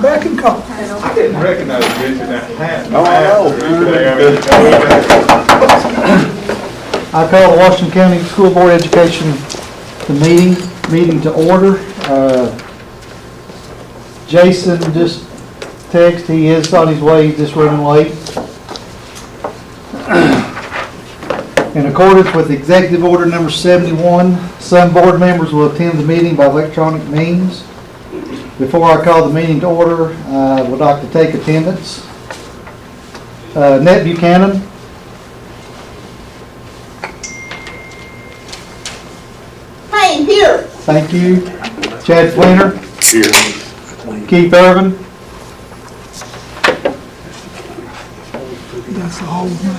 Beck and Cole. I didn't recognize Rich in that hat. Oh, I know. I call the Washington County School Board of Education meeting to order. Jason just texted, he is on his way, he's just running late. In accordance with Executive Order Number 71, some board members will attend the meeting by electronic means. Before I call the meeting to order, I would like to take attendance. Ned Buchanan. Hey, here. Thank you. Chad Fleener. Here. Keith Irvin. That's the whole thing.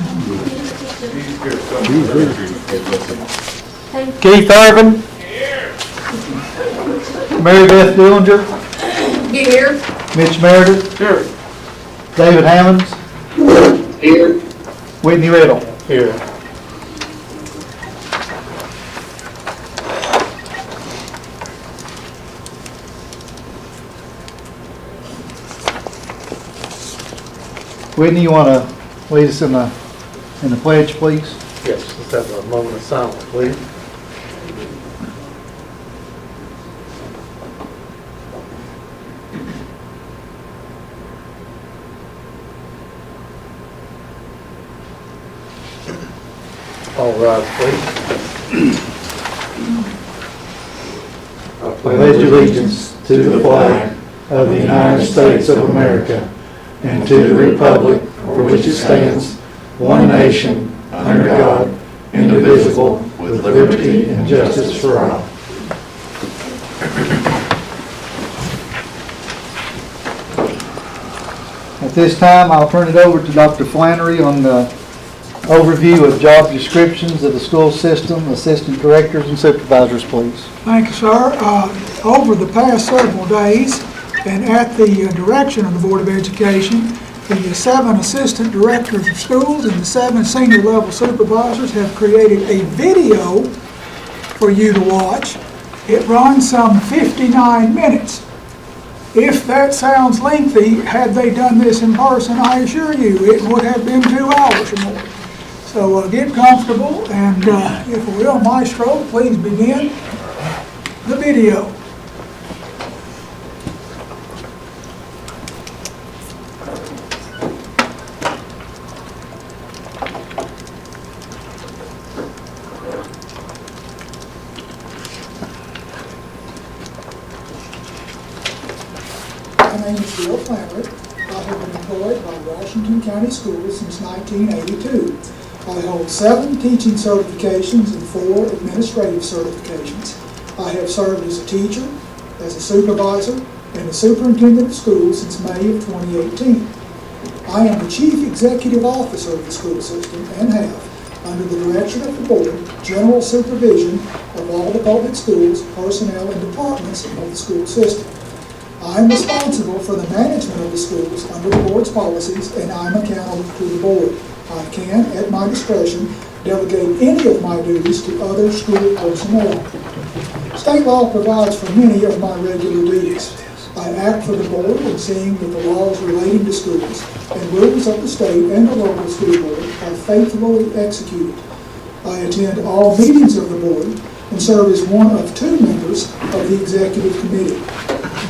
Keith Irvin. Mary Beth Dillinger. Here. Mitch Meredith. Sure. David Hammonds. Here. Whitney Riddle. Here. Whitney, you want to lead us in the pledge, please? Yes, let's have a moment of silence, please. All rise, please. I Pledge allegiance to the flag of the United States of America and to the republic for which it stands, one nation, under God, indivisible, with liberty and justice for all. At this time, I'll turn it over to Dr. Flannery on the overview of job descriptions of the school system, assistant directors and supervisors, please. Thank you, sir. Over the past several days, and at the direction of the Board of Education, the 7 assistant directors of schools and the 7 senior level supervisors have created a video for you to watch. It runs some 59 minutes. If that sounds lengthy, had they done this in person, I assure you, it would have been 2 hours or more. So get comfortable, and if you will, Maestro, please begin the video. My name is Bill Flannery. I have been employed by Washington County Schools since 1982. I hold 7 teaching certifications and 4 administrative certifications. I have served as a teacher, as a supervisor, and a superintendent of schools since May of 2018. I am the chief executive officer of the school system and have, under the direction of the board, general supervision of all the public schools, personnel, and departments of the school system. I am responsible for the management of the schools under the board's policies, and I am accountable to the board. I can, at my discretion, delegate any of my duties to other school personnel. State law provides for many of my regular duties. I act for the board in seeing that the laws relating to schools and rules of the state and the local school board are faithfully executed. I attend all meetings of the board and serve as one of 2 members of the executive committee.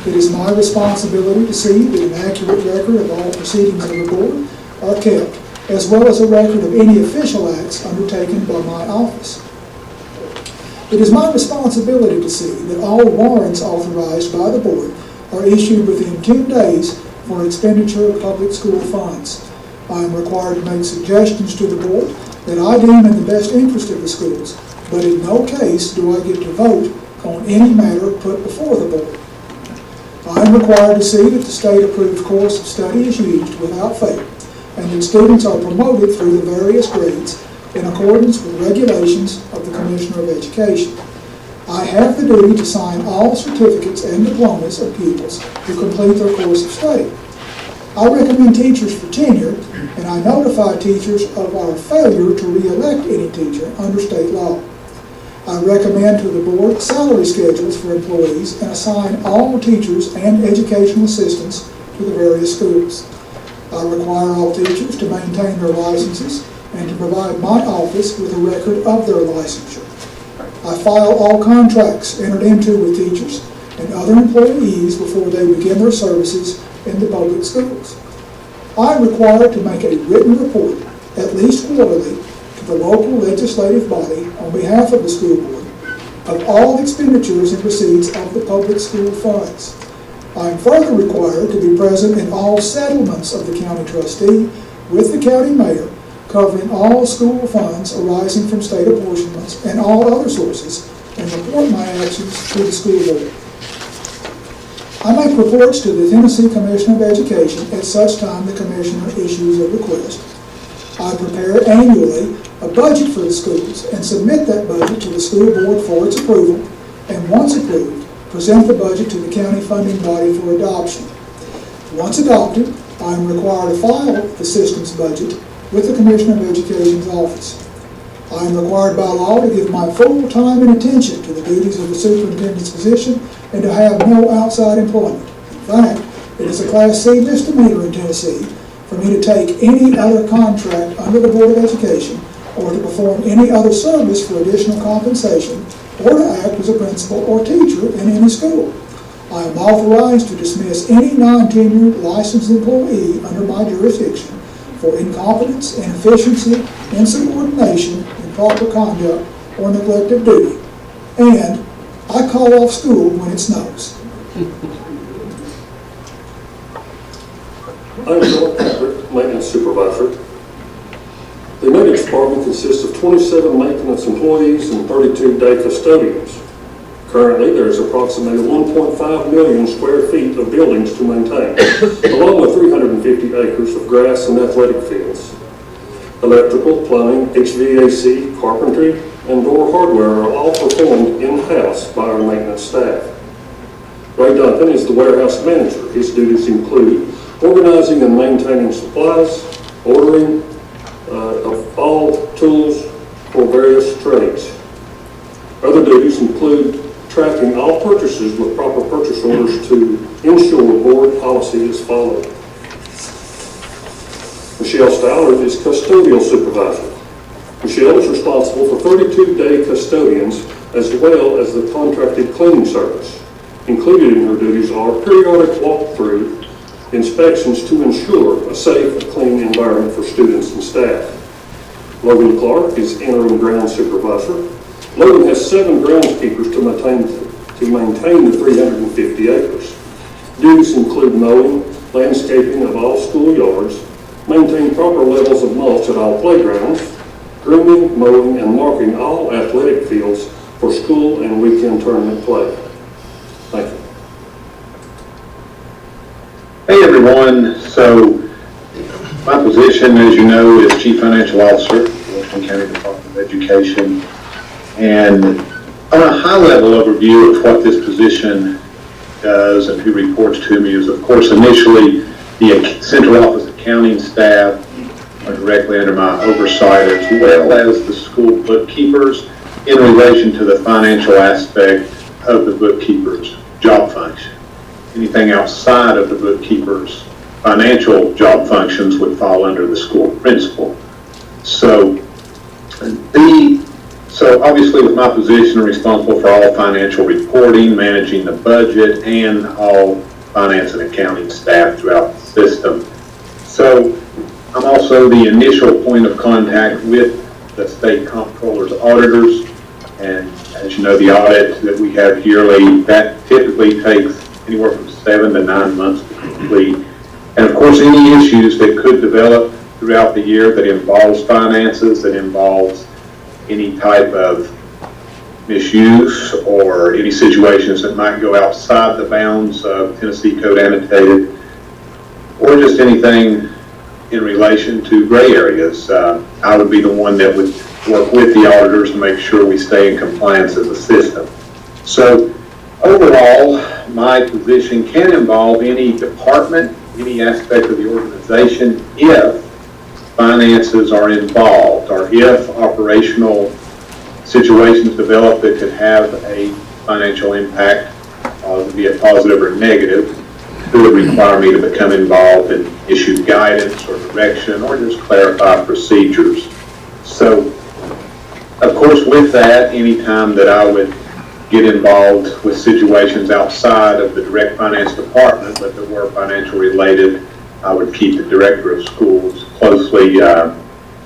It is my responsibility to see that an accurate record of all proceedings of the board are kept, as well as a record of any official acts undertaken by my office. It is my responsibility to see that all warrants authorized by the board are issued within 10 days for expenditure of public school funds. I am required to make suggestions to the board that I deem in the best interest of the schools, but in no case do I get to vote on any matter put before the board. I am required to see that the state-approved course of study is used without fail, and that students are promoted through the various grades in accordance with regulations of the Commissioner of Education. I have the duty to sign all certificates and diplomas of pupils who complete their course of study. I recommend teachers for tenure, and I notify teachers of our failure to re-elect any teacher under state law. I recommend to the board salary schedules for employees and assign all teachers and educational assistants with the various schools. I require all teachers to maintain their licenses and to provide my office with a record of their licensure. I file all contracts entered into with teachers and other employees before they begin their services in the public schools. I am required to make a written report, at least quarterly, to the local legislative body on behalf of the school board of all expenditures and receipts of the public school funds. I am further required to be present in all settlements of the county trustee with the county mayor, covering all school funds arising from state apportionments and all other sources, and report my actions to the school board. I make reports to the Tennessee Commissioner of Education at such time the Commissioner issues a request. I prepare annually a budget for the schools and submit that budget to the school board for its approval, and once approved, present the budget to the county funding body for adoption. Once adopted, I am required to file the system's budget with the Commissioner of Education's office. I am required by law to give my full time and attention to the duties of the superintendent's position and to have no outside employment. In fact, it is a Class C misdemeanor in Tennessee for me to take any other contract under the Board of Education or to perform any other service for additional compensation or to act as a principal or teacher in any school. I am authorized to dismiss any non-tenured licensed employee under my jurisdiction for incompetence, inefficiency, insubordination, improper conduct, or neglect of duty. And I call off school when it snows. I'm Philip Patrick, Maintenance Supervisor. The Maintenance Department consists of 27 maintenance employees and 32 day custodians. Currently, there is approximately 1.5 million square feet of buildings to maintain, along with 350 acres of grass and athletic fields. Electrical, plumbing, HVAC, carpentry, and door hardware are all performed in-house by our maintenance staff. Ray Duncan is the warehouse manager. His duties include organizing and maintaining supplies, ordering of all tools for various trades. Other duties include tracking all purchases with proper purchase orders to ensure board policy is followed. Michelle Stallard is custodial supervisor. Michelle is responsible for 32 day custodians as well as the contracted cleaning service. Included in her duties are periodic walkthrough inspections to ensure a safe and clean environment for students and staff. Logan Clark is interim ground supervisor. Logan has 7 groundskeepers to maintain the 350 acres. Duties include mowing, landscaping of all school yards, maintain proper levels of mulch at all playgrounds, grooming, mowing, and marking all athletic fields for school and weekend tournament play. Thank you. Hey everyone, so my position, as you know, is Chief Financial Officer, Washington County Department of Education. And on a high-level overview of what this position does and who reports to me is, of course, initially the central office accounting staff are directly under my oversight, as well as the school bookkeepers in relation to the financial aspect of the bookkeeper's job function. Anything outside of the bookkeeper's financial job functions would fall under the school principal. So obviously with my position, I'm responsible for all financial reporting, managing the budget, and all finance and accounting staff throughout the system. So I'm also the initial point of contact with the state comptroller's auditors. And as you know, the audit that we have yearly, that typically takes anywhere from 7 to 9 months to complete. And of course, any issues that could develop throughout the year that involves finances, that involves any type of misuse or any situations that might go outside the bounds of Tennessee Code Annotated, or just anything in relation to gray areas. I would be the one that would work with the auditors to make sure we stay in compliance as a system. So overall, my position can involve any department, any aspect of the organization if finances are involved, or if operational situations develop that could have a financial impact, be it positive or negative. who would require me to become involved and issue guidance or direction or just clarify procedures. So, of course, with that, anytime that I would get involved with situations outside of the direct finance department, but that were financial related, I would keep the director of schools closely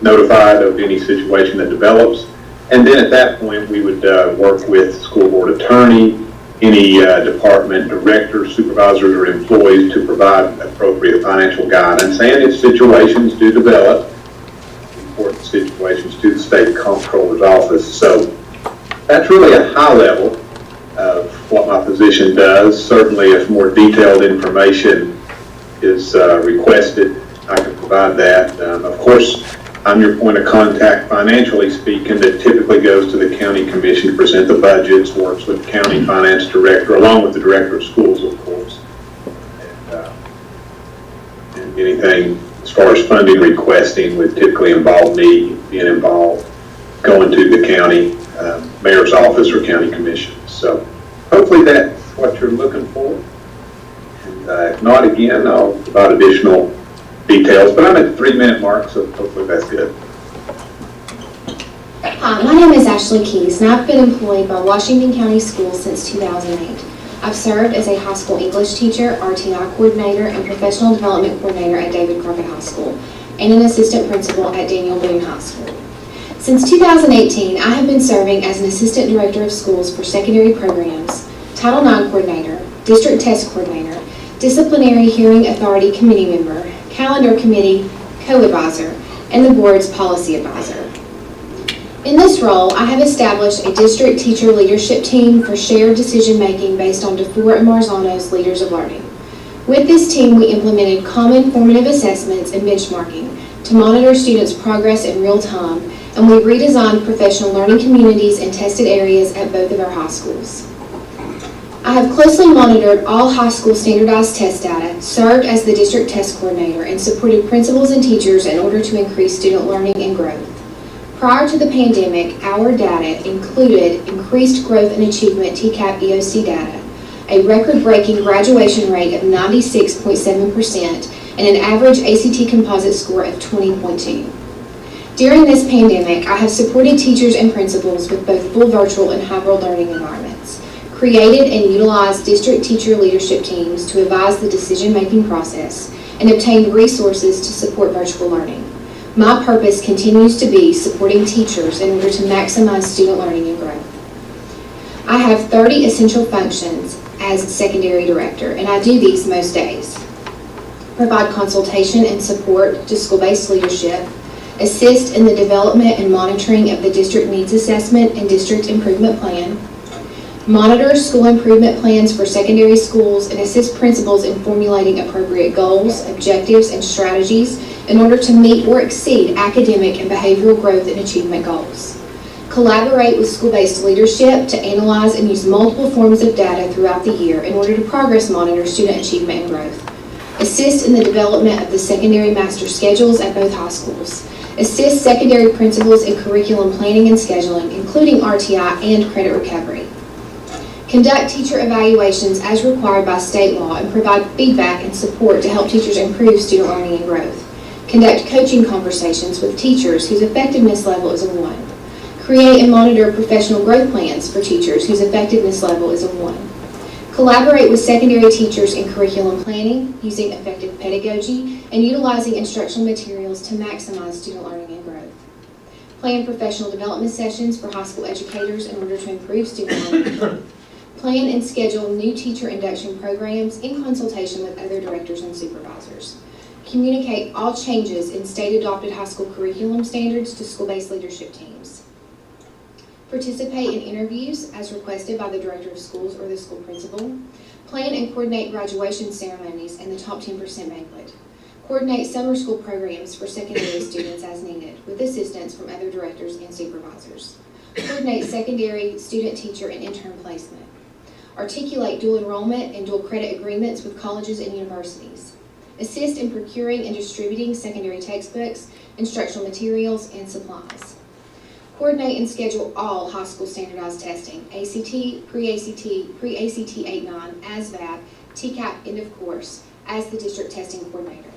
notified of any situation that develops. And then at that point, we would work with school board attorney, any department directors, supervisors, or employees to provide appropriate financial guidance. And if situations do develop, important situations to the state comptroller's office. So that's really a high level of what my position does. Certainly, if more detailed information is requested, I can provide that. Of course, I'm your point of contact financially speaking that typically goes to the county commission to present the budgets, works with the county finance director, along with the director of schools, of course. And anything as far as funding requesting would typically involve me being involved, going to the county mayor's office or county commission. So hopefully that's what you're looking for. And if not, again, I'll provide additional details, but I'm at the 3-minute mark, so hopefully that's good. Hi, my name is Ashley Keys, and I've been employed by Washington County Schools since 2008. I've served as a high school English teacher, RTI coordinator, and professional development coordinator at David Crockett High School, and an assistant principal at Daniel Boone High School. Since 2018, I have been serving as an assistant director of schools for secondary programs, Title IX coordinator, district test coordinator, disciplinary hearing authority committee member, calendar committee co-advisor, and the board's policy advisor. In this role, I have established a district teacher leadership team for shared decision-making based on DeFore and Marzano's Leaders of Learning. With this team, we implemented common formative assessments and benchmarking to monitor students' progress in real time, and we redesigned professional learning communities and tested areas at both of our high schools. I have closely monitored all high school standardized test data, served as the district test coordinator, and supported principals and teachers in order to increase student learning and growth. Prior to the pandemic, our data included increased growth and achievement TCAP EOC data, a record-breaking graduation rate of 96.7%, and an average ACT composite score of 20.2. During this pandemic, I have supported teachers and principals with both full virtual and hybrid learning environments, created and utilized district teacher leadership teams to advise the decision-making process, and obtained resources to support virtual learning. My purpose continues to be supporting teachers in order to maximize student learning and growth. I have 30 essential functions as secondary director, and I do these most days. Provide consultation and support to school-based leadership, assist in the development and monitoring of the district needs assessment and district improvement plan, monitor school improvement plans for secondary schools, and assist principals in formulating appropriate goals, objectives, and strategies in order to meet or exceed academic and behavioral growth and achievement goals. Collaborate with school-based leadership to analyze and use multiple forms of data throughout the year in order to progress monitor student achievement and growth. Assist in the development of the secondary master schedules at both high schools. Assist secondary principals in curriculum planning and scheduling, including RTI and credit recovery. Conduct teacher evaluations as required by state law and provide feedback and support to help teachers improve student learning and growth. Conduct coaching conversations with teachers whose effectiveness level is a 1. Create and monitor professional growth plans for teachers whose effectiveness level is a 1. Collaborate with secondary teachers in curriculum planning, using effective pedagogy, and utilizing instructional materials to maximize student learning and growth. Plan professional development sessions for high school educators in order to improve student learning and growth. Plan and schedule new teacher induction programs in consultation with other directors and supervisors. Communicate all changes in state-adopted high school curriculum standards to school-based leadership teams. Participate in interviews as requested by the director of schools or the school principal. Plan and coordinate graduation ceremonies and the top 10% banquet. Coordinate summer school programs for secondary students as needed, with assistance from other directors and supervisors. Coordinate secondary student, teacher, and intern placement. Articulate dual enrollment and dual credit agreements with colleges and universities. Assist in procuring and distributing secondary textbooks, instructional materials, and supplies. Coordinate and schedule all high school standardized testing, ACT, pre-ACT, pre-ACT 8-9, ASVAB, TCAP end of course, as the district testing coordinator.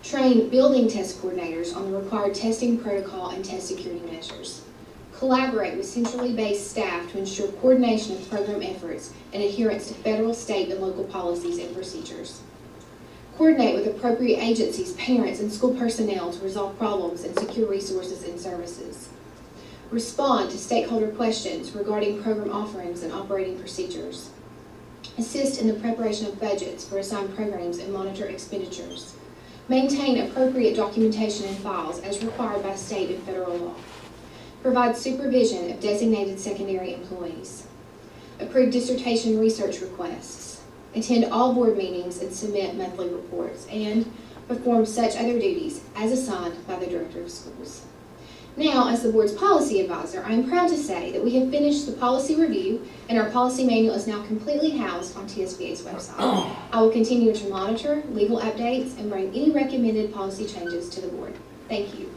Train building test coordinators on the required testing protocol and test security measures. Collaborate with centrally based staff to ensure coordination of program efforts and adherence to federal, state, and local policies and procedures. Coordinate with appropriate agencies, parents, and school personnel to resolve problems and secure resources and services. Respond to stakeholder questions regarding program offerings and operating procedures. Assist in the preparation of budgets for assigned programs and monitor expenditures. Maintain appropriate documentation and files as required by state and federal law. Provide supervision of designated secondary employees. Approve dissertation research requests. Attend all board meetings and submit monthly reports, and perform such other duties as assigned by the Director of Schools. Now, as the board's policy advisor, I am proud to say that we have finished the policy review and our policy manual is now completely housed on TSBA's website. I will continue to monitor legal updates and bring any recommended policy changes to the board. Thank you.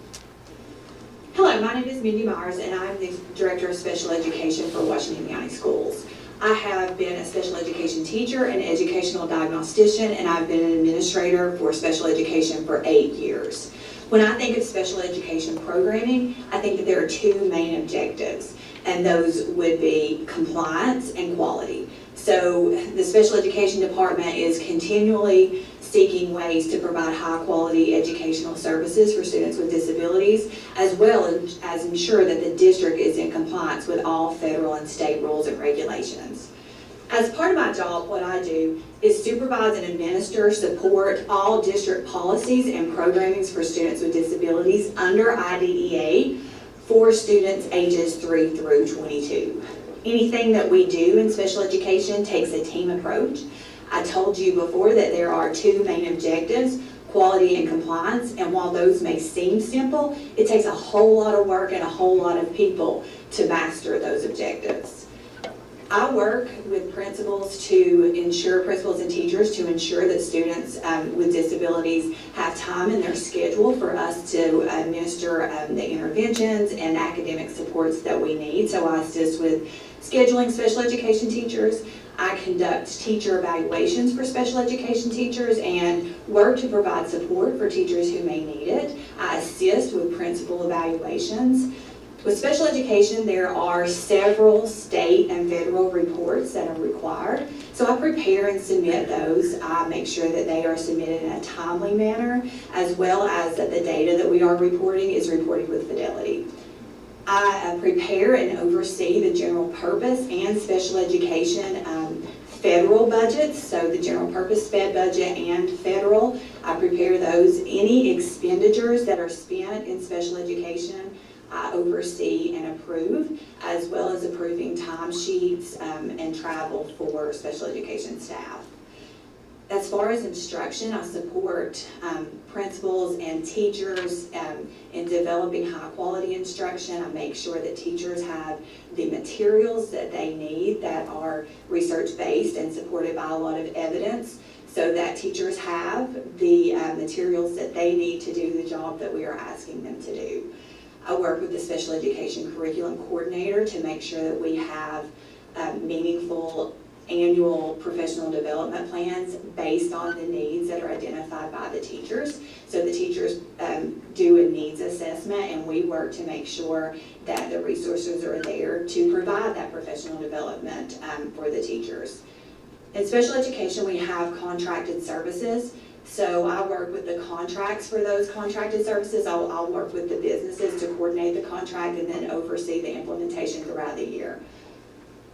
Hello, my name is Mindy Myers and I'm the Director of Special Education for Washington County Schools. I have been a special education teacher and educational diagnostician, and I've been an administrator for special education for 8 years. When I think of special education programming, I think that there are two main objectives, and those would be compliance and quality. So the special education department is continually seeking ways to provide high quality educational services for students with disabilities, as well as ensure that the district is in compliance with all federal and state rules and regulations. As part of my job, what I do is supervise and administer, support all district policies and programmings for students with disabilities under IDEA for students ages 3 through 22. Anything that we do in special education takes a team approach. I told you before that there are two main objectives, quality and compliance, and while those may seem simple, it takes a whole lot of work and a whole lot of people to master those objectives. I work with principals and teachers to ensure that students with disabilities have time in their schedule for us to administer the interventions and academic supports that we need. So I assist with scheduling special education teachers. I conduct teacher evaluations for special education teachers and work to provide support for teachers who may need it. I assist with principal evaluations. With special education, there are several state and federal reports that are required. So I prepare and submit those. I make sure that they are submitted in a timely manner, as well as that the data that we are reporting is reported with fidelity. I prepare and oversee the general purpose and special education federal budgets, so the general purpose fed budget and federal. I prepare those. Any expenditures that are spent in special education, I oversee and approve, as well as approving timesheets and travel for special education staff. As far as instruction, I support principals and teachers in developing high quality instruction. I make sure that teachers have the materials that they need that are research based and supported by a lot of evidence, so that teachers have the materials that they need to do the job that we are asking them to do. I work with the special education curriculum coordinator to make sure that we have meaningful annual professional development plans based on the needs that are identified by the teachers. So the teachers do a needs assessment, and we work to make sure that the resources are there to provide that professional development for the teachers. In special education, we have contracted services. So I work with the contracts for those contracted services. I'll work with the businesses to coordinate the contract and then oversee the implementation throughout the year.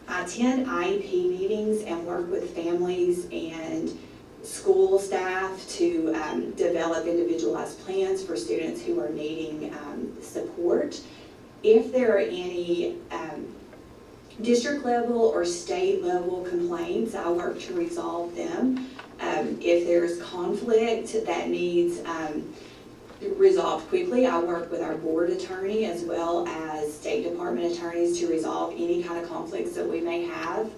I attend IEP meetings and work with families and school staff to develop individualized plans for students who are needing support. If there are any district level or state level complaints, I work to resolve them. If there's conflict that needs resolved quickly, I work with our board attorney as well as State Department attorneys to resolve any kind of conflicts that we may have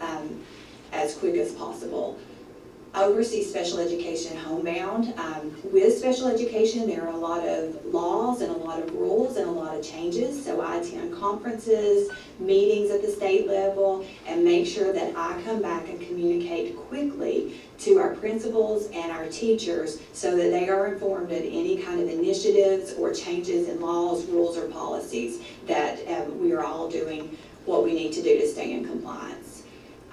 as quick as possible. I oversee special education homebound. With special education, there are a lot of laws and a lot of rules and a lot of changes. So I attend conferences, meetings at the state level, and make sure that I come back and communicate quickly to our principals and our teachers so that they are informed of any kind of initiatives or changes in laws, rules, or policies that we are all doing what we need to do to stay in compliance.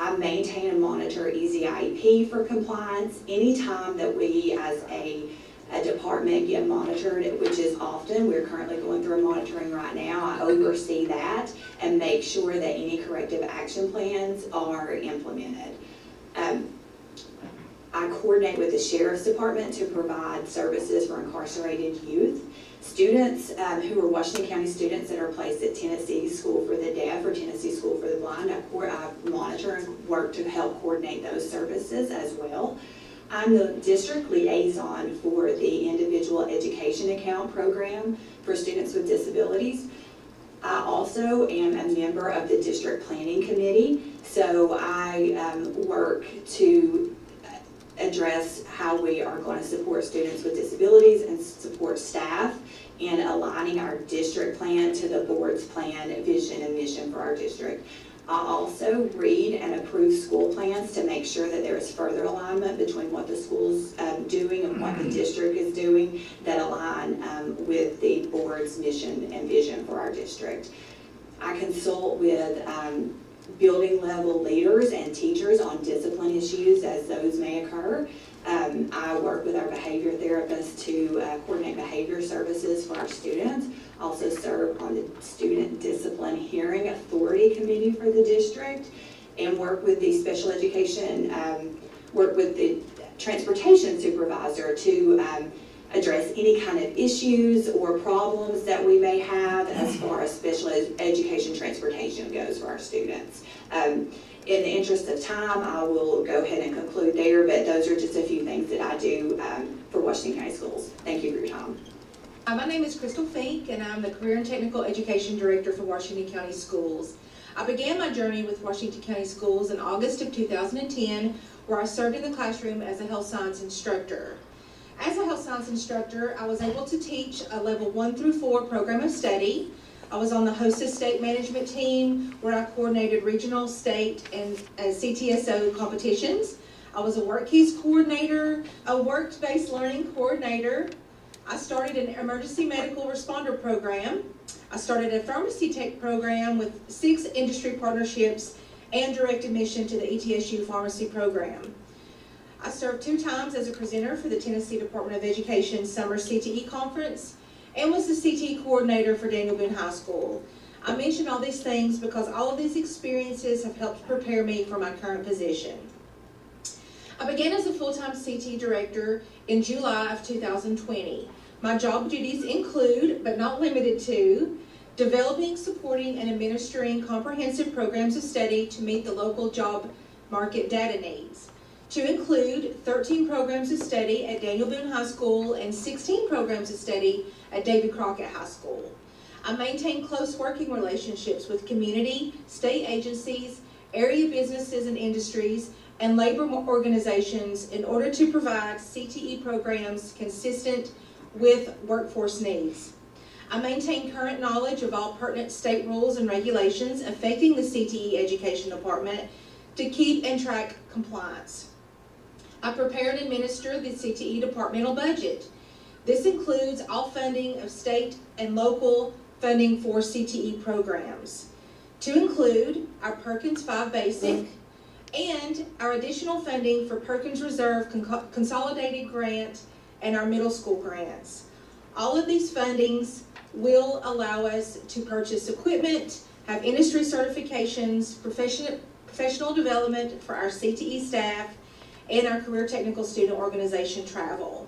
I maintain and monitor Easy IEP for compliance. Anytime that we as a department get monitored, which is often, we're currently going through monitoring right now, I oversee that and make sure that any corrective action plans are implemented. I coordinate with the Sheriff's Department to provide services for incarcerated youth. Students who are Washington County students that are placed at Tennessee School for the Deaf or Tennessee School for the Blind, I monitor and work to help coordinate those services as well. I'm the district liaison for the Individual Education Account Program for students with disabilities. I also am a member of the District Planning Committee, so I work to address how we are going to support students with disabilities and support staff in aligning our district plan to the board's plan, vision, and mission for our district. I also read and approve school plans to make sure that there is further alignment between what the school's doing and what the district is doing that align with the board's mission and vision for our district. I consult with building level leaders and teachers on discipline issues as those may occur. I work with our behavior therapists to coordinate behavior services for our students. Also serve on the Student Discipline Hearing Authority Committee for the district and work with the special education, work with the transportation supervisor to address any kind of issues or problems that we may have as far as special education transportation goes for our students. In the interest of time, I will go ahead and conclude there, but those are just a few things that I do for Washington County Schools. Thank you for your time. My name is Crystal Fink, and I'm the Career and Technical Education Director for Washington County Schools. I began my journey with Washington County Schools in August of 2010, where I served in the classroom as a health science instructor. As a health science instructor, I was able to teach a level 1 through 4 program of study. I was on the Hostess State Management Team, where I coordinated regional, state, and CTSO competitions. I was a work keys coordinator, a work-based learning coordinator. I started an emergency medical responder program. I started a pharmacy tech program with 6 industry partnerships and direct admission to the ETSU pharmacy program. I served 2 times as a presenter for the Tennessee Department of Education Summer CTE Conference and was the CTE coordinator for Daniel Boone High School. I mention all these things because all of these experiences have helped prepare me for my current position. I began as a full-time CTE director in July of 2020. My job duties include, but not limited to, developing, supporting, and administering comprehensive programs of study to meet the local job market data needs, to include 13 programs of study at Daniel Boone High School and 16 programs of study at David Crockett High School. I maintain close working relationships with community, state agencies, area businesses and industries, and labor organizations in order to provide CTE programs consistent with workforce needs. I maintain current knowledge of all pertinent state rules and regulations affecting the CTE Education Department to keep and track compliance. I prepare and administer the CTE departmental budget. This includes all funding of state and local funding for CTE programs, to include our Perkins 5 Basic and our additional funding for Perkins Reserve Consolidated Grant and our middle school grants. All of these fundings will allow us to purchase equipment, have industry certifications, professional development for our CTE staff, and our career technical student organization travel.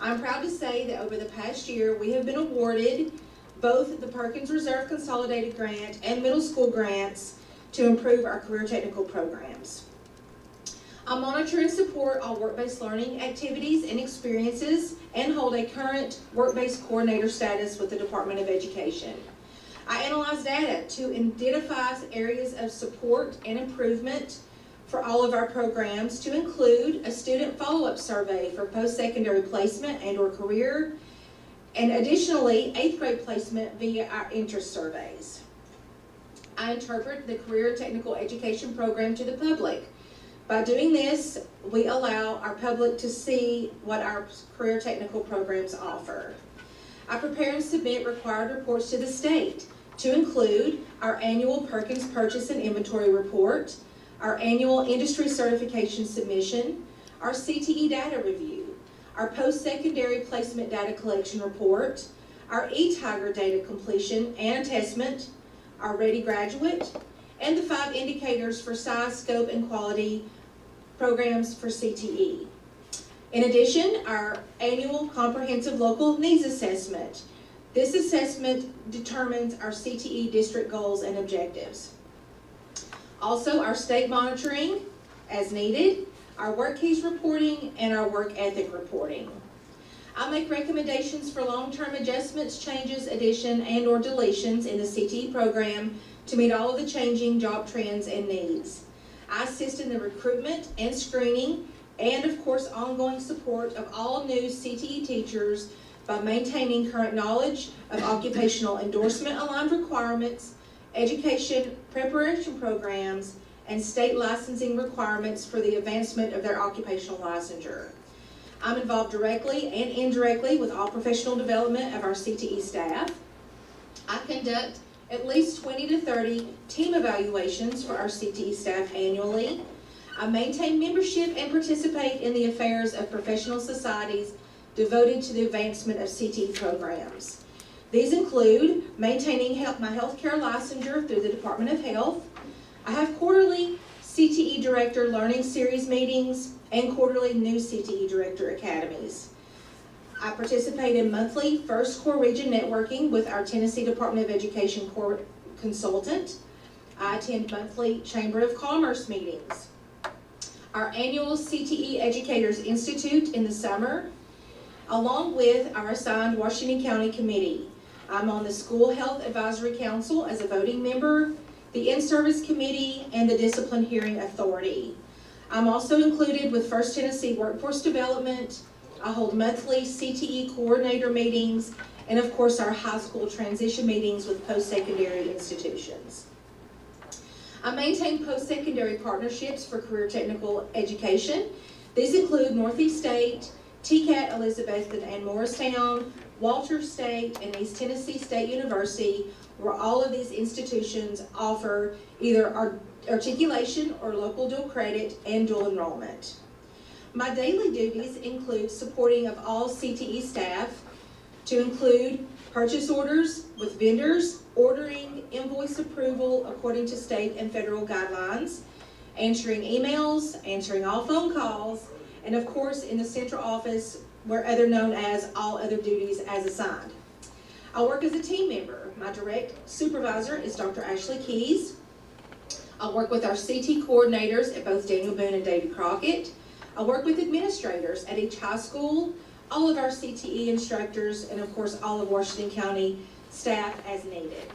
I'm proud to say that over the past year, we have been awarded both the Perkins Reserve Consolidated Grant and middle school grants to improve our career technical programs. I monitor and support all work-based learning activities and experiences and hold a current work-based coordinator status with the Department of Education. I analyze data to identify areas of support and improvement for all of our programs, to include a student follow-up survey for post-secondary placement and or career, and additionally, 8th grade placement via our interest surveys. I interpret the Career and Technical Education program to the public. By doing this, we allow our public to see what our career technical programs offer. I prepare and submit required reports to the state, to include our annual Perkins Purchase and Inventory Report, our annual industry certification submission, our CTE data review, our post-secondary placement data collection report, our eTiger data completion and attestment, our Ready Graduate, and the 5 indicators for size, scope, and quality programs for CTE. In addition, our annual comprehensive local needs assessment. This assessment determines our CTE district goals and objectives. Also, our state monitoring as needed, our work keys reporting, and our work ethic reporting. I make recommendations for long-term adjustments, changes, addition, and or deletions in the CTE program to meet all of the changing job trends and needs. I assist in the recruitment and screening and, of course, ongoing support of all new CTE teachers by maintaining current knowledge of occupational endorsement aligned requirements, education preparation programs, and state licensing requirements for the advancement of their occupational licensure. I'm involved directly and indirectly with all professional development of our CTE staff. I conduct at least 20 to 30 team evaluations for our CTE staff annually. I maintain membership and participate in the affairs of professional societies devoted to the advancement of CTE programs. These include maintaining my healthcare licensure through the Department of Health. I have quarterly CTE Director Learning Series meetings and quarterly new CTE Director Academies. I participate in monthly First Core Region networking with our Tennessee Department of Education Core Consultant. I attend monthly Chamber of Commerce meetings. Our annual CTE Educators Institute in the summer, along with our assigned Washington County Committee. I'm on the School Health Advisory Council as a voting member, the In-Service Committee, and the Discipline Hearing Authority. I'm also included with First Tennessee Workforce Development. I hold monthly CTE coordinator meetings, and of course our high school transition meetings with post-secondary institutions. I maintain post-secondary partnerships for career technical education. These include Northeast State, TCAT Elizabethton and Morristown, Walters State, and East Tennessee State University, where all of these institutions offer either articulation or local dual credit and dual enrollment. My daily duties include supporting of all CTE staff, to include purchase orders with vendors, ordering invoice approval according to state and federal guidelines, answering emails, answering all phone calls, and of course in the central office where other known as all other duties as assigned. I work as a team member. My direct supervisor is Dr. Ashley Keys. I work with our CT coordinators at both Daniel Boone and Davy Crockett. I work with administrators at each high school, all of our CTE instructors, and of course all of Washington County staff as needed.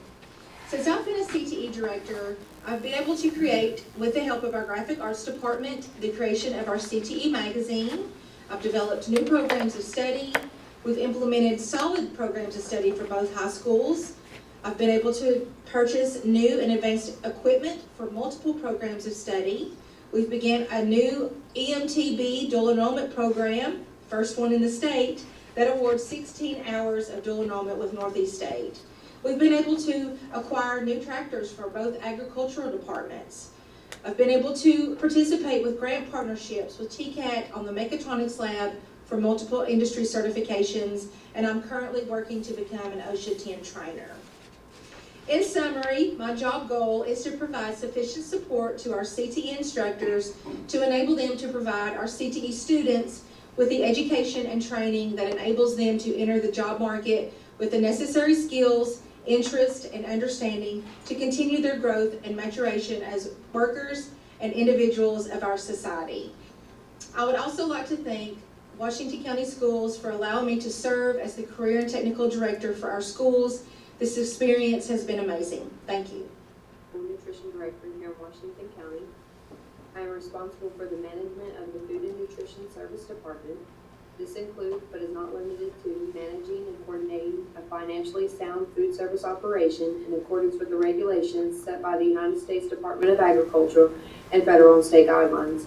Since I've been a CTE director, I've been able to create, with the help of our graphic arts department, the creation of our CTE magazine. I've developed new programs of study. We've implemented solid programs of study for both high schools. I've been able to purchase new and advanced equipment for multiple programs of study. We've began a new EMTB dual enrollment program, first one in the state, that awards 16 hours of dual enrollment with Northeast State. We've been able to acquire new tractors for both agricultural departments. I've been able to participate with grant partnerships with TCAT on the mechatronics lab for multiple industry certifications, and I'm currently working to become an OSHA 10 trainer. In summary, my job goal is to provide sufficient support to our CTE instructors to enable them to provide our CTE students with the education and training that enables them to enter the job market with the necessary skills, interest, and understanding to continue their growth and maturation as workers and individuals of our society. I would also like to thank Washington County Schools for allowing me to serve as the Career and Technical Director for our schools. This experience has been amazing. Thank you. I'm Nutrition Director here in Washington County. I am responsible for the management of the Food and Nutrition Service Department. This includes, but is not limited to, managing and coordinating a financially sound food service operation in accordance with the regulations set by the United States Department of Agriculture and federal and state guidelines.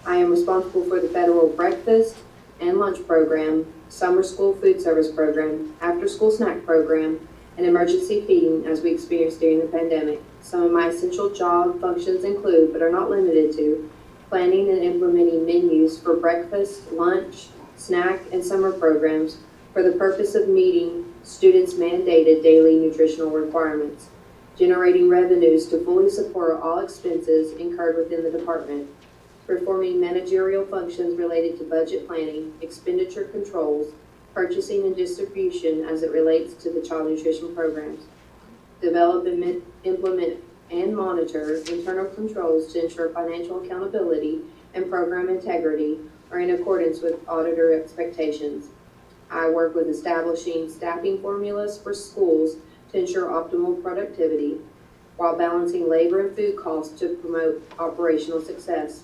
I am responsible for the federal breakfast and lunch program, summer school food service program, after-school snack program, and emergency feeding as we experienced during the pandemic. Some of my essential job functions include, but are not limited to, planning and implementing menus for breakfast, lunch, snack, and summer programs for the purpose of meeting students' mandated daily nutritional requirements, generating revenues to fully support all expenses incurred within the department, performing managerial functions related to budget planning, expenditure controls, purchasing and distribution as it relates to the child nutrition programs, develop and implement and monitor internal controls to ensure financial accountability and program integrity are in accordance with auditor expectations. I work with establishing staffing formulas for schools to ensure optimal productivity while balancing labor and food costs to promote operational success.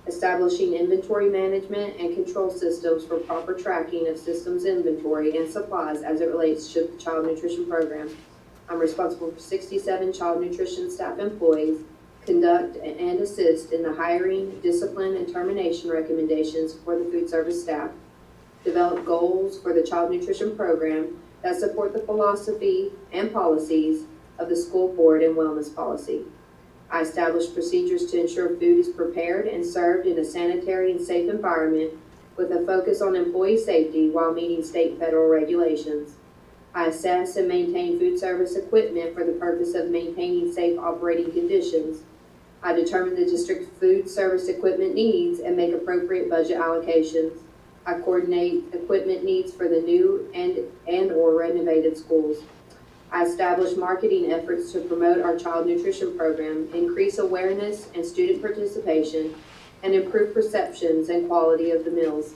Establishing inventory management and control systems for proper tracking of systems inventory and supplies as it relates to the child nutrition program. I'm responsible for 67 child nutrition staff employees, conduct and assist in the hiring, discipline, and termination recommendations for the food service staff, develop goals for the child nutrition program that support the philosophy and policies of the school board and wellness policy. I establish procedures to ensure food is prepared and served in a sanitary and safe environment with a focus on employee safety while meeting state and federal regulations. I assess and maintain food service equipment for the purpose of maintaining safe operating conditions. I determine the district food service equipment needs and make appropriate budget allocations. I coordinate equipment needs for the new and or renovated schools. I establish marketing efforts to promote our child nutrition program, increase awareness and student participation, and improve perceptions and quality of the meals.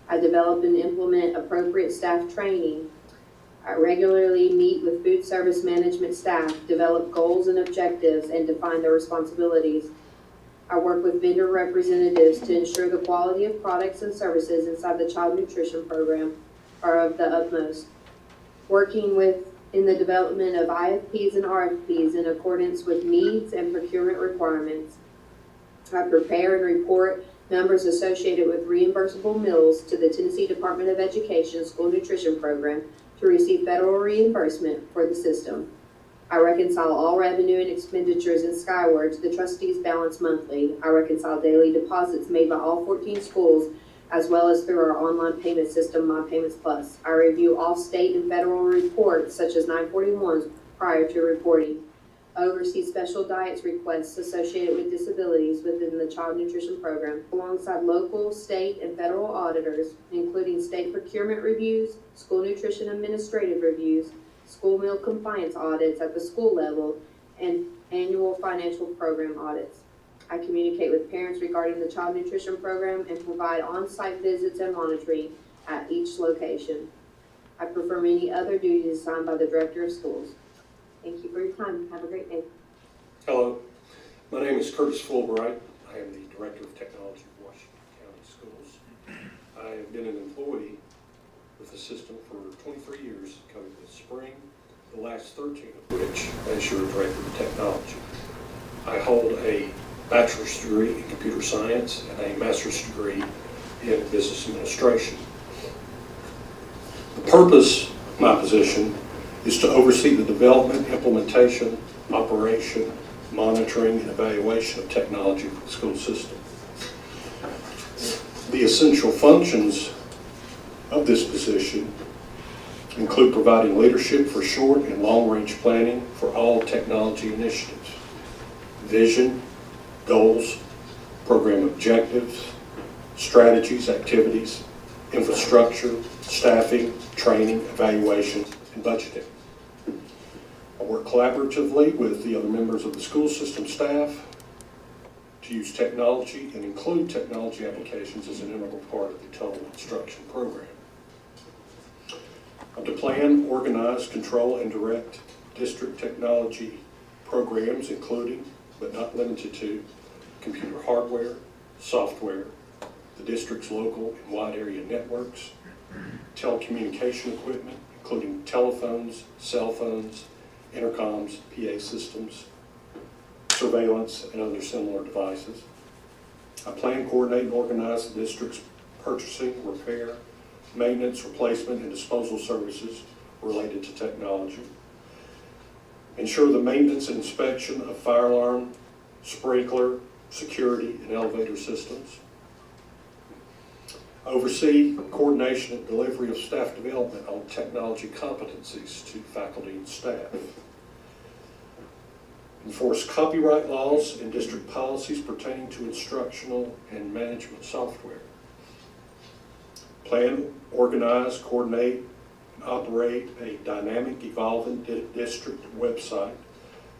I develop and implement appropriate staff training. I regularly meet with food service management staff, develop goals and objectives, and define their responsibilities. I work with vendor representatives to ensure the quality of products and services inside the child nutrition program are of the utmost. Working in the development of IFPs and RFPs in accordance with needs and procurement requirements. I prepare and report numbers associated with reimbursable meals to the Tennessee Department of Education School Nutrition Program to receive federal reimbursement for the system. I reconcile all revenue and expenditures in Skyward to the trustees' balance monthly. I reconcile daily deposits made by all 14 schools as well as through our online payment system, My Payments Plus. I review all state and federal reports, such as 941s, prior to reporting. I oversee special diets requests associated with disabilities within the child nutrition program, alongside local, state, and federal auditors, including state procurement reviews, school nutrition administrative reviews, school meal compliance audits at the school level, and annual financial program audits. I communicate with parents regarding the child nutrition program and provide on-site visits and monitoring at each location. I perform any other duties assigned by the Director of Schools. Thank you for your time. Have a great day. Hello, my name is Curtis Fulbright. I am the Director of Technology of Washington County Schools. I have been an employee with the system for 23 years, coming this spring, the last 13 of which as your Director of Technology. I hold a bachelor's degree in computer science and a master's degree in business administration. The purpose of my position is to oversee the development, implementation, operation, monitoring, and evaluation of technology for the school system. The essential functions of this position include providing leadership for short and long-range planning for all technology initiatives, vision, goals, program objectives, strategies, activities, infrastructure, staffing, training, evaluation, and budgeting. I work collaboratively with the other members of the school system staff to use technology and include technology applications as an integral part of the total instruction program. I'm to plan, organize, control, and direct district technology programs, including, but not limited to, computer hardware, software, the district's local and wide area networks, telecommunication equipment, including telephones, cell phones, intercoms, PA systems, surveillance, and other similar devices. I plan, coordinate, and organize the district's purchasing, repair, maintenance, replacement, and disposal services related to technology. Ensure the maintenance and inspection of fire alarm, sprinkler, security, and elevator systems. Oversee coordination and delivery of staff development on technology competencies to faculty and staff. Enforce copyright laws and district policies pertaining to instructional and management software. Plan, organize, coordinate, and operate a dynamic, evolving district website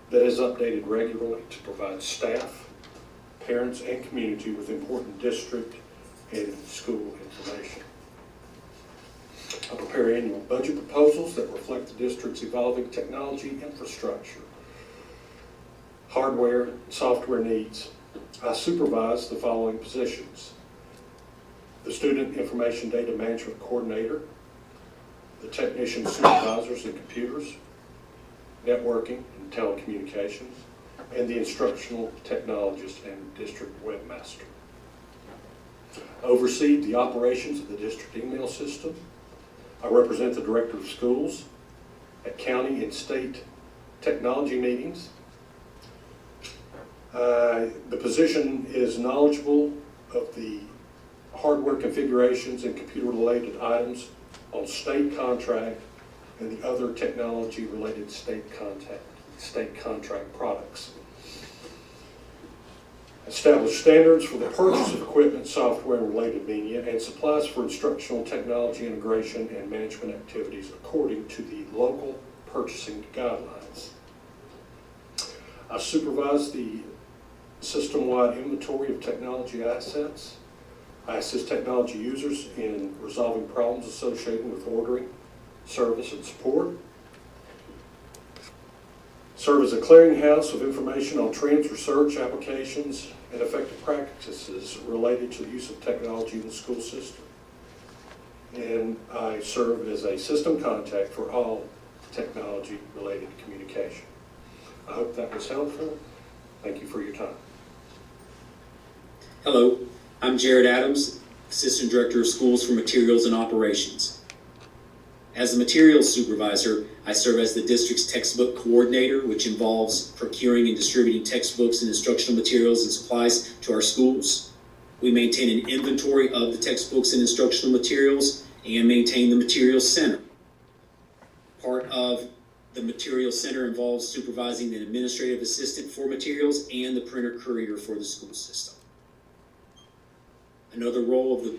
that is updated regularly to provide staff, parents, and community with important district and school information. I prepare annual budget proposals that reflect the district's evolving technology infrastructure, hardware, and software needs. I supervise the following positions: the Student Information Data Management Coordinator, the Technician Supervisors in Computers, Networking and Telecommunications, and the Instructional Technologist and District Webmaster. Oversee the operations of the district email system. I represent the Director of Schools at county and state technology meetings. The position is knowledgeable of the hardware configurations and computer-related items on state contract and the other technology-related state contract products. Establish standards for the purchase of equipment, software, and related media, and supplies for instructional technology integration and management activities according to the local purchasing guidelines. I supervise the system-wide inventory of technology assets. I assist technology users in resolving problems associated with ordering, service, and support. Serve as a clearinghouse of information on trends, research, applications, and effective practices related to the use of technology in the school system. And I serve as a system contact for all technology-related communication. I hope that was helpful. Thank you for your time. Hello, I'm Jared Adams, Assistant Director of Schools for Materials and Operations. As the Materials Supervisor, I serve as the district's textbook coordinator, which involves procuring and distributing textbooks and instructional materials and supplies to our schools. We maintain an inventory of the textbooks and instructional materials and maintain the Materials Center. Part of the Materials Center involves supervising the administrative assistant for materials and the printer courier for the school system. Another role of the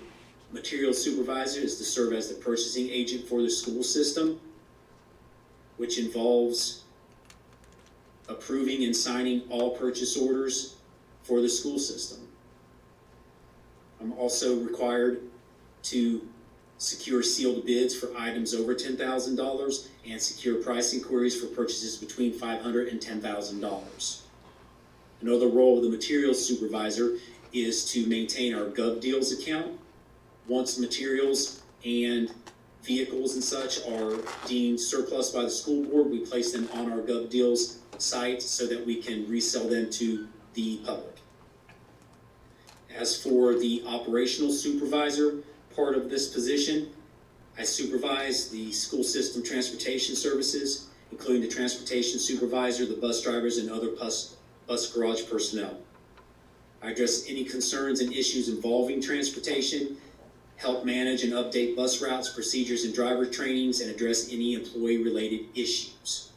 Materials Supervisor is to serve as the purchasing agent for the school system, which involves approving and signing all purchase orders for the school system. I'm also required to secure sealed bids for items over $10,000 and secure price inquiries for purchases between $500 and $10,000. Another role of the Materials Supervisor is to maintain our GovDeals account. Once materials and vehicles and such are deemed surplus by the school board, we place them on our GovDeals site so that we can resell them to the public. As for the operational supervisor part of this position, I supervise the school system transportation services, including the transportation supervisor, the bus drivers, and other bus garage personnel. I address any concerns and issues involving transportation, help manage and update bus routes, procedures, and driver trainings, and address any employee-related issues.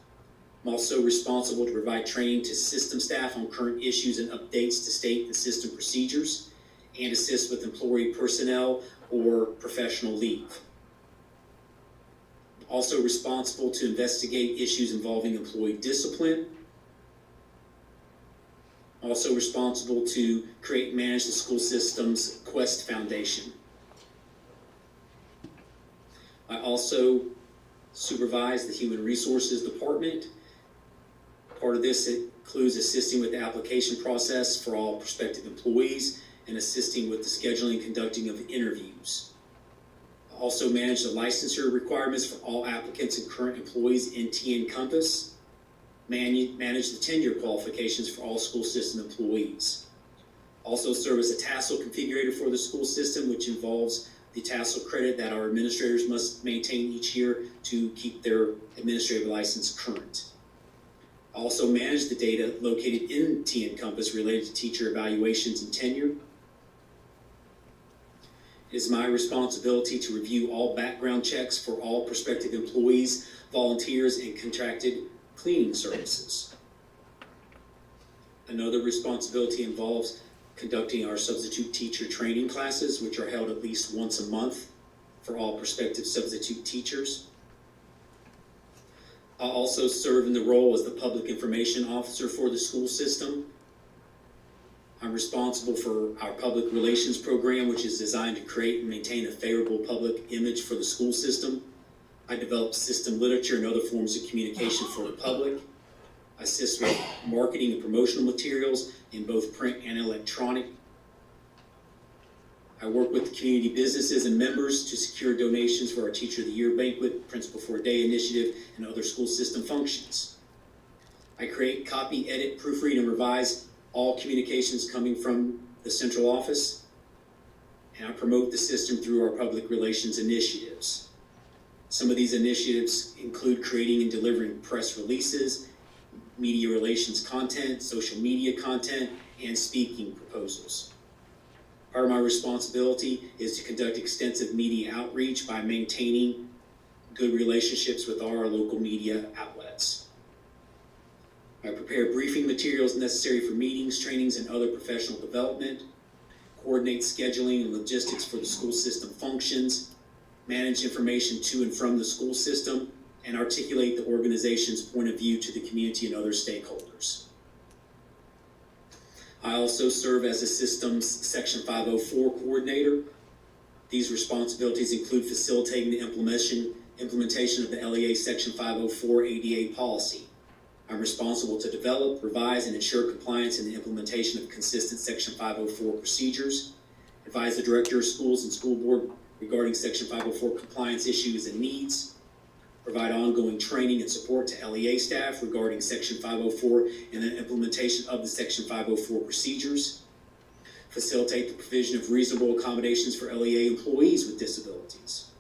I'm also responsible to provide training to system staff on current issues and updates to state and system procedures, and assist with employee personnel or professional leave. I'm also responsible to investigate issues involving employee discipline. I'm also responsible to create and manage the school system's Quest Foundation. I also supervise the Human Resources Department. Part of this includes assisting with the application process for all prospective employees and assisting with the scheduling and conducting of interviews. I also manage the licensure requirements for all applicants and current employees in TN Compass, manage the tenure qualifications for all school system employees. Also serve as a tassel configurator for the school system, which involves the tassel credit that our administrators must maintain each year to keep their administrative license current. I also manage the data located in TN Compass related to teacher evaluations and tenure. It is my responsibility to review all background checks for all prospective employees, volunteers, and contracted cleaning services. Another responsibility involves conducting our substitute teacher training classes, which are held at least once a month for all prospective substitute teachers. I'll also serve in the role as the public information officer for the school system. I'm responsible for our public relations program, which is designed to create and maintain a favorable public image for the school system. I develop system literature and other forms of communication for the public. I assist with marketing and promotional materials in both print and electronic. I work with the community businesses and members to secure donations for our Teacher of the Year banquet, Principal for a Day initiative, and other school system functions. I create, copy, edit, proofread, and revise all communications coming from the central office, and I promote the system through our public relations initiatives. Some of these initiatives include creating and delivering press releases, media relations content, social media content, and speaking proposals. Part of my responsibility is to conduct extensive media outreach by maintaining good relationships with our local media outlets. I prepare briefing materials necessary for meetings, trainings, and other professional development, coordinate scheduling and logistics for the school system functions, manage information to and from the school system, and articulate the organization's point of view to the community and other stakeholders. I also serve as a systems Section 504 coordinator. These responsibilities include facilitating the implementation of the LEA Section 504 ADA policy. I'm responsible to develop, revise, and ensure compliance in the implementation of consistent Section 504 procedures, advise the director of schools and school board regarding Section 504 compliance issues and needs, provide ongoing training and support to LEA staff regarding Section 504 and the implementation of the Section 504 procedures, facilitate the provision of reasonable accommodations for LEA employees with disabilities.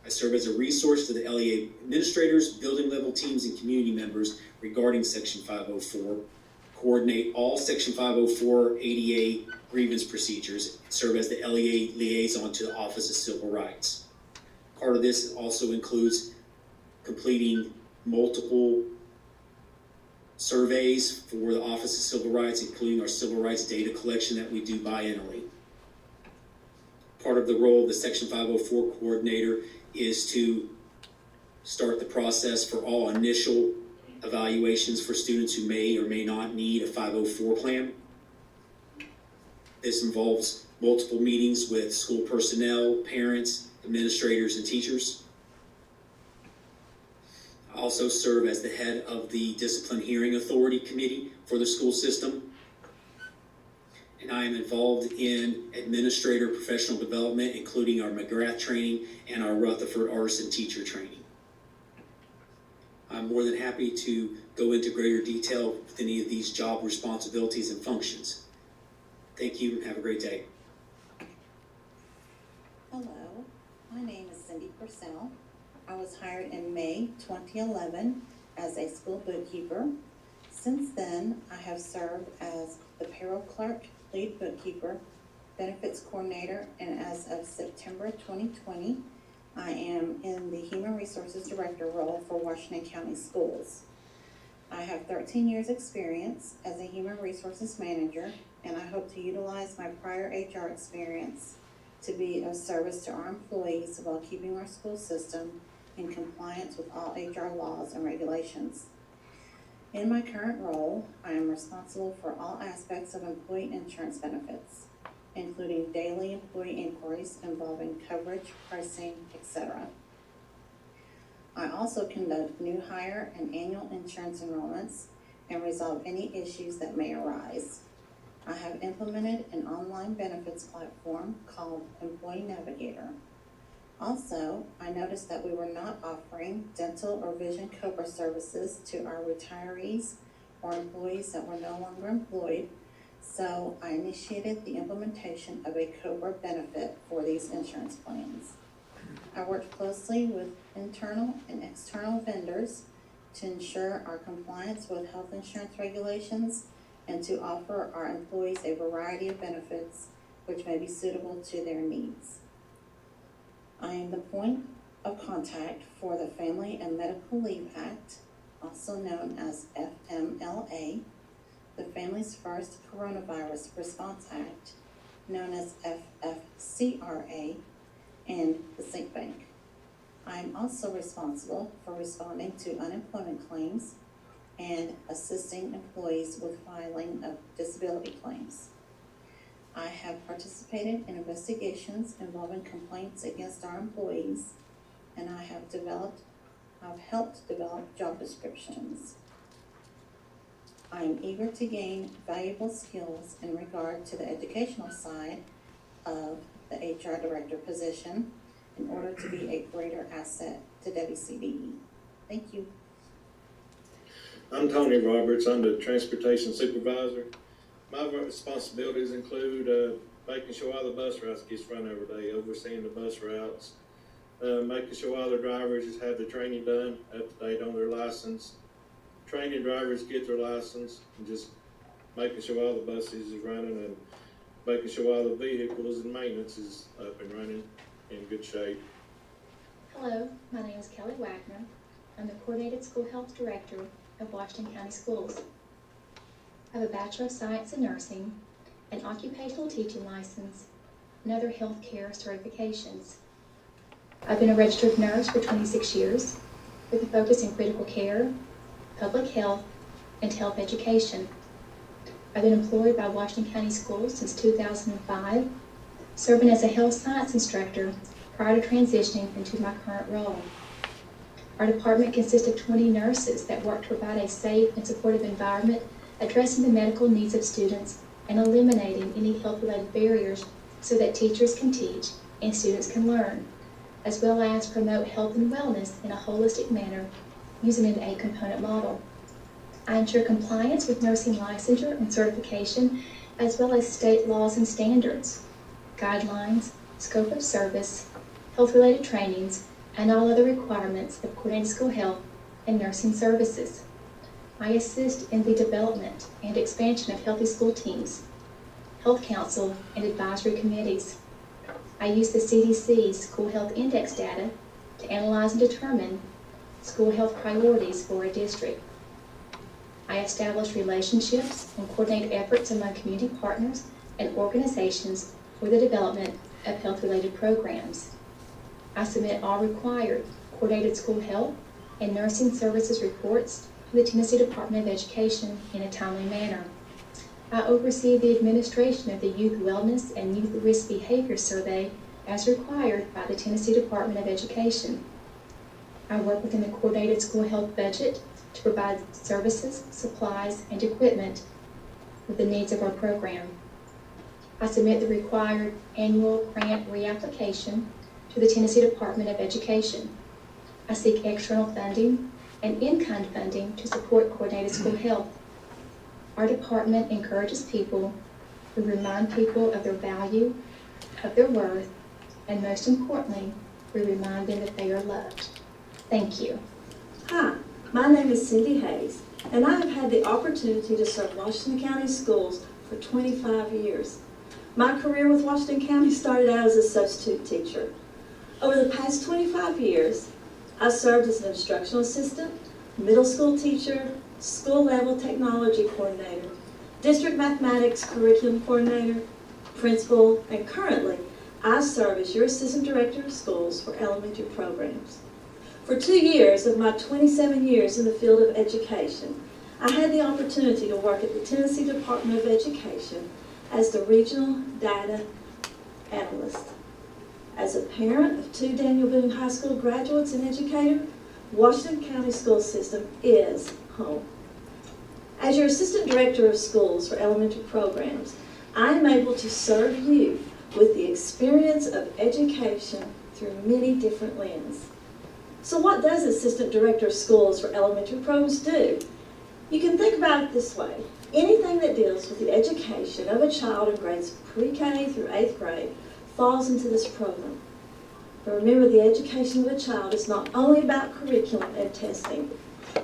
I serve as a resource to the LEA administrators, building level teams, and community members regarding Section 504, coordinate all Section 504 ADA grievance procedures, and serve as the LEA liaison to the Office of Civil Rights. Part of this also includes completing multiple surveys for the Office of Civil Rights, including our civil rights data collection that we do biannually. Part of the role of the Section 504 coordinator is to start the process for all initial evaluations for students who may or may not need a 504 plan. This involves multiple meetings with school personnel, parents, administrators, and teachers. I also serve as the head of the Discipline Hearing Authority Committee for the school system. And I am involved in administrator professional development, including our McGrath training and our Rutherford artisan teacher training. I'm more than happy to go into greater detail with any of these job responsibilities and functions. Thank you and have a great day. Hello, my name is Cindy Purcell. I was hired in May 2011 as a school bookkeeper. Since then, I have served as the payroll clerk, lead bookkeeper, benefits coordinator, and as of September 2020, I am in the Human Resources Director role for Washington County Schools. I have 13 years experience as a Human Resources Manager, and I hope to utilize my prior HR experience to be of service to our employees while keeping our school system in compliance with all HR laws and regulations. In my current role, I am responsible for all aspects of employee insurance benefits, including daily employee inquiries involving coverage, pricing, etc. I also conduct new hire and annual insurance enrollments and resolve any issues that may arise. I have implemented an online benefits platform called Employee Navigator. Also, I noticed that we were not offering dental or vision COBRA services to our retirees or employees that were no longer employed, so I initiated the implementation of a COBRA benefit for these insurance plans. I worked closely with internal and external vendors to ensure our compliance with health insurance regulations and to offer our employees a variety of benefits which may be suitable to their needs. I am the point of contact for the Family and Medical Leave Act, also known as FMLA, the Families First Coronavirus Response Act, known as FFCRA, and the Sick Bank. I am also responsible for responding to unemployment claims and assisting employees with filing of disability claims. I have participated in investigations involving complaints against our employees, and I have helped develop job descriptions. I am eager to gain valuable skills in regard to the educational side of the HR director position in order to be a greater asset to WCBE. Thank you. I'm Tony Roberts. I'm the transportation supervisor. My responsibilities include making sure all the bus routes gets run every day, overseeing the bus routes, making sure all the drivers have the training done up to date on their license, training drivers get their license, and just making sure all the buses is running and making sure all the vehicles and maintenance is up and running in good shape. Hello, my name is Kelly Wagner. I'm the Coordinated School Health Director of Washington County Schools. I have a Bachelor of Science in Nursing, an occupational teaching license, and other healthcare certifications. I've been a registered nurse for 26 years with a focus in critical care, public health, and health education. I've been employed by Washington County Schools since 2005, serving as a health science instructor prior to transitioning into my current role. Our department consists of 20 nurses that work to provide a safe and supportive environment, addressing the medical needs of students and eliminating any health-related barriers so that teachers can teach and students can learn, as well as promote health and wellness in a holistic manner using an 8-component model. I ensure compliance with nursing licensure and certification, as well as state laws and standards, guidelines, scope of service, health-related trainings, and all other requirements of coordinated school health and nursing services. I assist in the development and expansion of healthy school teams, health council, and advisory committees. I use the CDC's School Health Index data to analyze and determine school health priorities for a district. I establish relationships and coordinate efforts among community partners and organizations for the development of health-related programs. I submit all required coordinated school health and nursing services reports to the Tennessee Department of Education in a timely manner. I oversee the administration of the Youth Wellness and Youth Risk Behavior Survey as required by the Tennessee Department of Education. I work within the coordinated school health budget to provide services, supplies, and equipment with the needs of our program. I submit the required annual grant reapplication to the Tennessee Department of Education. I seek external funding and in-kind funding to support coordinated school health. Our department encourages people, we remind people of their value, of their worth, and most importantly, we remind them that they are loved. Thank you. Hi, my name is Cindy Hayes, and I have had the opportunity to serve Washington County Schools for 25 years. My career with Washington County started out as a substitute teacher. Over the past 25 years, I served as an instructional assistant, middle school teacher, school-level technology coordinator, district mathematics curriculum coordinator, principal, and currently, I serve as your assistant director of schools for elementary programs. For 2 years of my 27 years in the field of education, I had the opportunity to work at the Tennessee Department of Education as the regional data analyst. As a parent of 2 Daniel Boone High School graduates and educator, Washington County School System is home. As your Assistant Director of Schools for elementary programs, I am able to serve you with the experience of education through many different lenses. So what does Assistant Director of Schools for elementary programs do? You can think about it this way. Anything that deals with the education of a child in grades pre-K through 8th grade falls into this program. But remember, the education of a child is not only about curriculum and testing.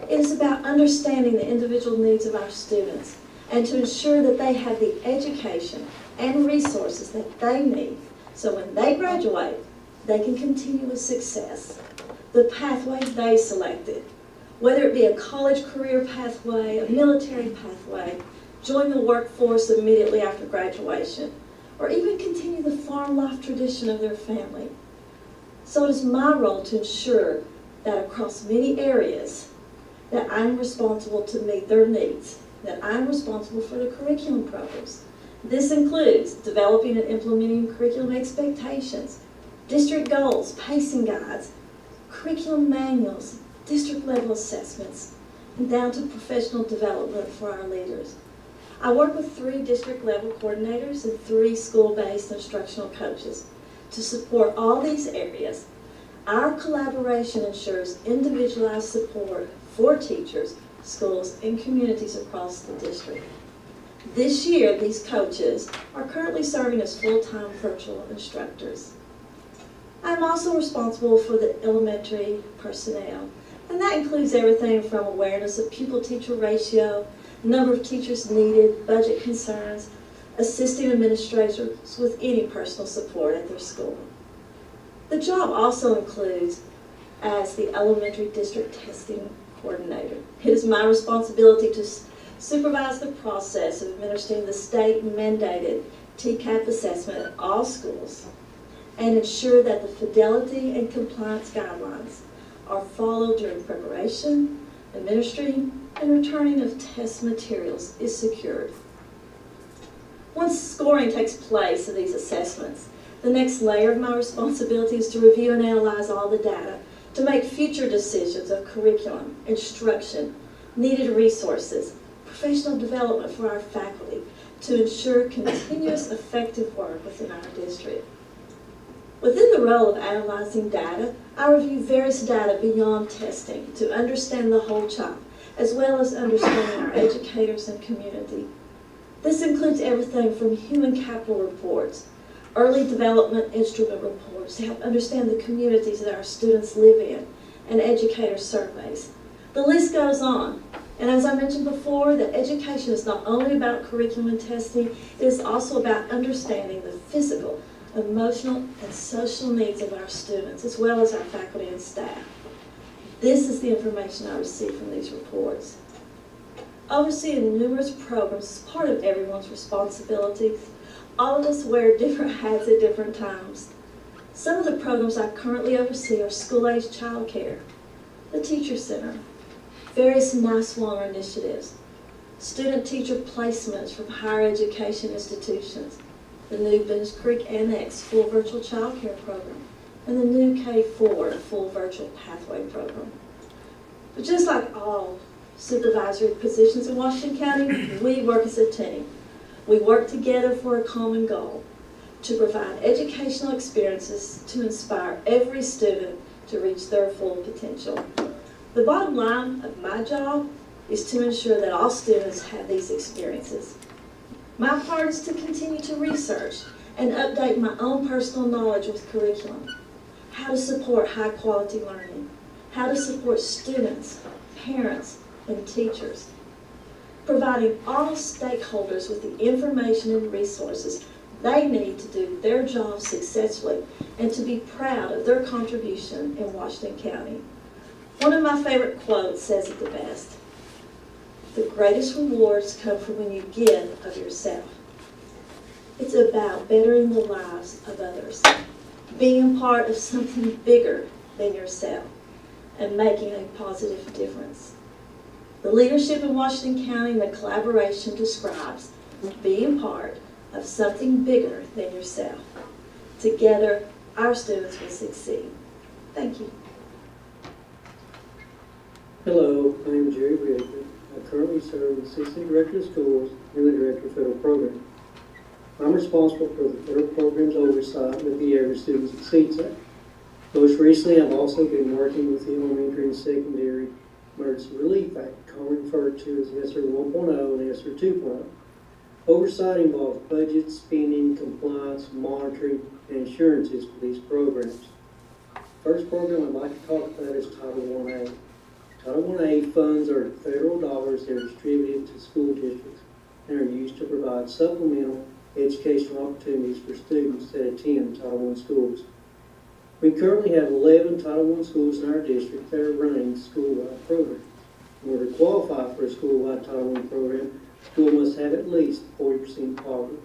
It is about understanding the individual needs of our students and to ensure that they have the education and resources that they need so when they graduate, they can continue with success. The pathway they selected, whether it be a college career pathway, a military pathway, join the workforce immediately after graduation, or even continue the farm life tradition of their family. So it is my role to ensure that across many areas, that I'm responsible to meet their needs, that I'm responsible for the curriculum programs. This includes developing and implementing curriculum expectations, district goals, pacing guides, curriculum manuals, district level assessments, and down to professional development for our leaders. I work with 3 district level coordinators and 3 school-based instructional coaches to support all these areas. Our collaboration ensures individualized support for teachers, schools, and communities across the district. This year, these coaches are currently serving as full-time virtual instructors. I'm also responsible for the elementary personnel, and that includes everything from awareness of pupil-teacher ratio, number of teachers needed, budget concerns, assisting administrators with any personal support at their school. The job also includes as the elementary district testing coordinator. It is my responsibility to supervise the process of administering the state-mandated TCAP assessment at all schools and ensure that the fidelity and compliance guidelines are followed during preparation, administering, and returning of test materials is secured. Once scoring takes place of these assessments, the next layer of my responsibility is to review and analyze all the data to make future decisions of curriculum, instruction, needed resources, professional development for our faculty to ensure continuous effective work within our district. Within the role of analyzing data, I review various data beyond testing to understand the whole child, as well as understanding our educators and community. This includes everything from human capital reports, early development instrument reports to help understand the communities that our students live in, and educator surveys. The list goes on. And as I mentioned before, that education is not only about curriculum and testing, it is also about understanding the physical, emotional, and social needs of our students, as well as our faculty and staff. This is the information I receive from these reports. Overseeing numerous programs is part of everyone's responsibilities. All of us wear different hats at different times. Some of the programs I currently oversee are school-age childcare, the Teacher Center, various NICE-WANR initiatives, student-teacher placements from higher education institutions, the new Bench Creek Annex full virtual childcare program, and the new K-4 full virtual pathway program. But just like all supervisory positions in Washington County, we work as a team. We work together for a common goal, to provide educational experiences to inspire every student to reach their full potential. The bottom line of my job is to ensure that all students have these experiences. My part is to continue to research and update my own personal knowledge with curriculum, how to support high quality learning, how to support students, parents, and teachers, providing all stakeholders with the information and resources they need to do their jobs successfully and to be proud of their contribution in Washington County. One of my favorite quotes says it the best: "The greatest rewards come from when you give of yourself." It's about bettering the lives of others, being part of something bigger than yourself, and making a positive difference. The leadership in Washington County and the collaboration describes being part of something bigger than yourself. Together, our students will succeed. Thank you. Hello, my name is Jerry Bridger. I currently serve as Assistant Director of Schools and the Director of Federal Programs. I'm responsible for the federal programs oversight with the Average Students Exceeds Act. Most recently, I've also been working with the Elementary and Secondary Emergency Relief Act, commonly referred to as ESSER 1.0 and ESSER 2.0. Oversight involves budget, spending, compliance, monitoring, and assurances for these programs. First program I'd like to talk about is Title I-A. Title I-A funds are federal dollars that are distributed to school districts and are used to provide supplemental educational opportunities for students that attend Title I schools. We currently have 11 Title I schools in our district that are running school-wide programs. In order to qualify for a school-wide Title I program, the school must have at least 40% poverty.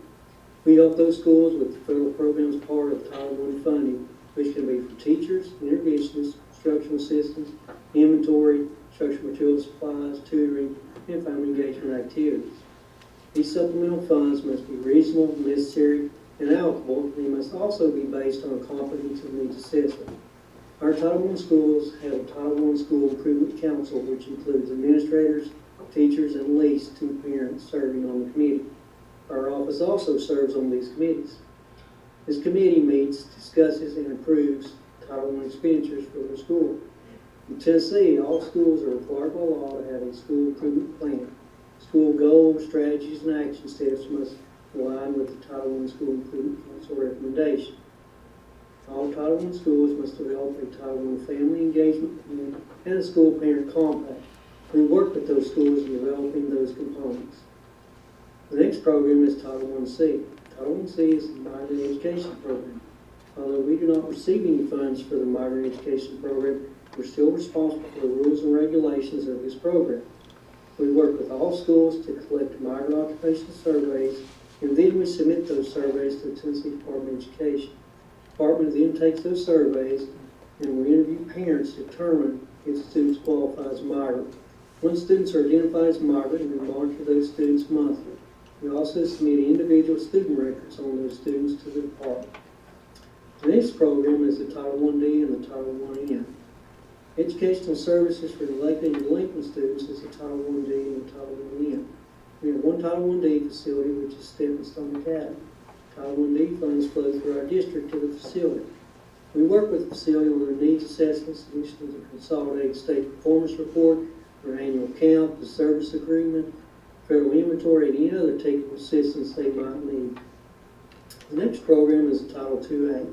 We help those schools with the federal programs part of Title I funding, which can be for teachers, interventionists, instructional assistants, inventory, instructional material supplies, tutoring, and family engagement activities. These supplemental funds must be reasonable, necessary, and eligible, and they must also be based on a competence and needs assessment. Our Title I schools have a Title I School Improvement Council, which includes administrators, teachers, and at least 2 parents serving on the committee. Our office also serves on these committees. This committee meets, discusses, and approves Title I expenditures for the school. In Tennessee, all schools are required by law to have a school improvement plan. School goals, strategies, and action steps must align with the Title I School Improvement Council recommendation. All Title I schools must develop a Title I family engagement plan and a school parent compact. We work with those schools in developing those components. The next program is Title I-C. Title I-C is the migrant education program. Although we do not receive any funds for the migrant education program, we're still responsible for the rules and regulations of this program. We work with all schools to collect migrant occupational surveys, and then we submit those surveys to the Tennessee Department of Education. The department then takes those surveys, and we interview parents to determine if students qualify as migrant. Once students are identified as migrant, we monitor those students monthly. We also submit individual student records on those students to the department. The next program is the Title I-D and the Title I-N. Educational services for elected and delinquent students is the Title I-D and the Title I-N. We have one Title I-D facility, which is Stepping Stone Academy. Title I-D funds flow through our district to the facility. We work with the facility on their needs assessments, initiatives, a consolidated state performance report, their annual count, the service agreement, federal inventory, and any other technical assistance they might need. The next program is Title II-A.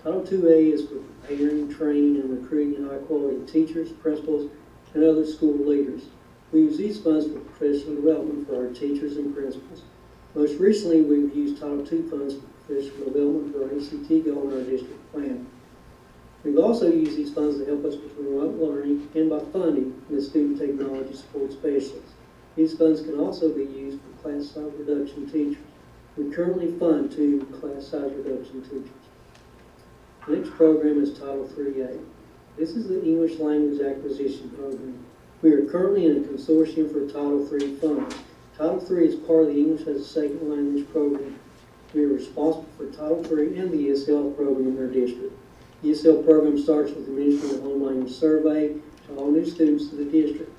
Title II-A is for preparing, training, and recruiting high-quality teachers, principals, and other school leaders. We use these funds for professional development for our teachers and principals. Most recently, we've used Title II funds for professional development for our ACT goal in our district plan. We've also used these funds to help us with remote learning and by funding the student technology support specialists. These funds can also be used for class size reduction teachers. We currently fund 2 class size reduction teachers. The next program is Title III-A. This is the English Language Acquisition Program. We are currently in a consortium for Title III funds. Title III is part of the English as a Second Language program. We are responsible for Title III and the ESL program in our district. The ESL program starts with administering a home language survey to all new students to the district.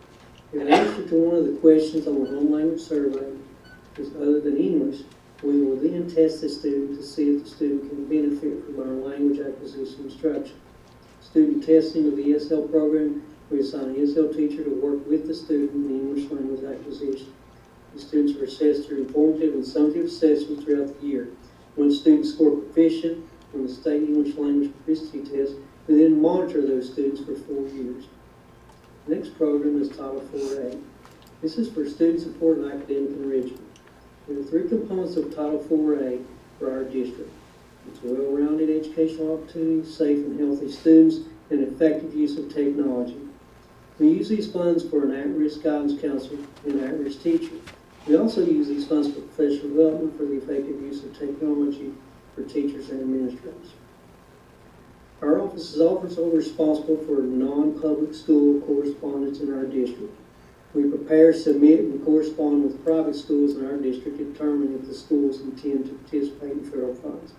If the answer to one of the questions on the home language survey is other than English, we will then test the student to see if the student can benefit from our language acquisition instruction. Student testing of the ESL program, we assign an ESL teacher to work with the student in English language acquisition. The students are assessed through informative and summative assessments throughout the year. When students score proficient on the state English language proficiency test, we then monitor those students for 4 years. The next program is Title IV-A. This is for student support and academic enrichment. There are 3 components of Title IV-A for our district. It's well-rounded educational opportunities, safe and healthy students, and effective use of technology. We use these funds for an at-risk guidance counselor and at-risk teacher. We also use these funds for professional development for the effective use of technology for teachers and administrators. Our office is also responsible for non-public school correspondence in our district. We prepare, submit, and correspond with private schools in our district to determine if the schools intend to participate in federal funds.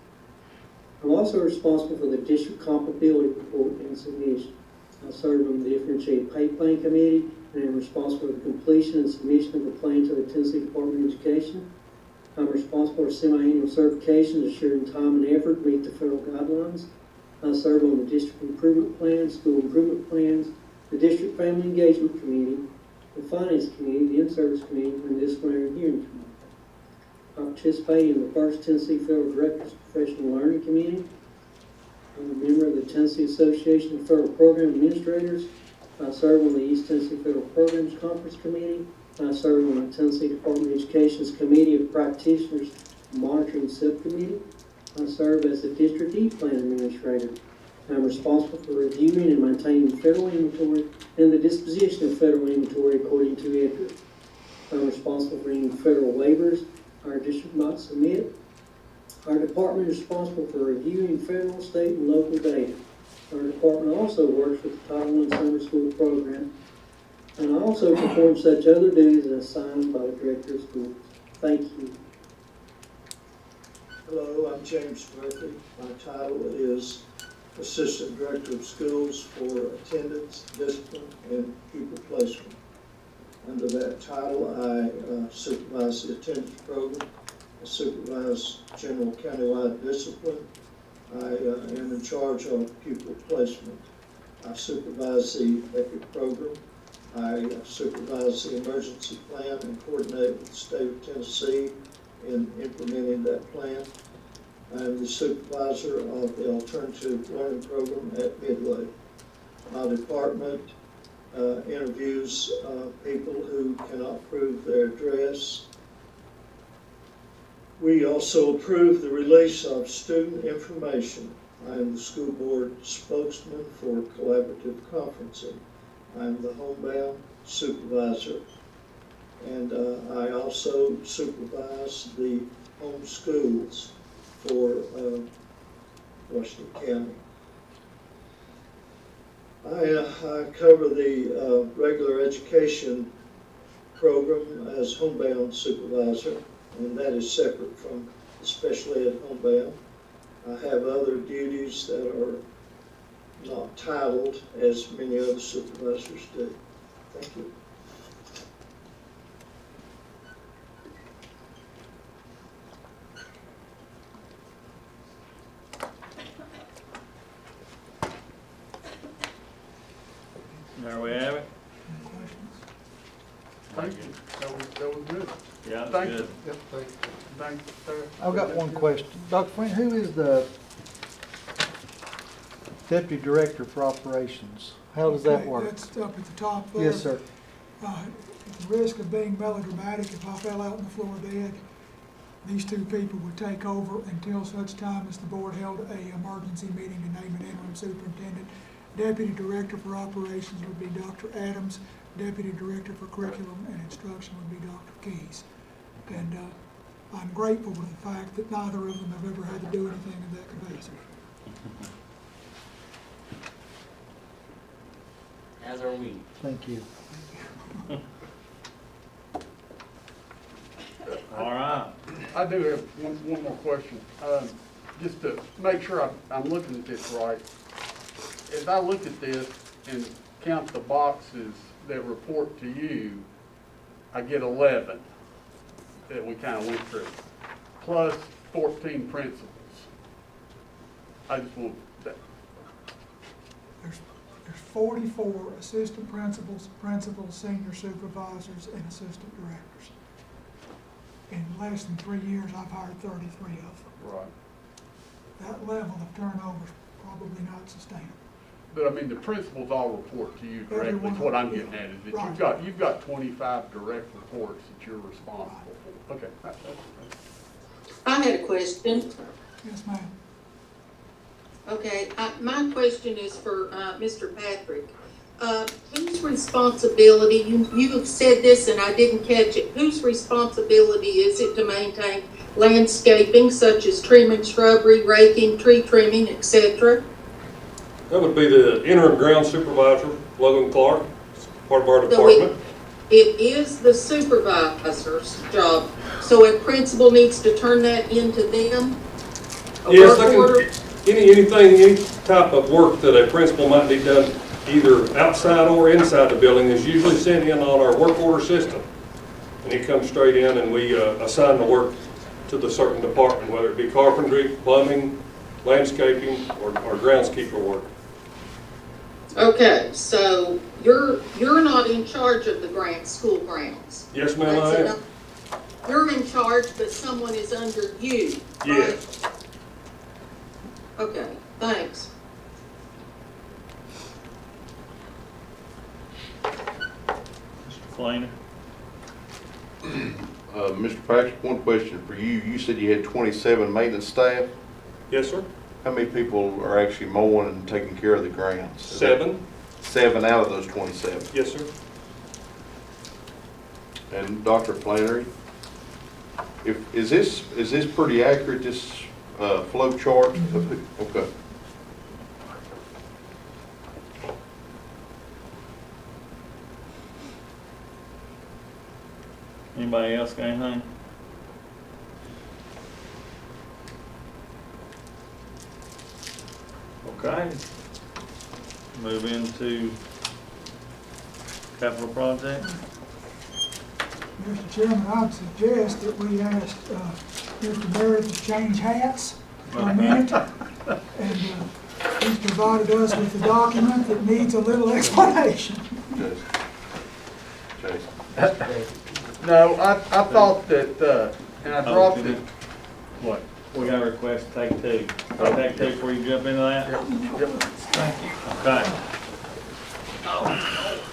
I'm also responsible for the district comparability report and submission. I serve on the Differentiated Pay Plan Committee and am responsible for the completion and submission of the plan to the Tennessee Department of Education. I'm responsible for semi-annual certifications, assuring time and effort meet the federal guidelines. I serve on the District Improvement Plan, School Improvement Plans, the District Family Engagement Committee, the Finance Committee, the In-Service Committee, and the Disciplinary Hearing Committee. I participate in the First Tennessee Federal Directors Professional Learning Committee. I'm a member of the Tennessee Association of Federal Program Administrators. I serve on the East Tennessee Federal Programs Conference Committee. I serve on the Tennessee Department of Education's Committee of Practitioners Monitoring Subcommittee. I serve as the District E-Plan Administrator. I'm responsible for reviewing and maintaining federal inventory and the disposition of federal inventory according to EDRA. I'm responsible for any federal waivers our district might submit. Our department is responsible for reviewing federal, state, and local data. Our department also works with the Title I Summer School Program, and I also perform such other duties as assigned by the Director of Schools. Thank you. Hello, I'm James Murphy. My title is Assistant Director of Schools for Attendance, Discipline, and Pupil Placement. Under that title, I supervise the attendance program. I supervise general countywide discipline. I am in charge of pupil placement. I supervise the EPIC program. I supervise the emergency plan and coordinate with the state of Tennessee in implementing that plan. I am the supervisor of the alternative learning program at Midway. My department interviews people who cannot prove their address. We also approve the release of student information. I am the school board spokesman for collaborative conferencing. I am the homebound supervisor, and I also supervise the home schools for Washington County. I cover the regular education program as homebound supervisor, and that is separate from the special ed homebound. I have other duties that are not titled as many other supervisors do. Thank you. There we have it. Thank you. That was good. Yeah, that's Thank good. you. Yep, thank you. Thank you, sir. I've got one question. Dr. Flint, who is the Deputy Director for Operations? How does that Okay, work? That's up at the top there. Yes, sir. At the risk of being melodramatic, if I fell out on the floor dead, these two people would take over until such time as the board held a emergency meeting to name an interim superintendent. Deputy Director for Operations would be Dr. Adams. Deputy Director for Curriculum and Instruction would be Dr. Keys. And I'm grateful for the fact that neither of them have ever had to do anything in that capacity. As are we. Thank you. All right. I do have one more question. Just to make sure I'm looking at this right. As I look at this and count the boxes that report to you, I get 11 that we kind of went through, plus 14 principals. I just want that. There's 44 assistant principals, senior supervisors, and assistant directors. In less than 3 years, I've hired 33 of them. Right. That level of turnover is probably not sustainable. But I mean, the principals all report to you directly, is what I'm getting at, is that you've got 25 direct reports that you're responsible for. Okay. I had a question. Yes, ma'am. Okay, my question is for Mr. Patrick. Whose responsibility, you have said this and I didn't catch it, whose responsibility is it to maintain landscaping such as trimming shrubbery, raking, tree trimming, etc.? That would be the interim ground supervisor, Logan Clark, part of our department. It is the supervisor's job, so a principal needs to turn that into them? Yes, anything, any type of work that a principal might need done either outside or inside the building, is usually sent in on our work order system. And it comes straight in and we assign the work to the certain department, whether it be carpentry, plumbing, landscaping, or groundskeeper work. Okay, so you're not in charge of the school grounds? Yes, ma'am, I That's am. enough. You're in charge, but someone is under you, right? Yes. Okay, thanks. Mr. Fleener? Mr. Patrick, one question for you. You said you had 27 maintenance staff. Yes, sir. How many people are actually mowing and taking care of the grounds? 7. 7 out of those 27. Yes, sir. And Dr. Flannery, is this pretty accurate, this flow chart? Okay. Anybody else got anything? Okay. Move into capital project. Mr. Chairman, I'd suggest that we ask Mr. Merritt to change hats for a minute. And he's provided us with a document that needs a little explanation. No, I thought that, and I dropped it. What? We got a request to take two. Take two before you jump into that? Yep. Thank you. Okay. Oh.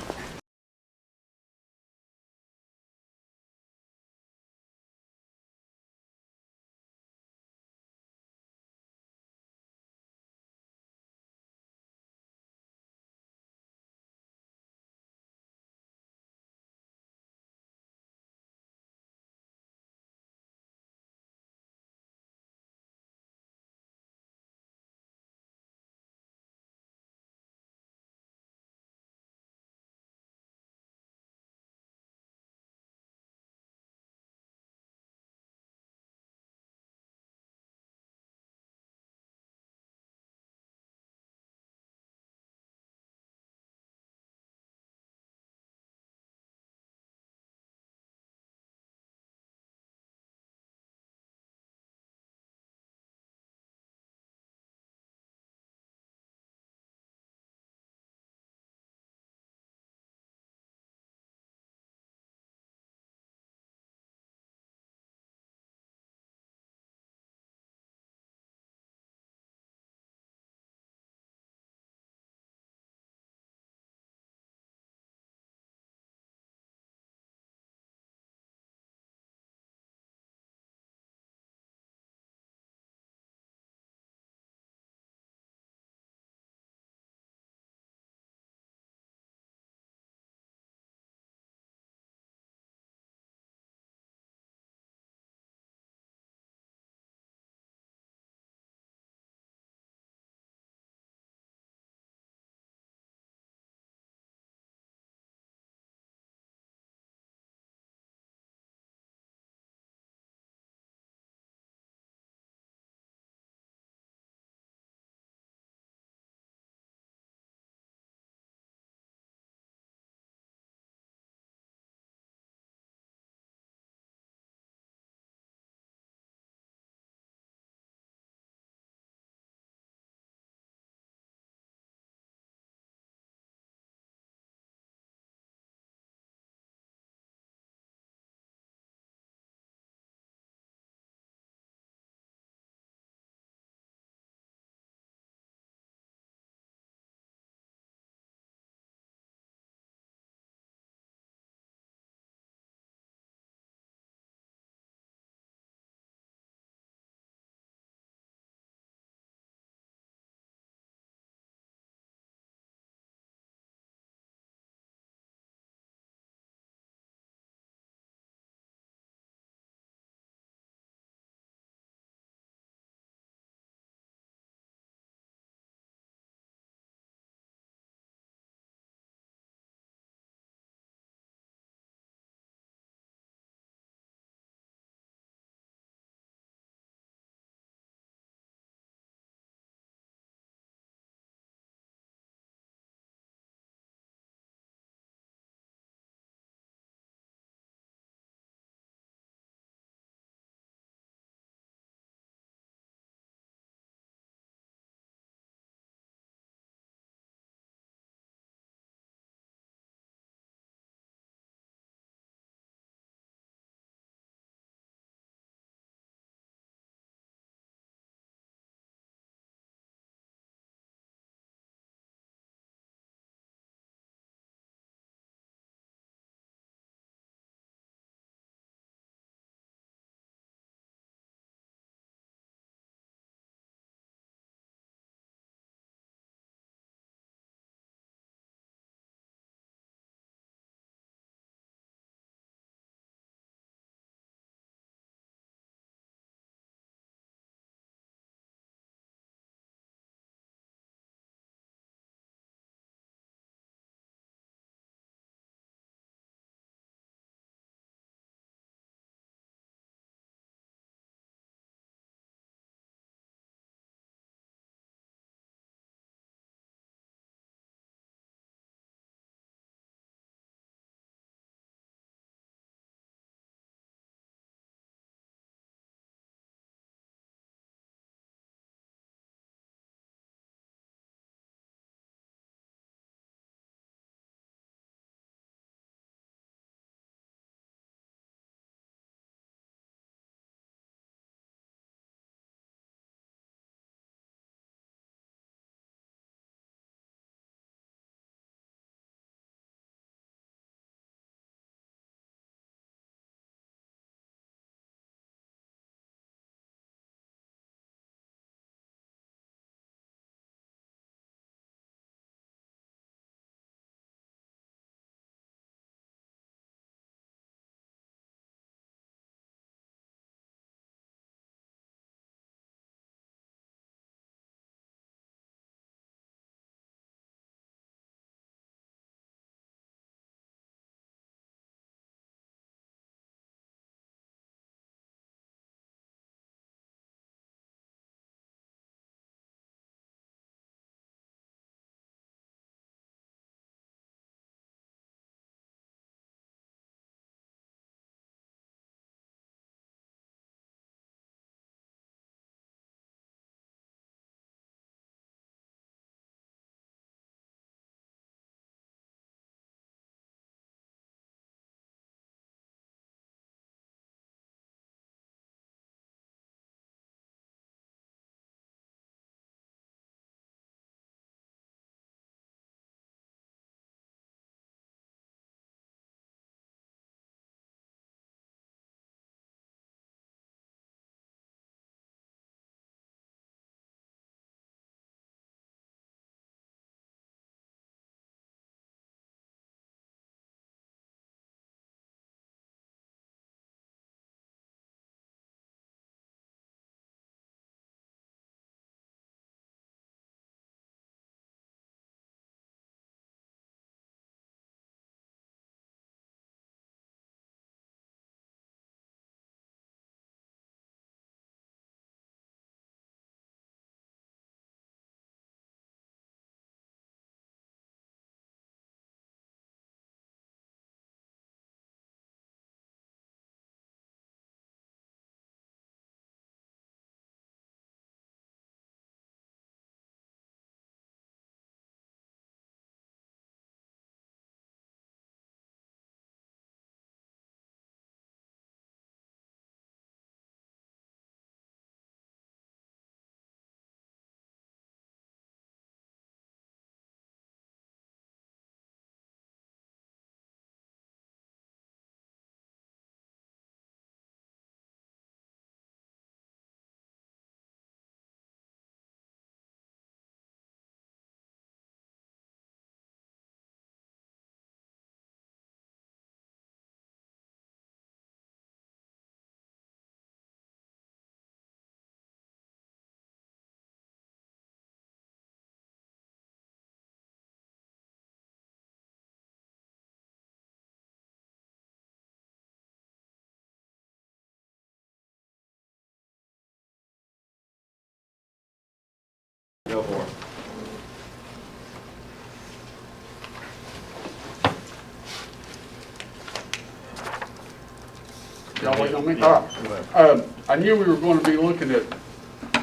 Y'all waiting on me? All right. I knew we were going to be looking at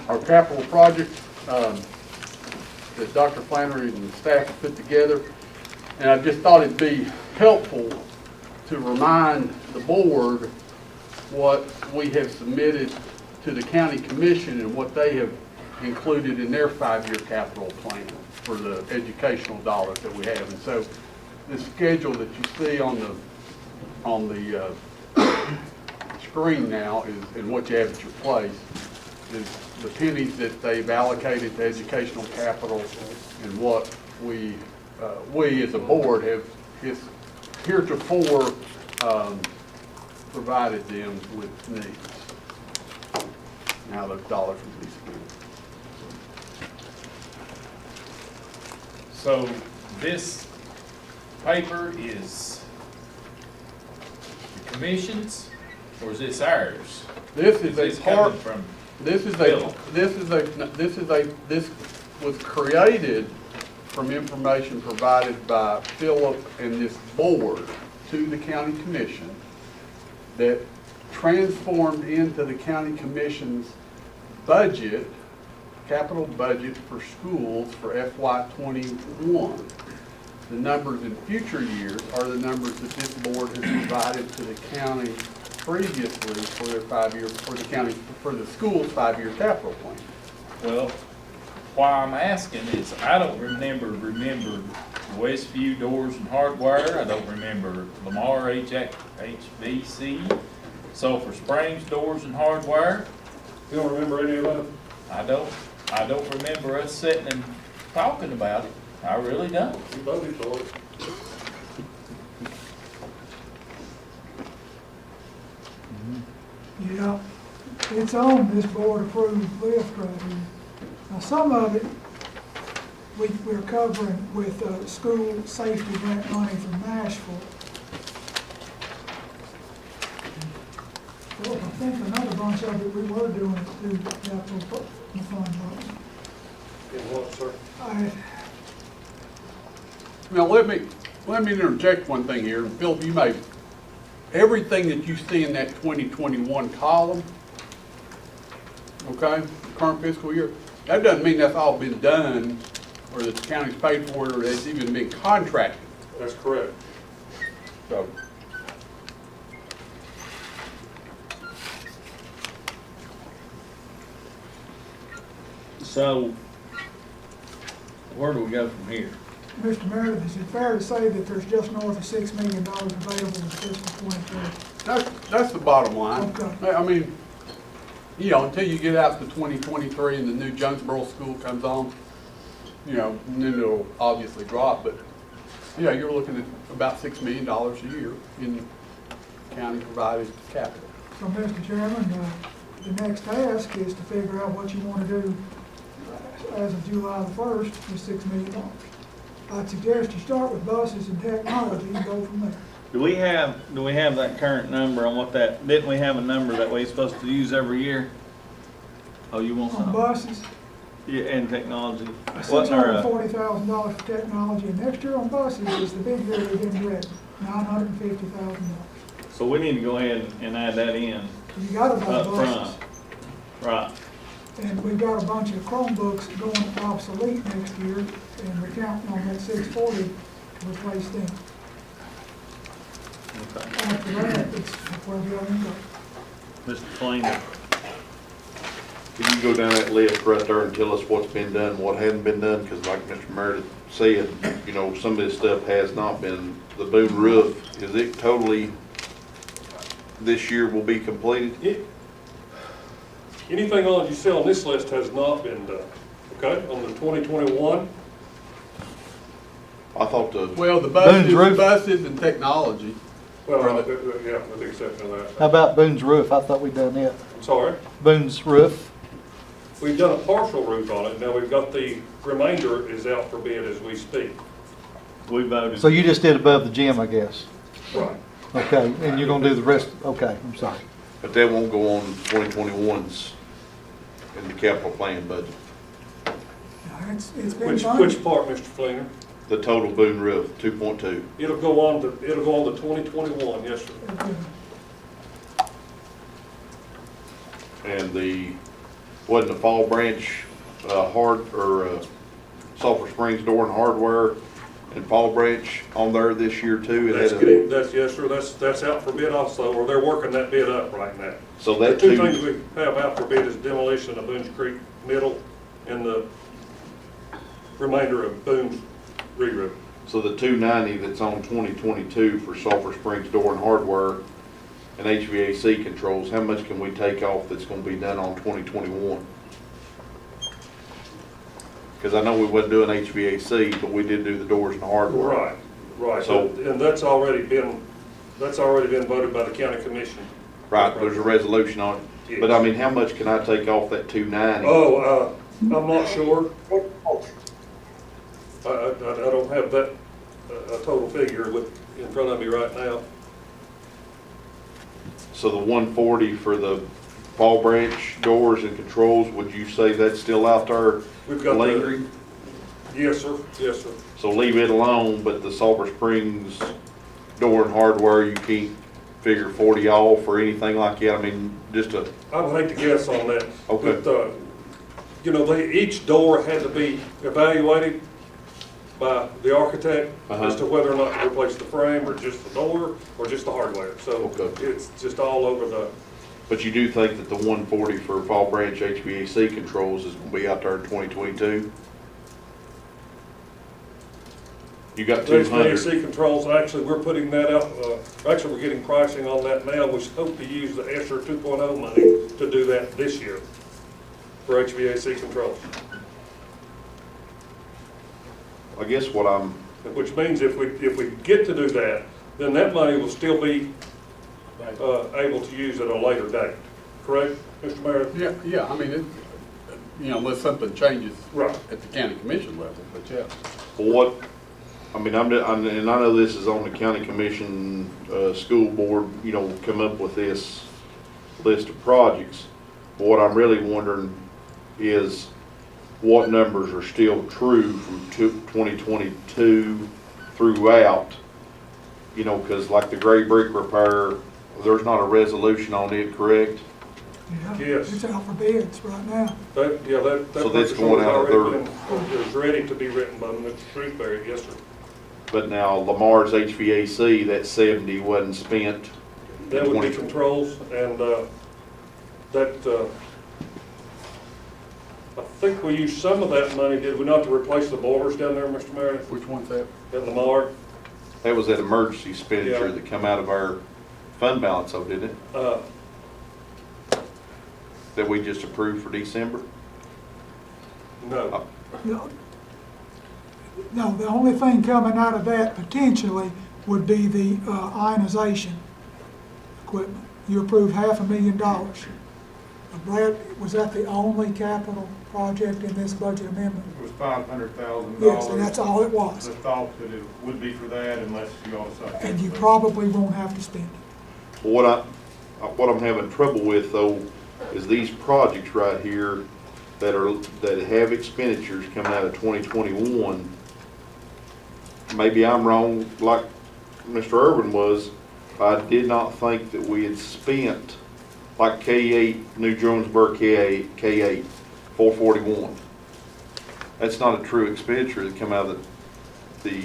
our capital project that Dr. Flannery and the staff have put together. And I just thought it'd be helpful to remind the board what we have submitted to the county commission and what they have included in their 5-year capital plan for the educational dollars that we have. And so the schedule that you see on the screen now is, and what you have at your place, is the pennies that they've allocated to educational capital and what we as a board have heretofore provided them with needs. Now those dollars will be spent. So this paper is the commission's, or is this ours? This is a part. From this was created from information provided by Philip and this board to the county commission that transformed into the county commission's budget, capital budget for schools for FY21. The numbers in future years are the numbers that this board has provided to the county previously for their 5-year, for the school's 5-year capital plan. Well, why I'm asking is I don't remember Westview Doors and Hardware. I don't remember Lamar HVC, Sulphur Springs Doors and Hardware. You don't remember any of that? I don't remember us sitting and talking about it. I really don't. You voted for it. Yeah, it's on this board approved list right here. Now, some of it, we're covering with school safety grant money from Nashville. Well, I think another bunch of it we were doing it through capital fund. In what, sir? Now let me interject one thing here. Phil, you may, everything that you see in that 2021 column, okay, current fiscal year, that doesn't mean that's all been done or that the county's paid for it or it's even been contracted. That's correct. So where do we go from here? Mr. Meredith, is it fair to say that there's just north of $6 million available in fiscal 23? That's the bottom line. Okay. I mean, you know, until you get out to 2023 and the new Jonesboro school comes on, you know, and then it'll obviously drop, but yeah, you're looking at about $6 million a year in county provided capital. So, Mr. Chairman, the next task is to figure out what you want to do as of July the 1st with $6 million. I'd suggest you start with buses and technology and go from there. Do we have that current number on what that, didn't we have a number that we're supposed to use every year? Oh, you want On something? buses, Yeah, and technology. $640,000 for technology, and next year on buses is the big year they've been ready, $950,000. So we need to go ahead and add that in You gotta buy up front. buses. Right. And we've got a bunch of Chromebooks going obsolete next year, and we're counting on that 640 to replace them. Okay. After that, it's where we are going to go. Mr. Flanger. Can you go down that list right there and tell us what's been done, what hasn't been done? Because like Mr. Meredith said, you know, some of this stuff has not been, the boom roof, is it totally, this year will be completed? Anything on you see on this list has not been done, okay? On the 2021, I thought the. Well, the buses and technology. well, yeah, with the exception of that. How about Boone's roof? I thought we'd done it. I'm sorry? Boone's roof. We've done a partial roof on it. Now we've got the remainder is out for bid as we speak. We voted. So you just did above the gym, I guess. Right. Okay, and you're gonna do the rest, okay, I'm sorry. But that won't go on 2021's in the capital plan budget. It's been Which funded. part, Mr. Flinger? The total boom roof, 2.2. It'll go on to 2021, yes, sir. and wasn't the Fall Branch, Sulphur Springs Door and Hardware and Fall Branch on there this year too? Yes, sir, that's out for bid also, or they're working that bid up right now. So The that two two, things we have out for bid is demolition of Boone's Creek Middle and the remainder of Boone's re-roof. so the 290 that's on 2022 for Sulphur Springs Door and Hardware and HVAC controls, how much can we take off that's gonna be done on 2021? Because I know we wasn't doing HVAC, but we did do the doors and hardware. Right, So- and that's already been voted by the county commission. Right, there's a resolution on it. Yes. But I mean, how much can I take off that 290? Oh, I'm not sure. I don't have that, a total figure in front of me right now. So the 140 for the Fall Branch doors and controls, would you say that's still out there We've got lingering? Yes, sir, yes, sir. So leave it alone, but the Sulphur Springs door and hardware, you can't figure 40 off or anything like that? I mean, just a, I would hate to guess on that. Okay. But, each door had to be evaluated by the architect as to whether or not to replace the frame or just the door or just the hardware. So it's just all over the, but you do think that the 140 for Fall Branch HVAC controls is gonna be out there in 2022? You got 200. HVAC controls, actually, we're putting that out, actually, we're getting pricing on that now. We hope to use the ESSER 2.0 money to do that this year for HVAC controls. I guess what I'm, Which means if we get to do that, then that money will still be able to use at a later date. Correct, Mr. Mayor? Yeah, I mean, unless something changes Right. at the county commission level, but yeah. what, I mean, and I know this is on the county commission, school board, come up with this list of projects. But what I'm really wondering is what numbers are still true from 2022 throughout, because like the gray brick repair, there's not a resolution on it, correct? Yeah, Yes. it's out for bids right now. That So that's purchase going order's out of already been, is ready to be written by Mr. Shrewsbury, yes, sir. But now Lamar's HVAC, that 70 wasn't spent. That would be controls, and I think we used some of that money, did we not, to replace the boilers down there, Mr. Meredith? Which one's that? At Lamar? That was that emergency expenditure Yeah. that come out of our fund balance, though, didn't it? That we just approved for December? No. No, the only thing coming out of that potentially would be the ionization equipment. You approved $500,000. Brad, was that the only capital project in this budget amendment? It was $500,000. Yes, and that's all it was. The thought that it would be for that unless you all decide. And you probably won't have to spend it. What I'm having trouble with, though, is these projects right here that have expenditures coming out of 2021. Maybe I'm wrong, like Mr. Irvin was. I did not think that we had spent, like K8, New Jonesburg K8, 441. That's not a true expenditure that come out of the.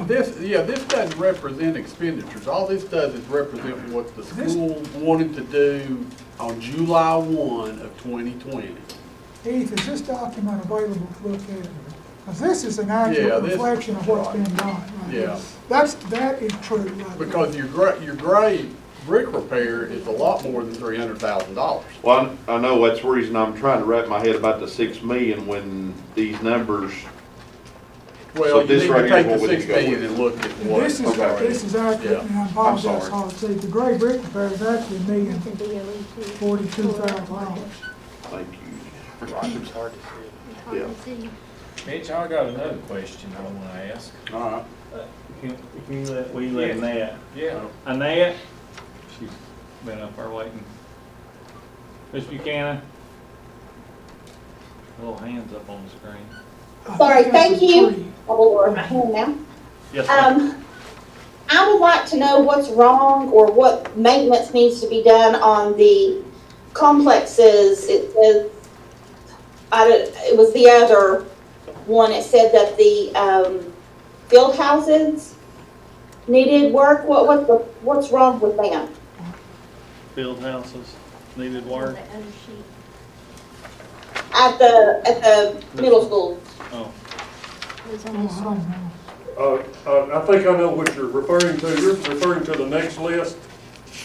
This doesn't represent expenditures. All this does is represent what the school wanted to do on July 1 of 2020. Heath, is this document available to look at? Because this is an accurate reflection of what's been done. Right? Yeah. That is true. Right? Because your gray brick repair is a lot more than $300,000. Well, I know that's the reason I'm trying to wrap my head about the 6 million when these numbers. Well, so you this need right to here take is the what we 6 need to go million with. and look at what. This is accurate, and I apologize, sorry. see, the gray brick repair is actually $1,042,000. Thank you. It's hard to see. Yeah. Mitch, I got another question I want to ask. All right. Can you let Annette? Yeah. Annette? She's been up there waiting. Ms. Buchanan? Little hands up on the screen. Sorry, thank you. I will lower my hand now. Yes, ma'am. I would like to know what's wrong or what maintenance needs to be done on the complexes, it says, it was the other one, it said that the, field houses needed work. What's wrong with them? Field houses needed work. At the middle school? Oh. I think I know what you're referring to. You're referring to the next list?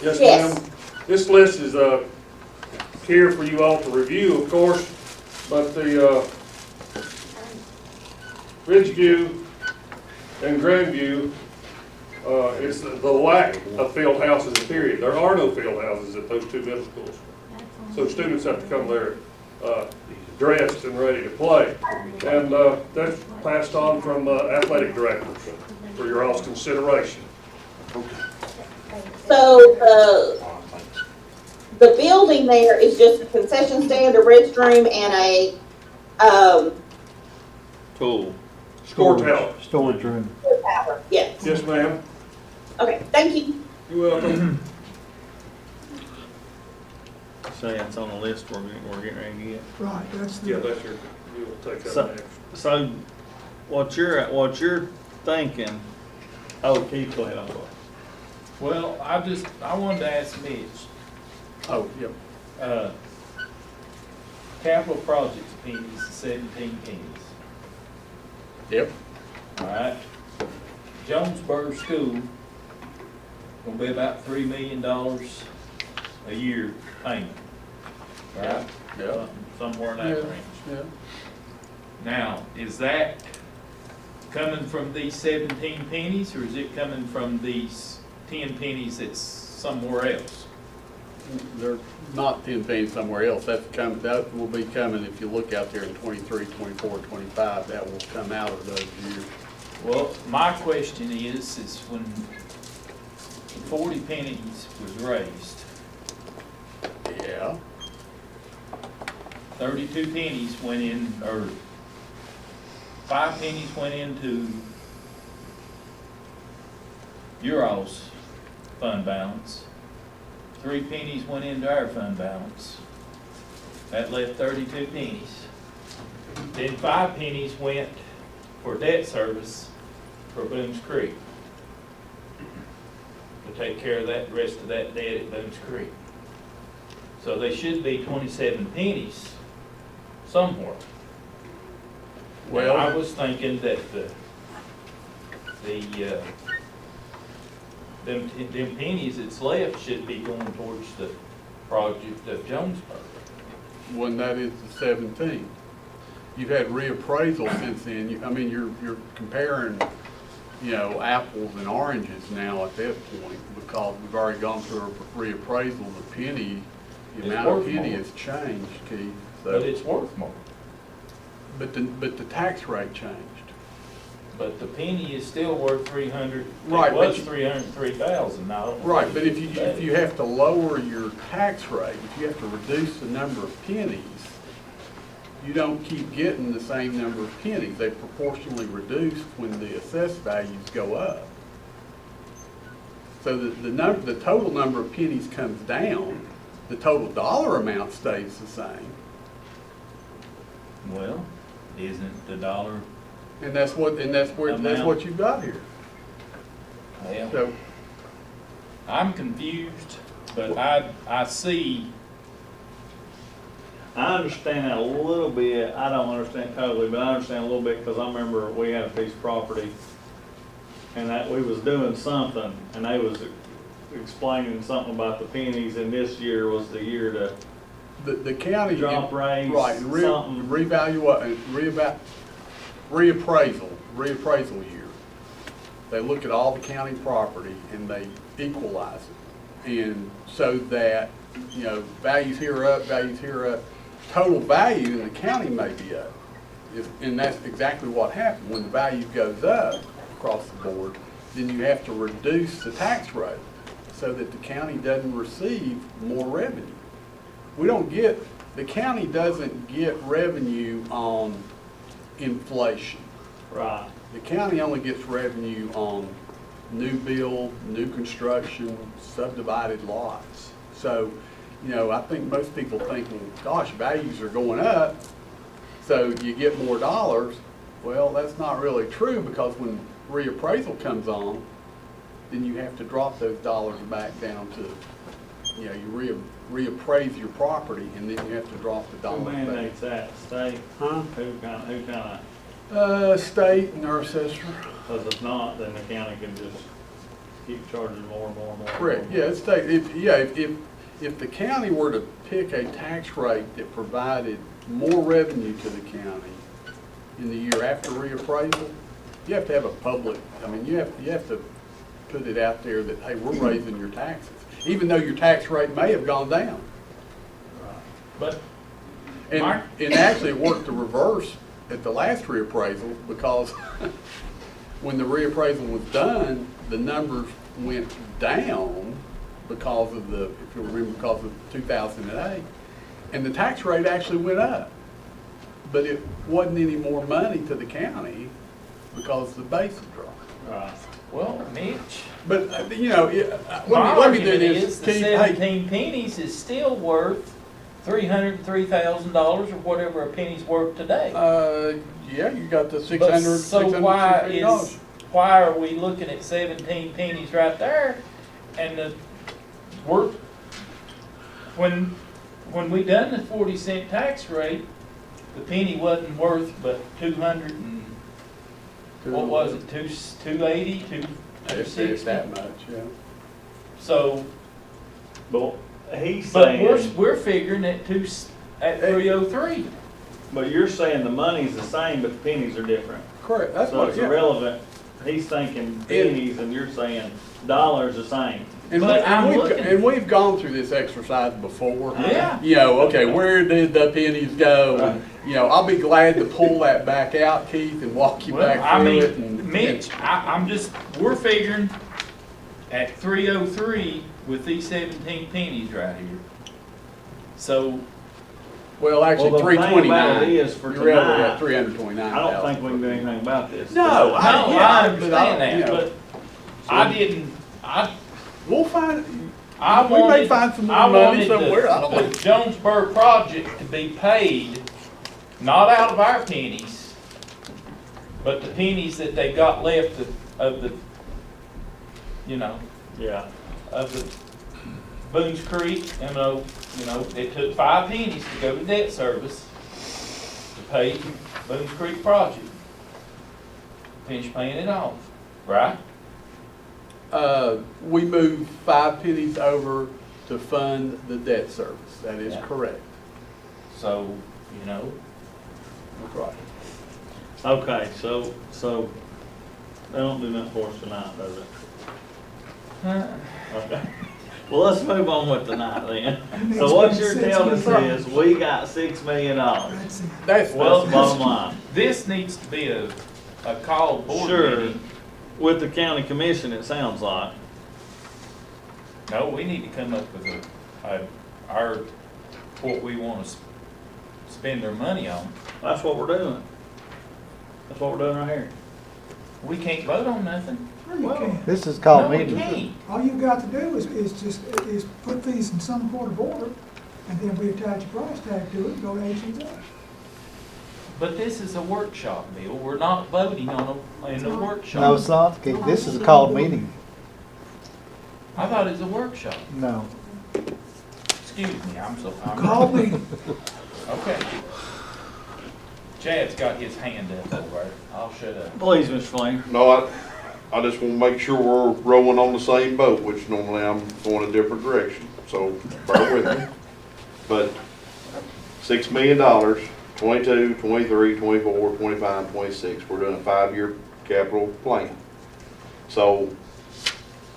Yes, Yes. ma'am. This list is, here for you all to review, of course, but the, Ridgeview and Grandview, it's the lack of field houses, period. There are no field houses at those two middle schools. So students have to come there, dressed and ready to play. And, that's passed on from, athletic directors for your all's consideration. So the building there is just a concession stand, a restroom, and a, Cool. Storage room. tower. Yes. Yes, ma'am. Okay, thank you. You're welcome. Say it's on the list we're getting ready to get. Right, that's Yeah, the, that's your, you'll take that So, next. so what you're thinking, oh, Keith, go ahead, I'll go. Well, I wanted to ask Mitch, Oh, yep. capital projects pennies, 17 pennies, Yep. all right? Jonesboro School, gonna be about $3 million a year payment, right? Yeah. Somewhere in that Yeah. range. Yeah. Now, is that coming from these 17 pennies, or is it coming from these 10 pennies that's somewhere else? They're not 10 pennies somewhere else. That will be coming, if you look out there in 23, 24, 25, that will come out of those years. Well, my question is when 40 pennies was raised, Yeah. 32 pennies went in, or 5 pennies went into your all's fund balance, 3 pennies went into our fund balance. That left 32 pennies. Then 5 pennies went for debt service for Boones Creek, to take care of that, rest of that debt at Boones Creek. So they should be 27 pennies somewhere. Well, I was thinking that them pennies that's left should be going towards the project of Jonesboro. when that is the 17. You've had reappraisal since then. You're comparing, apples and oranges now at that point, because we've already gone through a reappraisal. The amount of penny has changed, Keith. But it's worth more. But the tax rate changed. But the penny is still worth 300. Right, It was 303,000 now. Right, but if you have to lower your tax rate, if you have to reduce the number of pennies, you don't keep getting the same number of pennies. They proportionally reduce when the assessed values go up. So the total number of pennies comes down, the total dollar amount stays the same. Well, isn't the dollar? And that's what you've got here. Well, So, I'm confused, but I see. I understand that a little bit. I don't understand totally, but I understand a little bit because I remember we had a piece of property and that we was doing something and they was explaining something about the pennies, and this year was the year to the county drop rates, right, something. reappraisal year. They look at all the county property and they equalize it, and so that values here are up, values here are up. Total value in the county may be up, and that's exactly what happened. When the value goes up across the board, then you have to reduce the tax rate so that the county doesn't receive more revenue. The county doesn't get revenue on inflation. Right. The county only gets revenue on new build, new construction, subdivided lots. So, you know, I think most people think, well, gosh, values are going up, so you get more dollars. Well, that's not really true, because when reappraisal comes on, then you have to drop those dollars back down to, you know, you reappraise your property, and then you have to drop the Who dollars back. mandates that, state? Huh? Who kinda, State and our assessor. cause if not, then the county can just keep charging more and more and more. Correct, yeah, it's state, if the county were to pick a tax rate that provided more revenue to the county in the year after reappraisal, you have to have a public, I mean, you have to put it out there that, hey, we're raising your taxes, even though your tax rate may have gone down. But And actually it worked the reverse at the last reappraisal, because when the reappraisal was done, the numbers went down because of the, if you remember, because of 2008, and the tax rate actually went up. But it wasn't any more money to the county because the base had dropped. Right. Well, Mitch, But, you know, my let me do argument this. is the Keith, hey, 17 pennies is still worth $303,000 or whatever a penny's worth today. yeah, you got the But $600, so why $650. why are we looking at 17 pennies right there? And when we done the 40-cent tax rate, the penny wasn't worth but 200 and what was it, 280, 260? That much, yeah. So, But he's but saying, we're figuring at 303. but you're saying the money's the same, but the pennies are different. Correct, that's So what, it's yeah. irrelevant. He's thinking pennies and you're saying dollars the same. And we've gone through this exercise before. Yeah. You know, okay, where did the pennies go? And, you know, I'll be glad to pull that back out, Keith, and walk you back through it. And Mitch, we're figuring at 303 with these 17 pennies right here. So, well, actually, Well, the thing about 329. it is for You're right, tonight, 329. I don't think we can do anything about this. No, I understand that, you know, but we'll find. we may find some more money somewhere. I don't know. The Jonesboro project to be paid, not out of our pennies, but the pennies that they got left of the, you know, Yeah. of the Boone's Creek, you know, it took 5 pennies to go to debt service to pay Boone's Creek project. Finish paying it off, right? We moved 5 pennies over to fund the debt service. That is correct. So, you know. That's right. Okay, so they don't do nothing for us tonight, does it? Okay. Well, let's move on with tonight then. So what you're telling us is we got $6 million. That's What's the bottom line? This needs to be a called board Sure. meeting. With the county commission, it sounds like. No, we need to come up with what we want to spend our money on. That's what we're doing. That's what we're doing right here. We can't vote on nothing. Sure you can. This is called No, we meeting. can't. All you've got to do is put these in some sort of order, and then we attach a price tag to it and go to HEA. But this is a workshop, Bill. We're not voting on in a workshop. No, it's not. Okay, this is a called meeting. I thought it was a workshop. No. Excuse me, I'm Call meeting. Okay. Chad's got his hand up over there. I'll shut up. Please, Mr. Flamer. No, I just want to make sure we're rowing on the same boat, which normally I'm going a different direction, so bear with me. But $6 million, 22, 23, 24, 25, 26, we're doing a 5-year capital plan. So,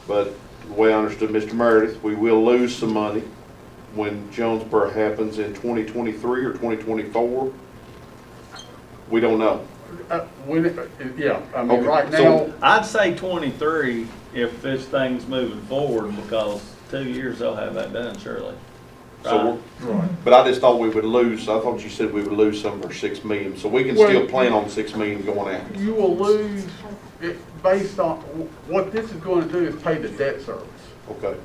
but the way I understood Mr. Meredith, we will lose some money when Jonesboro happens in 2023 or 2024. We don't know. Yeah, I mean, Okay, right so- now, I'd say 23 if this thing's moving forward, because 2 years they'll have that done, surely. So but I just thought we would lose, I thought you said we would lose some of our 6 million, so we can Well, still plan on 6 million going out. you will lose it based on, what this is going to do is pay the debt service. Okay.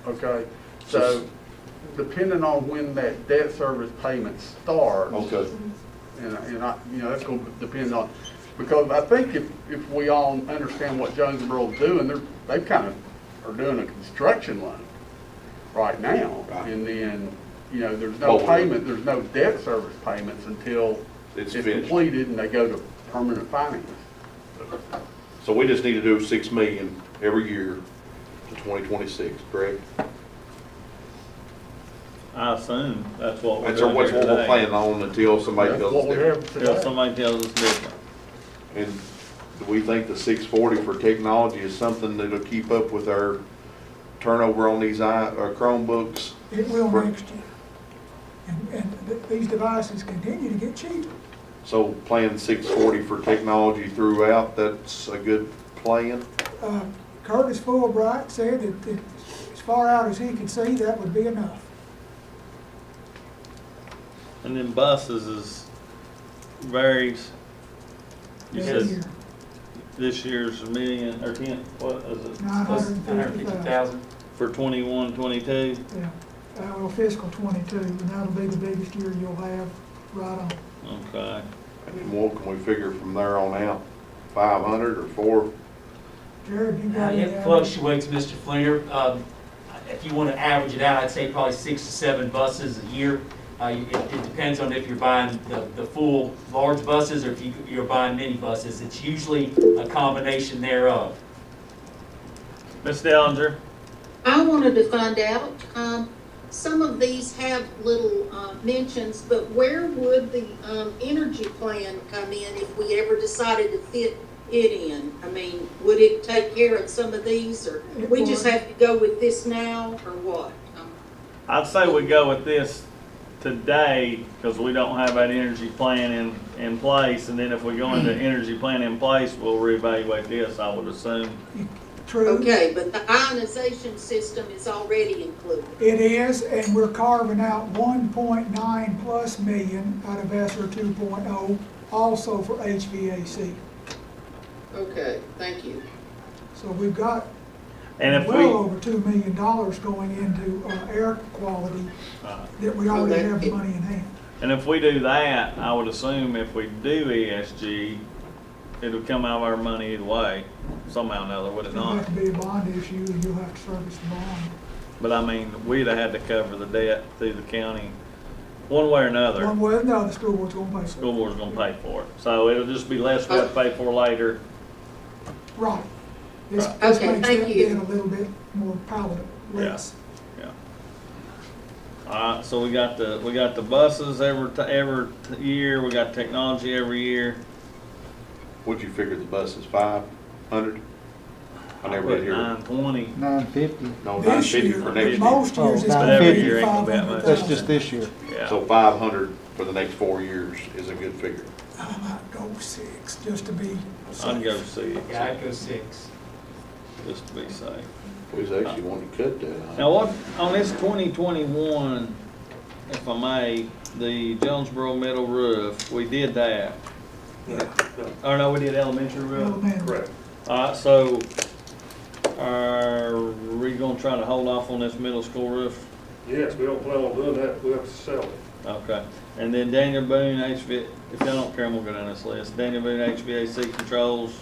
Okay, so depending on when that debt service payment starts. Okay. And I, you know, that's gonna depend on, because I think if we all understand what Jonesboro's doing, they kind of are doing a construction loan right now. Right. And then, you know, there's no payment, there's no debt service payments until It's it's finished. completed and they go to permanent finance. So we just need to do 6 million every year to 2026, correct? I assume that's what we're That's doing what here we're today. planning on until somebody That's tells what us we different. have Until today. somebody tells us different. And do we think the 640 for technology is something that'll keep up with our turnover on these Chromebooks? It will next year. And these devices continue to get cheaper. So plan 640 for technology throughout, that's a good plan? Curtis Fulbright said that as far out as he could see, that would be enough. And then buses is varies. You Every said year. this year's 1,000,000 or 10, what is it? 950,000. For 21, 22? Yeah, well, fiscal '22, and that'll be the biggest year you'll have right on. Okay. And what can we figure from there on out? 500 or 4? Jared, you got any? It fluctuates, Mr. Flinger. If you want to average it out, I'd say probably 6 to 7 buses a year. It depends on if you're buying the full large buses or if you're buying mini buses. It's usually a combination thereof. Ms. Dellinger? I wanted to find out, some of these have little mentions, but where would the energy plan come in if we ever decided to fit it in? I mean, would it take care of some of these, or we just have to go with this now, or what? I'd say we go with this today, because we don't have that energy plan in place, and then if we go into energy plan in place, we'll reevaluate this, I would assume. True. Okay, but the ionization system is already included. It is, and we're carving out 1.9 plus million out of ESSER 2.0, also for HVAC. Okay, thank you. So we've got And if well over $2 million going into air quality that we already have the money in hand. And if we do that, I would assume if we do ESG, it'll come out of our money either way, somehow or another, would it It'll not? have to be a bond issue, and you'll have to service the bond. But I mean, we'd have had to cover the debt through the county, one way or another. One way or another, the school board's gonna pay for it. School board's gonna pay for it. So it'll just be less we have to pay for later. Right. This Right. this Okay, makes thank that you. debt a little bit more palatable, less. Alright, so we got the buses every year, we got technology every year. What'd you figure the bus is, 500? I never Put did hear. 920. 950. No, This 950 year, for next year. most years it's Oh, But gonna every be year ain't gonna be that much. That's just this year. Yeah. So 500 for the next 4 years is a good figure. I might go 6, just to be I'd go safe. 6, Yeah, I'd go 6. just to be safe. We was actually wanting to cut that. Now what, on this 2021, if I may, the Jonesboro metal roof, we did that. Or no, we did elementary roof. Elementary. Correct. Alright, so are we gonna try to hold off on this middle school roof? Yes, we don't plan on doing that, we have to sell it. Okay. And then Daniel Boone HVAC, if y'all don't care, I'm gonna go down this list. Daniel Boone HVAC controls,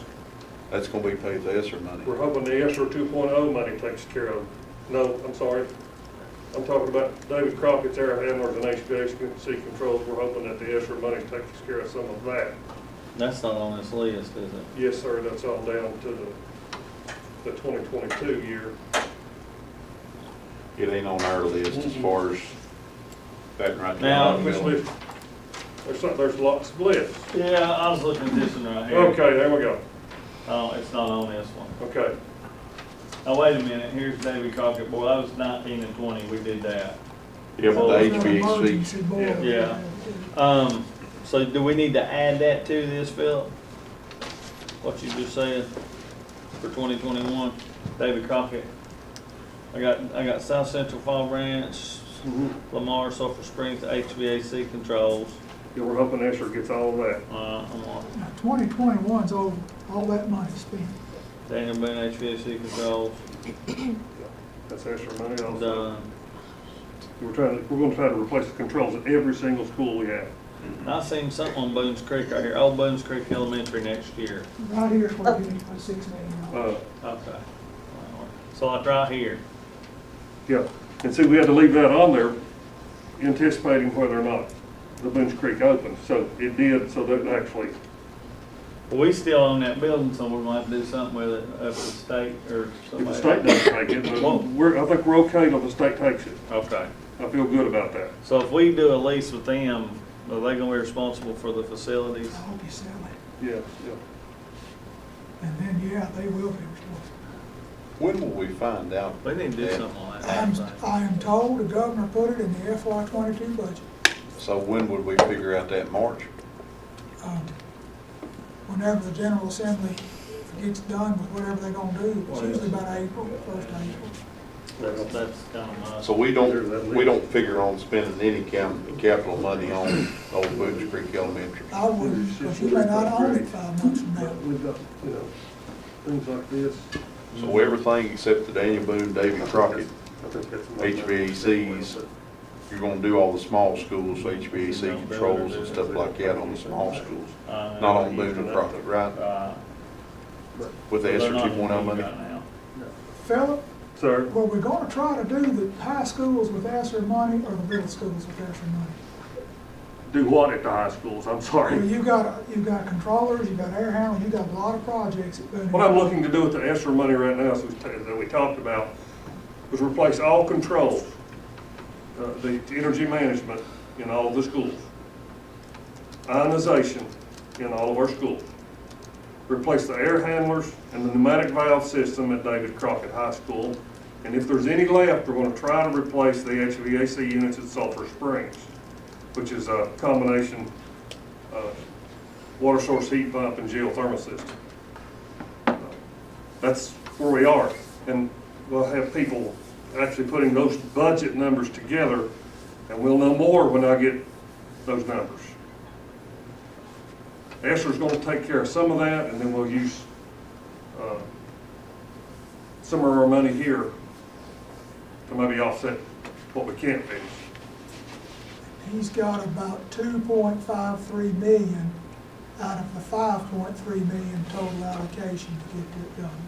That's gonna be paid to ESSER money. We're hoping the ESSER 2.0 money takes care of. No, I'm sorry. I'm talking about David Crockett's air handlers and HVAC controls. We're hoping that the ESSER money takes care of some of that. that's not on this list, is it? Yes, sir, that's all down to the 2022 year. It ain't on our list as far as that right Now- now. There's lots of lists. Yeah, I was looking at this one right here. Okay, there we go. Oh, it's not on this one. Okay. Oh, wait a minute, here's David Crockett, boy, that was 19 and 20, we did that. Yeah, but the Emergency HVAC, board. Yeah. So do we need to add that to this, Phil? What you just said for 2021, David Crockett? I got South Central Fall Branch, Lamar, Sulphur Springs, HVAC controls. Yeah, we're hoping ESSER gets all of that. I'm on. Now, 2021's over, all that money spent. Daniel Boone HVAC controls, That's ESSER money also. done. We're gonna try to replace the controls at every single school we have. I seen something on Boones Creek right here, Old Boones Creek Elementary next year. Right here's where you need to put $6 million. Okay. So like right here. Yeah, and see, we had to leave that on there anticipating whether or not the Boones Creek opened. So it did, so that actually, Well, we still own that building, so we're gonna have to do something with it up at the state or if somebody. the state doesn't take it, but I think we're okay till the state takes it. Okay. I feel good about that. So if we do a lease with them, are they gonna be responsible for the facilities? I hope you sell it. Yeah, yeah. And then, yeah, they will be responsible. When will we find out? We need to do something on that. I am told the governor put it in the FY '22 budget. So when would we figure out that March? Whenever the General Assembly gets done with whatever they're gonna do, it's usually about April, 1st of April. That's kind of my. So we don't figure on spending any capital money on Old Boones Creek Elementary. I wouldn't, because you may not own it 5 months from now. We've got, things like this. So everything except the Daniel Boone, Davy Crockett, I think that's HVACs, you're gonna do all the small schools, so HVAC controls and stuff like that on the small schools, not on Boone and Crockett, right? With the ESSER 2.0 money? Philip, Sir? were we gonna try to do the high schools with ESSER money or the middle schools with ESSER money? Do what at the high schools? I'm Well, sorry. you got controllers, you got air handling, you got a lot of projects at Boone. What I'm looking to do with the ESSER money right now, that we talked about, was replace all controls, the energy management in all of the schools, ionization in all of our schools, replace the air handlers and the pneumatic valve system at David Crockett High School, and if there's any left, we're going to try to replace the HVAC units at Sulphur Springs, which is a combination water source heat pump and geothermal system. That's where we are, and we'll have people actually putting those budget numbers together, and we'll know more when I get those numbers. ESSER's going to take care of some of that, and then we'll use some of our money here to maybe offset what we can't finish. He's got about 2.53 million out of the 5.3 million total allocation to get that done.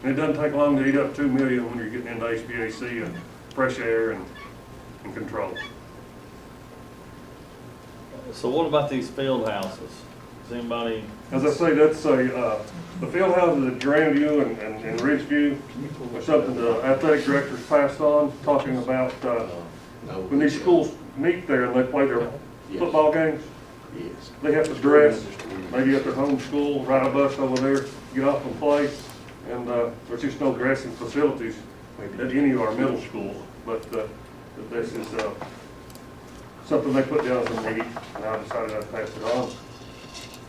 And it doesn't take long to eat up 2 million when you're getting into HVAC and fresh air and control. So what about these field houses? Does anybody? As I say, that's the field houses at Grandview and Ridgeview are something the athletic directors passed on, talking about when these schools meet there and they play their football games, they have to dress, maybe at their home school, ride a bus over there, get off and play, and there's just no dressing facilities at any of our middle schools, but this is something they put down as a need, and I decided I'd pass it on.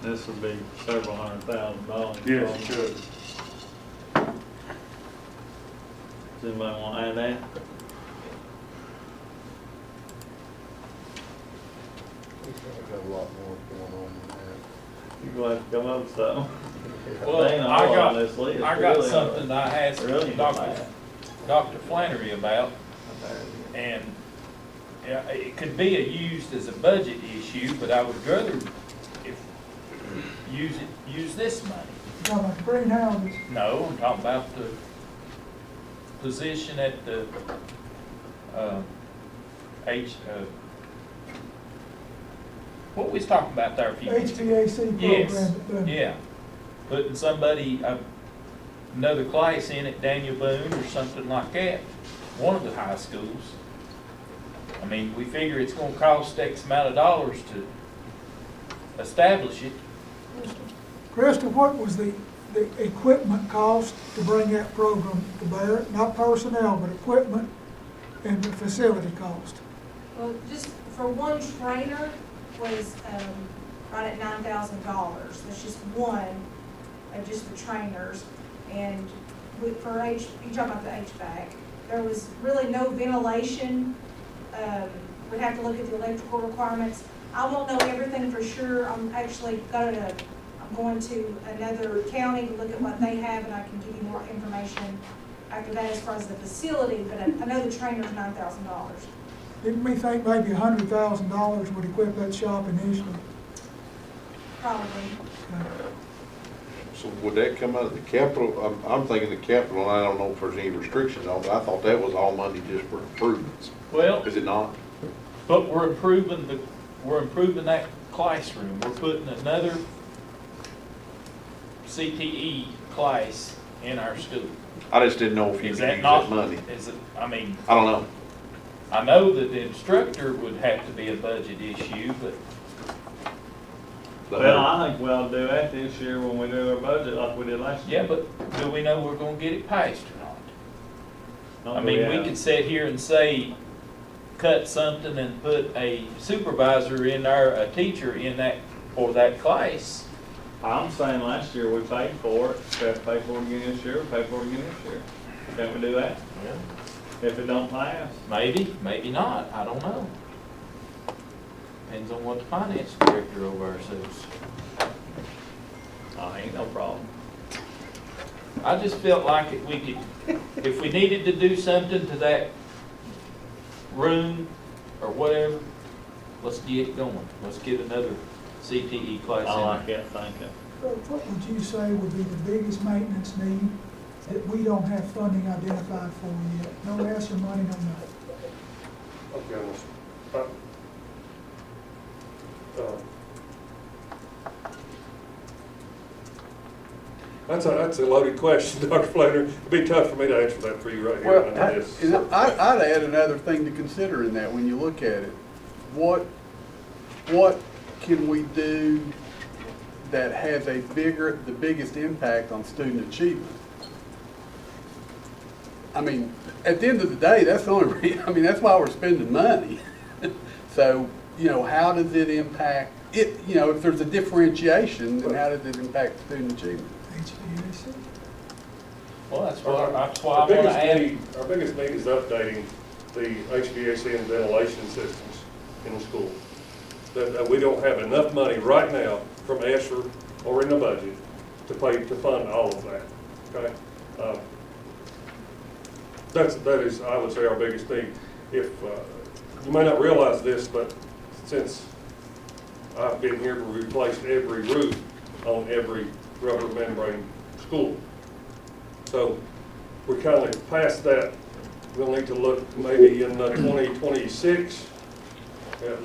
This would be several $100,000. Yes, it should. Does anybody want to add that? Got a lot more going on than that. You're going to have to come up with something. Well, They ain't I all got, on this list, I got really, something I asked really Dr. Flannery about, and yeah, it could be used as a budget issue, but I would rather use this money. You talking about the greenhouses? No, I'm talking about the position at the, what we was talking about there a few minutes ago. HVAC program Yes, at Boone. yeah. Putting somebody, another class in at Daniel Boone or something like that, one of the high schools. I mean, we figure it's gonna cost X amount of dollars to establish it. Krista, what was the equipment cost to bring that program to bear? Not personnel, but equipment and the facility cost. Well, just for one trainer was right at $9,000. That's just one of just the trainers. And you talk about the HVAC, there was really no ventilation. We'd have to look at the electrical requirements. I won't know everything for sure. I'm going to another county to look at what they have, and I can give you more information after that as far as the facility, but I know the trainer's $9,000. Didn't we think maybe $100,000 would equip that shop initially? Probably. So would that come out of the capital? I'm thinking the capital, and I don't know if there's any restrictions on it. I thought that was all money just for improvements. Well, Is it not? but we're improving that classroom. We're putting another CTE class in our school. I just didn't know if you Is could that use not, that money. is it, I mean, I don't know. I know that the instructor would have to be a budget issue, but Well, I think we ought to do that this year when we do our budget like we did last year. yeah, but do we know we're gonna get it passed or not? I mean, we Yeah. could sit here and say, cut something and put a supervisor in there, a teacher in that, for that class. I'm saying last year we paid for it, we have to pay for it again this year, we pay for it again this year. Can't we do that? If it don't pass? Maybe, maybe not, I don't know. Depends on what the finance director over there says. Oh, ain't no problem. I just felt like we could, if we needed to do something to that room or whatever, let's get it going. Let's get another CTE class in I there. like that thinking. What would you say would be the biggest maintenance need that we don't have funding identified for yet? No extra money, no nothing. Oh, goodness. That's a loaded question, Dr. Flatter. It'd be tough for me to answer that for you right here. Well, I'd add another thing to consider in that when you look at it. What can we do that has the biggest impact on student achievement? I mean, at the end of the day, that's the only reason, I mean, that's why we're spending money. So, you know, how does it impact it, you know, if there's a differentiation, then how does it impact student achievement? HVAC. Well, that's why I Our want to add. biggest need is updating the HVAC and ventilation systems in the school. That we don't have enough money right now from ESSER or in the budget to fund all of that, okay? That is, I would say, our biggest need. If, you may not realize this, but since I've been here, we replaced every roof on every rubber membrane school. So we're kind of past that. We'll need to look maybe in 2026 at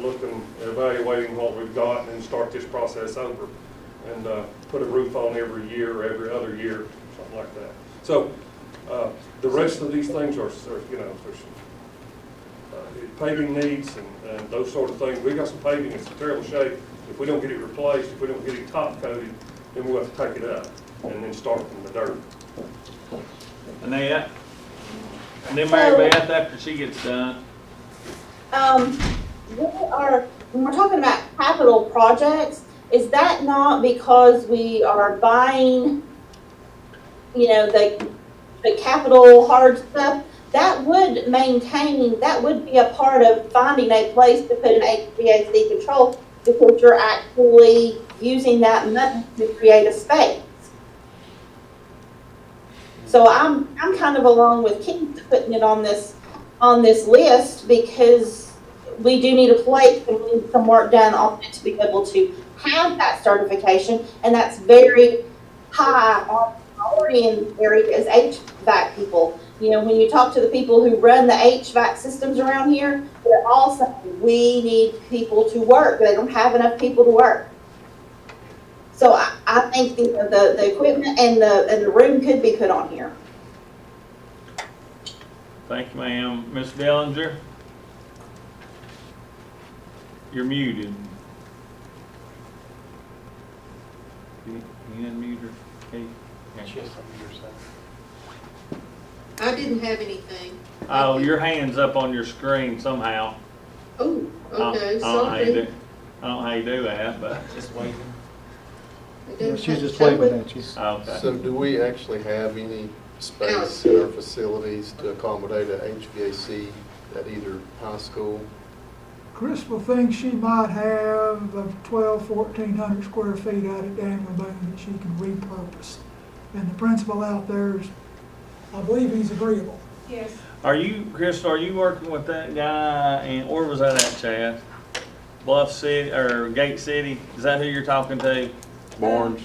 evaluating what we've got and start this process over and put a roof on every year or every other year, something like that. So the rest of these things are you know, there's paving needs and those sort of things. We got some paving that's in terrible shape. If we don't get it replaced, if we don't get it top coated, then we'll have to take it up and then start from the dirt. Annette? And then Mary Beth, after she gets done. When we're talking about capital projects, is that not because we are buying, you know, the capital hard stuff? That would be a part of finding a place to put an HVAC control, because you're actually using that money to create a space. So I'm kind of along with Keith putting it on this list, because we do need a place and we need some work done on it to be able to have that certification, and that's very high on the priority in areas HVAC people. You know, when you talk to the people who run the HVAC systems around here, they're all saying, we need people to work. They don't have enough people to work. So I think the equipment and the room could be put on here. Thank you, ma'am. Ms. Dellinger? You're muted. Can you unmute her, Kate? I didn't have anything. Oh, your hand's up on your screen somehow. Oh, okay, I don't know how you sorry. do that, but. Just waiting. She's just waving at you. Okay. So do we actually have any space in our facilities to accommodate a HVAC at either high school? Crystal thinks she might have 1,100 square feet out at Daniel Boone that she can repurpose. And the principal out there is I believe he's agreeable. Yes. Are you, Chris, are you working with that guy, and where was that at, Chad? Bluff City, or Gate City? Is that who you're talking to? Barnes?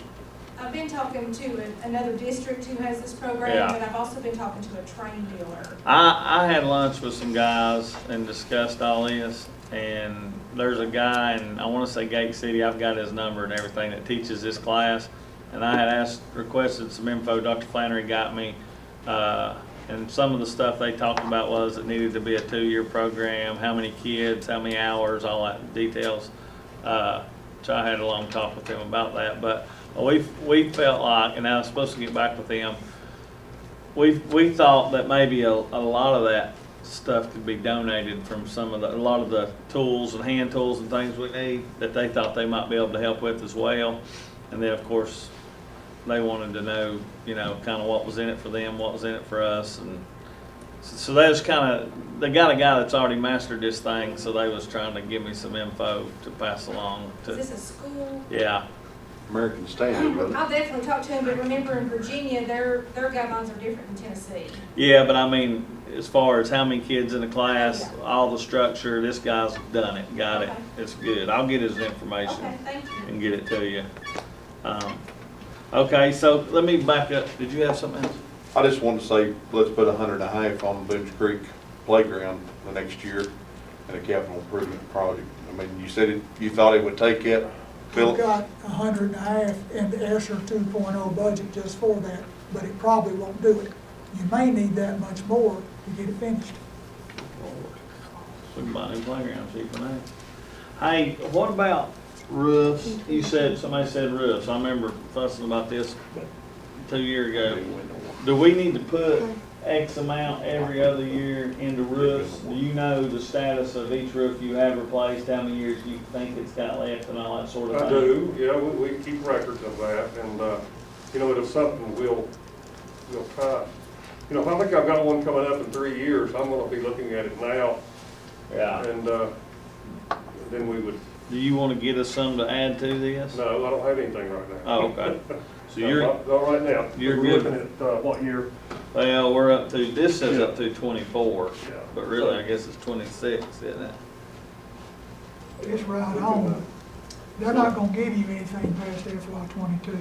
I've been talking to another district who has this program, Yeah. but I've also been talking to a train dealer. I had lunch with some guys and discussed all this, and there's a guy, and I wanna say Gate City, I've got his number and everything, that teaches this class. And I had requested some info, Dr. Flannery got me, and some of the stuff they talked about was it needed to be a 2-year program, how many kids, how many hours, all that details. So I had a long talk with him about that, but we felt like, and I was supposed to get back with him, we thought that maybe a lot of that stuff could be donated from a lot of the tools and hand tools and things we need, that they thought they might be able to help with as well. And then, of course, they wanted to know, kind of what was in it for them, what was in it for us. And so they was they got a guy that's already mastered this thing, so they was trying to give me some info to pass along to. Is this a school? Yeah. American Standard, wasn't it? I'll definitely talk to him, but remember in Virginia, their guidelines are different than Tennessee. Yeah, but I mean, as far as how many kids in the class, all the structure, this guy's done it, got it. It's good. I'll get his information Okay, thank you. and get it to you. Okay, so let me back up. Did you have something else? I just wanted to say, let's put $150,000 on Boones Creek Playground the next year and a capital improvement project. I mean, you said you thought it would take it, I've Philip? got $150,000 in the ESSER 2.0 budget just for that, but it probably won't do it. You may need that much more to get it finished. We can buy new playgrounds cheaper now. Hey, what about roofs? You said, somebody said roofs. I remember fussing about this 2 years ago. Do we need to put X amount every other year into roofs? Do you know the status of each roof you have replaced, how many years you think it's got left and all that sort of thing? I do, yeah, we keep records of that, and, it is something we'll try. If I think I've got one coming up in 3 years, I'm gonna be looking at it now. Yeah. And, then we would. Do you want to get us some to add to this? No, I don't have anything right now. Oh, okay. So No, you're. not right now. You're We're good. looking at, what year? Well, we're up to, this says up to 24, Yeah. but really, I guess it's 26, isn't it? It's right on. They're not gonna give you anything past FY 22.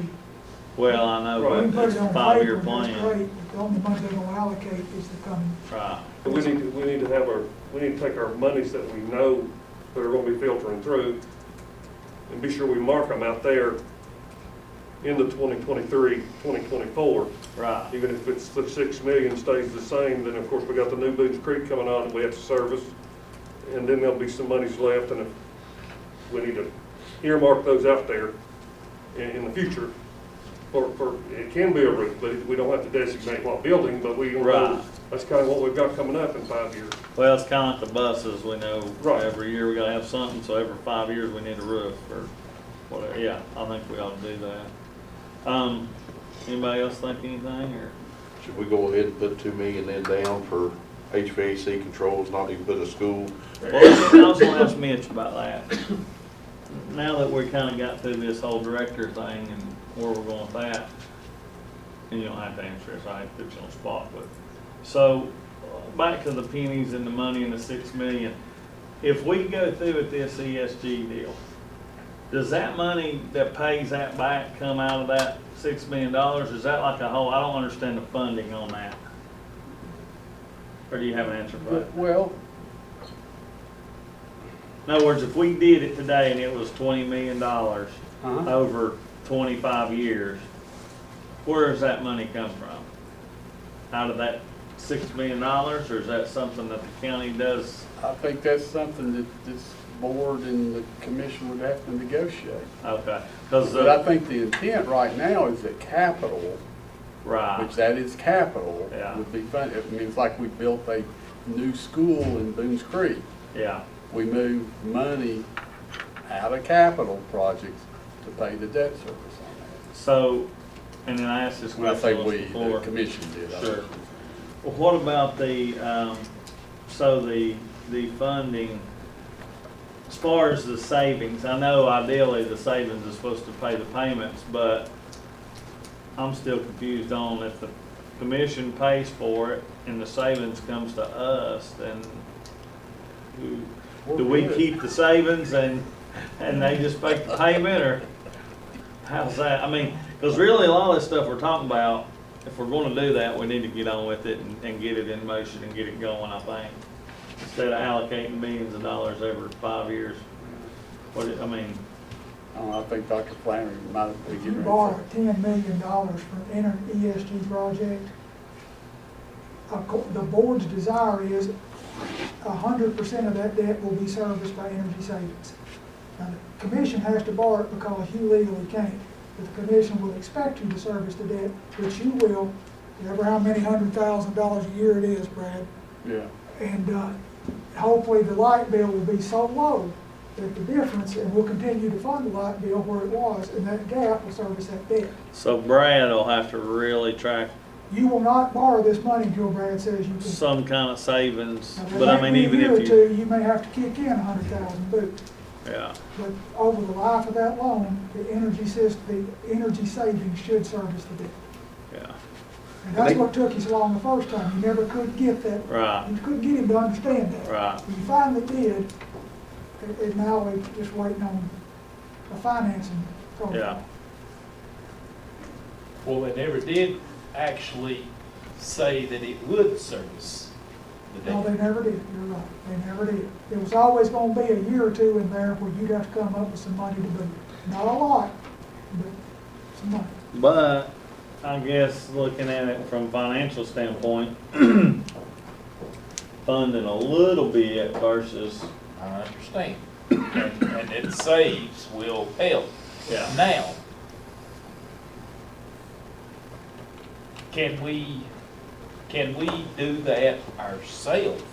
Well, I know, We can but put it's it a on 5-year paper, that's plan. great, but the only money they're gonna allocate is the coming. Right. But we need to take our monies that we know that are gonna be filtering through and be sure we mark them out there in the 2023, 2024. Right. Even if it's the 6 million stays the same, then of course we got the new Boones Creek coming on that we have to service. And then there'll be some monies left, and if we need to earmark those out there in the future. For it can be a roof, but we don't have to designate what building, but we know Right. that's kind of what we've got coming up in 5 years. Well, it's kind of like the buses, we know Right. every year we gotta have something, so every 5 years we need a roof or whatever. Yeah, I think we ought to do that. Anybody else think anything, or? Should we go ahead and put $2 million then down for HVAC controls, not even put a school? Well, I was gonna ask Mitch about that. Now that we kinda got through this whole director thing and where we're going with that, and you don't have to answer this, I ain't put you on the spot, but, so, back to the pennies and the money and the 6 million. If we go through with this ESG deal, does that money that pays that back come out of that $6 million? Is that like a whole, I don't understand the funding on that. Or do you have an answer for that? Well, In other words, if we did it today and it was $20 million over 25 years, where does that money come from? Out of that $6 million, or is that something that the county does? I think that's something that this board and the commission would have to negotiate. Okay. But I think the intent right now is that capital, Right. which that is capital, Yeah. would be fun. It means like we built a new school in Boones Creek. Yeah. We moved money out of capital projects to pay the debt service on that. So, and then I asked this When I say question we, before. the commission did. Sure. Well, what about the, so the funding, as far as the savings, I know ideally the savings is supposed to pay the payments, but I'm still confused on if commission pays for it and the savings comes to us, then do we keep the savings and they just make the payment, or how's that? I mean, because really a lot of this stuff we're talking about, if we're gonna do that, we need to get on with it and get it in motion and get it going, I think. Instead of allocating millions of dollars every 5 years. I mean, I think Dr. Flannery might be If you getting ready borrow for $10 million for an ESG project, the board's desire is 100% of that debt will be serviced by energy savings. Now, the commission has to borrow it because you legally can't. But the commission will expect you to service the debt, which you will, ever how many $100,000 a year it is, Brad. Yeah. And hopefully the light bill will be so low that the difference, and we'll continue to fund the light bill where it was, and that gap will service that debt. so Brad will have to really track You will not borrow this money until Brad says you can. some kind of savings, Now, but I there mean, may be even a year or if two, you may have to kick in 100,000 boots. yeah. But over the life of that loan, the energy savings should service the debt. Yeah. And that's what took you so long the first time. You never could get that. Right. You couldn't get him to understand that. Right. You finally did, and now we're just waiting on a financing program. Yeah. Well, they never did actually say that it would service the No, debt. they never did, you're right, they never did. It was always gonna be a year or two in there where you'd have to come up with some money to boot. Not a lot, but some money. But I guess looking at it from a financial standpoint, funding a little bit versus, I understand. And it saves will help. Yeah. Now, can we do that ourselves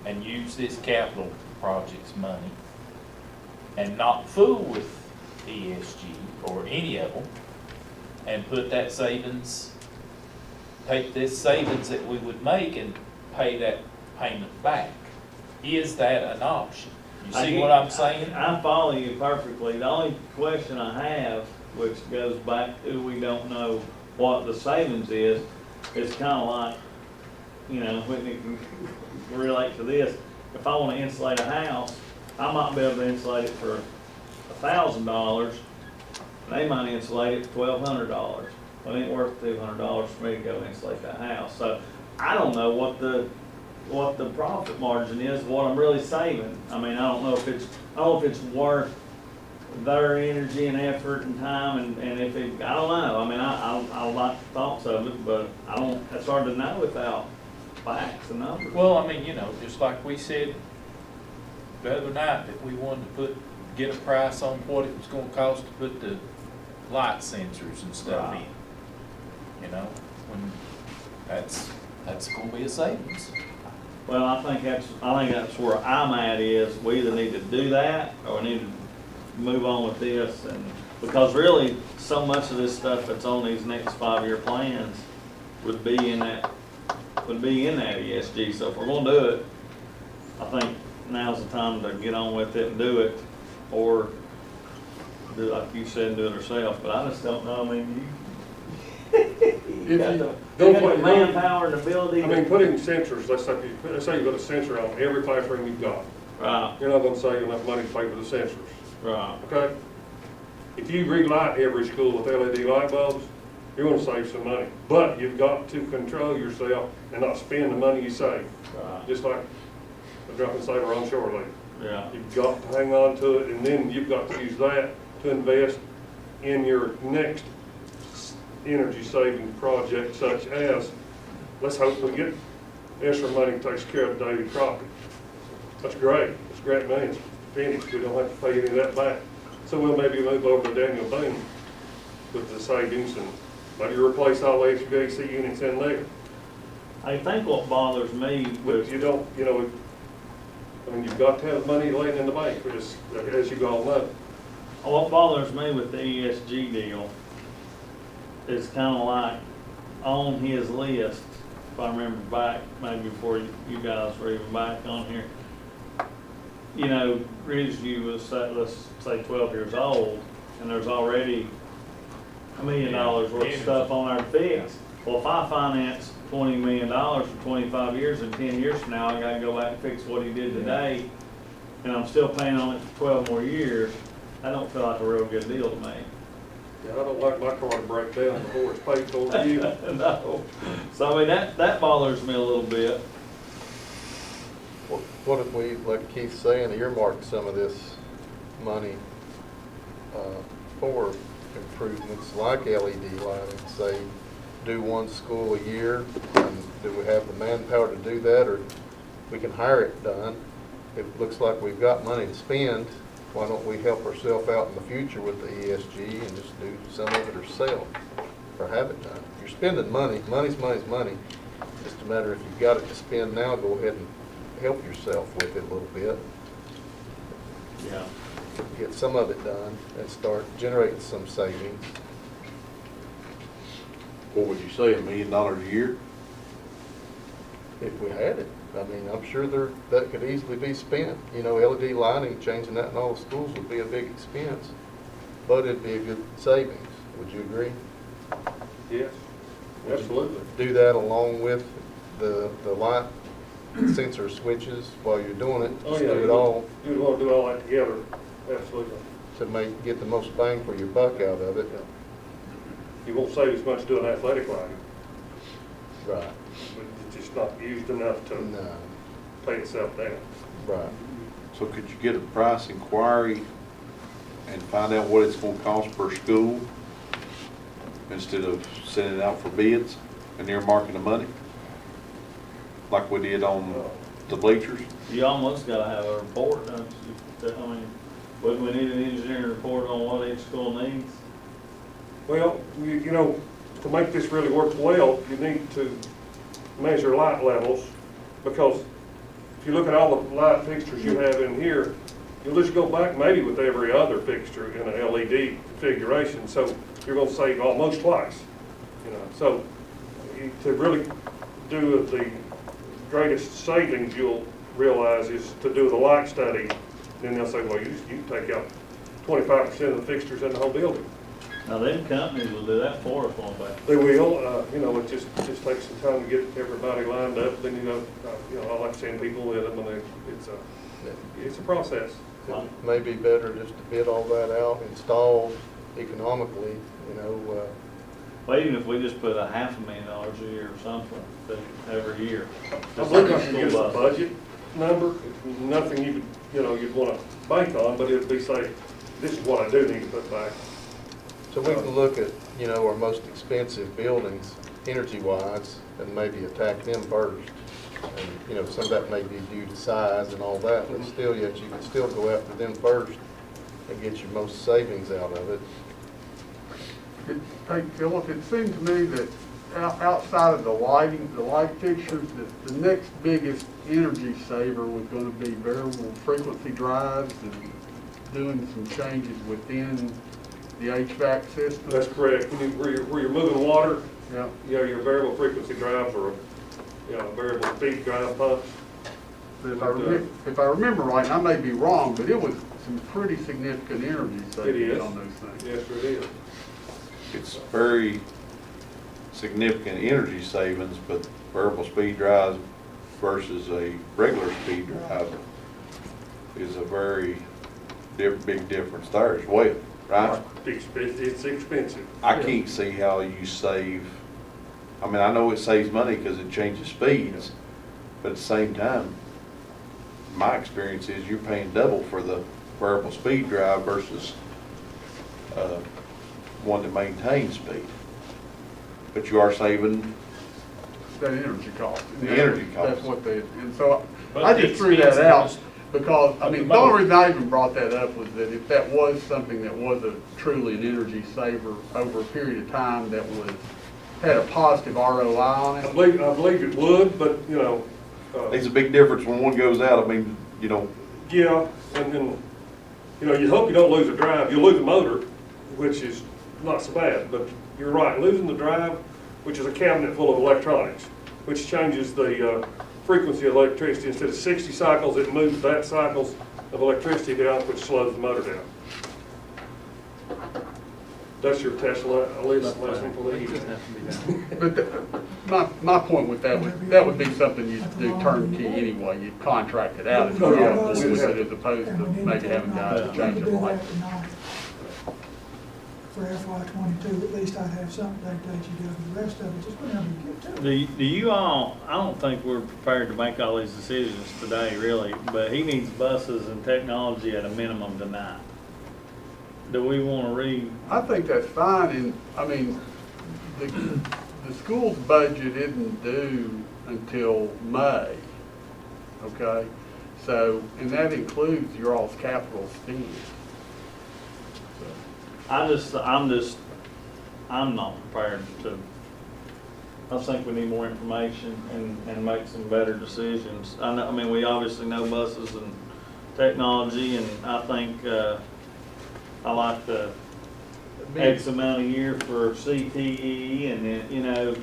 and use this capital projects money and not fool with ESG or any of them and put that savings, take this savings that we would make and pay that payment back? Is that an option? You see what I'm saying? I follow you perfectly. The only question I have, which goes back to we don't know what the savings is kind of like, you know, when it can relate to this. If I want to insulate a house, I might be able to insulate it for $1,000. They might insulate it for $1,200. Well, it ain't worth $200 for me to go insulate that house. So I don't know what the profit margin is, what I'm really saving. I mean, I don't know if it's worth their energy and effort and time, and if it, I don't know. I mean, I like the thoughts of it, but it's hard to know without facts and numbers. Well, I mean, you know, just like we said the other night, that we wanted to get a price on what it was gonna cost to put the light sensors and stuff Right. in. You know, when that's gonna be a savings. Well, I think that's where I'm at, is we either need to do that or we need to move on with this, and because really so much of this stuff that's on these next 5-year plans would be in that ESG. So if we're gonna do it, I think now's the time to get on with it and do it, or do like you said, do it ourselves. But I just don't know. I mean, you got the manpower and ability. I mean, putting sensors, let's say you put a sensor on every classroom you've got. Right. You're not gonna save enough money to pay for the sensors. Right. Okay? If you relight every school with LED light bulbs, you're gonna save some money. But you've got to control yourself and not spend the money you save. Right. Just like a drunken sailor on shore leave. Yeah. You've got to hang on to it, and then you've got to use that to invest in your next energy saving project, such as, let's hope we get extra money that takes care of David Crockett. That's great. It's great money. It's finished. We don't have to pay any of that back. So we'll maybe move over to Daniel Boone with the savings and maybe replace all the HVAC units in there. I think what bothers me But you don't, you know, I mean, you've got to have money laying in the bank, as you all know. what bothers me with the ESG deal is kind of like on his list, if I remember back, maybe before you guys were even back on here. You know, Ridgeview was, let's say 12 years old, and there's already $1 million worth of stuff on our fix. Well, if I finance $20 million for 25 years, and 10 years from now, I gotta go back and fix what he did today, and I'm still paying on it for 12 more years, that don't feel like a real good deal to me. Yeah, I don't like my car to break down before it's paid for to you. No. So, I mean, that bothers me a little bit. What if we, like Keith's saying, earmark some of this money for improvements like LED lighting, say, do one school a year, and do we have the manpower to do that, or we can hire it done? If it looks like we've got money to spend, why don't we help ourselves out in the future with the ESG and just do some of it ourselves, or have it done? You're spending money, money's money. It's just a matter if you've got it to spend now, go ahead and help yourself with it a little bit. Yeah. Get some of it done and start generating some savings. What would you say, $1 million a year? If we had it. I mean, I'm sure that could easily be spent. You know, LED lighting, changing that in all the schools would be a big expense, but it'd be a good savings. Would you agree? Yes, absolutely. Do that along with the light sensor switches while you're doing it. Oh, Just yeah, do it all you'd want to do all that together, absolutely. to get the most bang for your buck out of it. You won't save as much doing athletic lighting, Right. but it's just not used enough to No. pay itself down. Right. So could you get a price inquiry and find out what it's gonna cost per school instead of sending it out for bids and earmarking the money? Like we did on the bleachers? You almost gotta have a report, don't you? I mean, wouldn't we need an engineering report on what each school needs? Well, you know, to make this really work well, you need to measure light levels, because if you look at all the light fixtures you have in here, you'll just go back maybe with every other fixture in an LED configuration, so you're gonna save almost twice, you know. So to really do the greatest savings, you'll realize is to do the light study. Then they'll say, well, you can take out 25% of the fixtures in the whole building. Now, them companies will do that for us, won't they? They will, you know, it just takes some time to get everybody lined up. Then, you know, I like seeing people with them, and it's a process. It may be better just to bid all that out, install economically, you know. Well, even if we just put $500,000 a year or something, every year. I believe I can get us a budget number. It's nothing you'd want to bank on, but it'd be say, this is what I do need to put back. So we can look at, you know, our most expensive buildings, energy-wise, and maybe attack them first. And, you know, some of that may be due to size and all that, but still, yet you can still go after them first and get your most savings out of it. Hey, Philip, it seemed to me that outside of the lighting, the light fixtures, the next biggest energy saver was going to be variable frequency drives and doing some changes within the HVAC system. That's correct. Where you're moving water, yeah, you know, your variable frequency drive or variable speed drive pumps. If I remember right, and I may be wrong, but it was some pretty significant energy savings on those things. Yes, it is. It's very significant energy savings, but variable speed drives versus a regular speed drive is a very big difference there as well, right? It's expensive. I can't see how you save, I mean, I know it saves money because it changes speeds, but at the same time, my experience is you're paying double for the variable speed drive versus one that maintains speed. But you are saving that energy cost. The energy cost. That's what they, and so I just threw that out because, I mean, the only reason I even brought that up was that if that was something that was truly an energy saver over a period of time that had a positive ROI on it. I believe it would, but, you know. There's a big difference when one goes out, I mean, you know. Yeah, and then, you know, you hope you don't lose a drive. You'll lose a motor, which is not so bad, but you're right, losing the drive, which is a cabinet full of electronics, which changes the frequency of electricity. Instead of 60 cycles, it moves that cycles of electricity down, which slows the motor down. That's your test lesson for the evening. But my point with that would be something you'd do turnkey anyway, you'd contract it out if you want to do it, as opposed to maybe having guys change it like. For FY '22, at least I'd have something to dictate you do, the rest of it, just whenever you get to it. Do you all, I don't think we're prepared to make all these decisions today, really, but he needs buses and technology at a minimum tonight. Do we want to I think that's fine, and, I mean, the school's budget isn't due until May, okay? So, and that includes your all's capital spend. I'm not prepared to, I think we need more information and make some better decisions. I mean, we obviously know buses and technology, and I think, I like the X amount a year for CTE, and then, you know,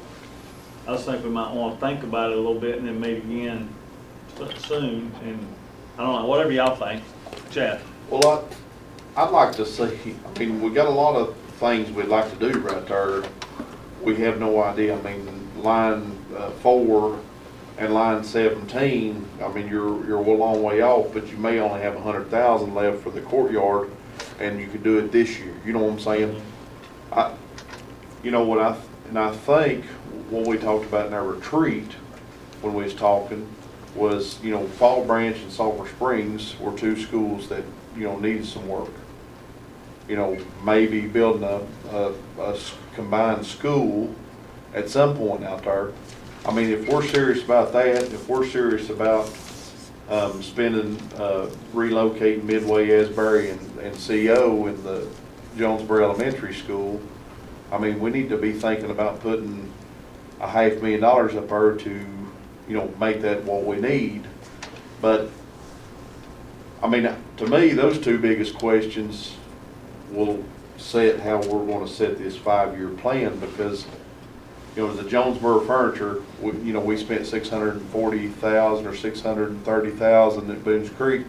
I just think we might want to think about it a little bit and then meet again soon, and I don't know, whatever y'all think. Chad? Well, I'd like to see, I mean, we got a lot of things we'd like to do right there. We have no idea. I mean, line 4 and line 17, I mean, you're a long way off, but you may only have 100,000 left for the courtyard, and you could do it this year. You know what I'm saying? You know what I think what we talked about in our retreat when we was talking was, you know, Fall Branch and Sulphur Springs were two schools that, you know, needed some work. You know, maybe building a combined school at some point out there. I mean, if we're serious about that, if we're serious about relocating Midway, Asbury, and CO in the Jonesboro Elementary School, I mean, we need to be thinking about putting $500,000 up there to, you know, make that what we need. But, I mean, to me, those two biggest questions will set how we're going to set this 5-year plan, because, you know, the Jonesboro furniture, we spent $640,000 or $630,000 at Boones Creek.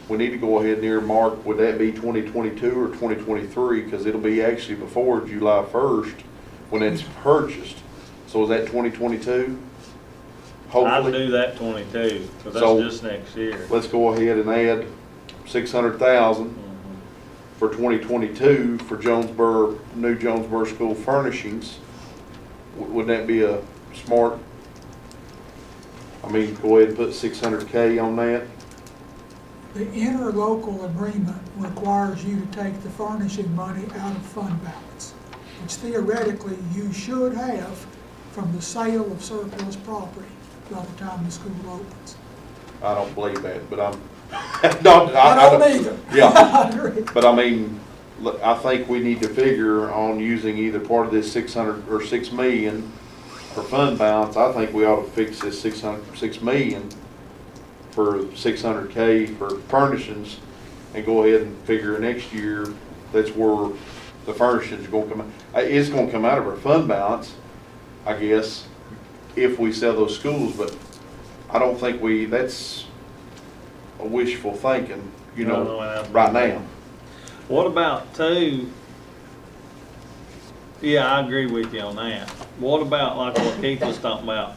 We need to go ahead and earmark, would that be 2022 or 2023? Because it'll be actually before July 1st when it's purchased. So is that 2022? Hopefully. I'd do that 22, because that's just next year. Let's go ahead and add $600,000 for 2022 for new Jonesboro school furnishings. Would that be a smart, I mean, go ahead and put $600K on that? The interlocal agreement requires you to take the furnishing money out of fund balance, which theoretically you should have from the sale of surplus property by the time the school opens. I don't believe that, but I'm, I don't either. Yeah. I agree. But I mean, look, I think we need to figure on using either part of this 600 or 6 million for fund balance. I think we ought to fix this 6 million for $600K for furnishings, and go ahead and figure next year that's where the furnishings are going to come out. It's going to come out of our fund balance, I guess, if we sell those schools, but I don't think that's a wishful thinking, you know, right now. What about yeah, I agree with you on that. What about like what Keith was talking about?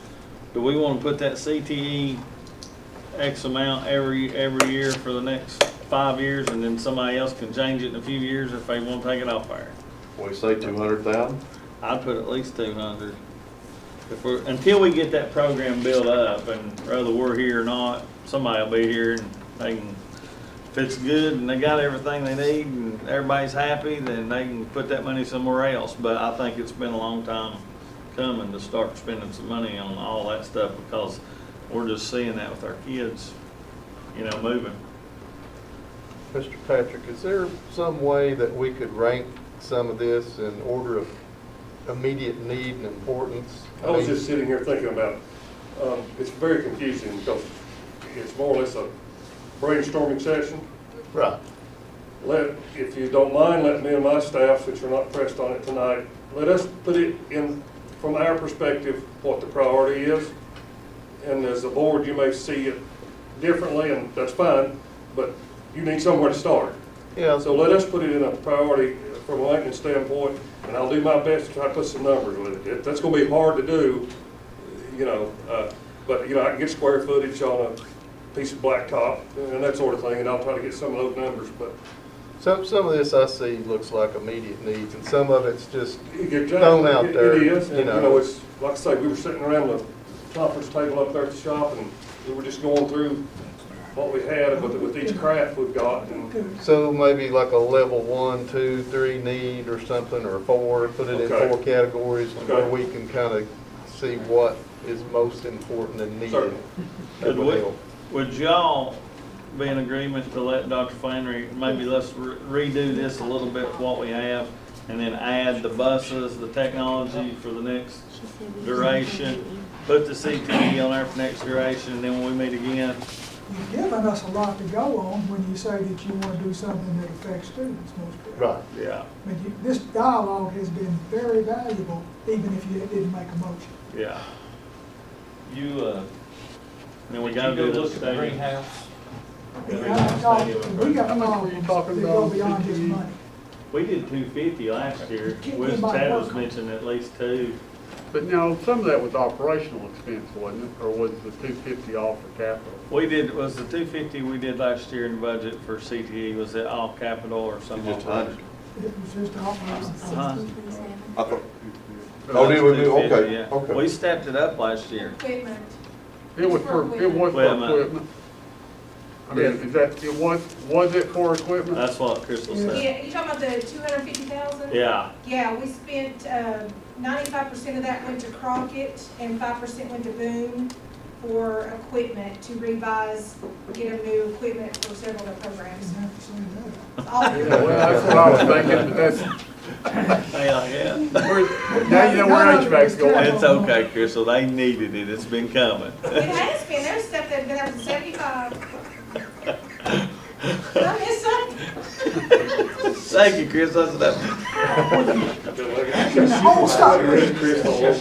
Do we want to put that CTE X amount every year for the next 5 years, and then somebody else can change it in a few years if they want to take it off there? We say 200,000. I'd put at least 200. Until we get that program built up, and whether we're here or not, somebody will be here, and they can, if it's good and they got everything they need and everybody's happy, then they can put that money somewhere else. But I think it's been a long time coming to start spending some money on all that stuff, because we're just seeing that with our kids, you know, moving. Mr. Patrick, is there some way that we could rank some of this in order of immediate need and importance? I was just sitting here thinking about, it's very confusing because it's more or less a brainstorming session. Right. If you don't mind, let me and my staff, since you're not pressed on it tonight, let us put it in, from our perspective, what the priority is. And as a board, you may see it differently, and that's fine, but you need somewhere to start. Yeah. So let us put it in a priority from a maintenance standpoint, and I'll do my best to try to put some numbers with it. That's gonna be hard to do, but, I can get square footage on a piece of blacktop and that sort of thing, and I'll try to get some of those numbers, but. Some of this I see looks like immediate needs, and some of it's just Exactly. thrown out there. It is, and, it's, like I say, we were sitting around the conference table up there at the shop, and we were just going through what we had with each craft we've got, and. So maybe like a level 1, 2, 3 need or something, or 4, put it in Okay. 4 categories where Okay. we can kind of see what is most important and needed. Certainly. That would help. Would y'all be in agreement to let Dr. Flannery, maybe let's redo this a little bit with what we have, and then add the buses, the technology for the next duration, put the CTE on there for next duration, and then when we meet again, You've given us a lot to go on when you say that you want to do something that affects students most. Right. yeah, I mean, this dialogue has been very valuable, even if you didn't make a motion. yeah. You, then we Did gotta you go do the look at the stadium. greenhouse? We got How much were you problems talking that go about? beyond just money. We did 250 last year. Can't Wiz anybody Chad work was on it. mentioning at least 2. But some of that was operational expense, wasn't it? Or was the 250 all for capital? We did, was the 250 we did last year in the budget for CTE, was it all capital or something? Just 100. It was just operating. I thought, Oh, did we move? 250, Okay, yeah. okay. We stepped it up last year. Equipment. It was for Wait a minute. equipment. I mean, was it for equipment? That's what Crystal said. Yeah, you talking about the 250,000? Yeah, Yeah, we spent, 95% of that went to Crockett and 5% went to Boone for equipment to revise, get them new equipment for several of the programs. Didn't have to say that. All Yeah, well, that's what I was thinking, but that's, yeah. now you know where HVAC's going. It's okay, Crystal, they needed it, it's been coming. It has been, there's stuff that's been up to 75. Did I miss something? Thank you, Chris, that's enough.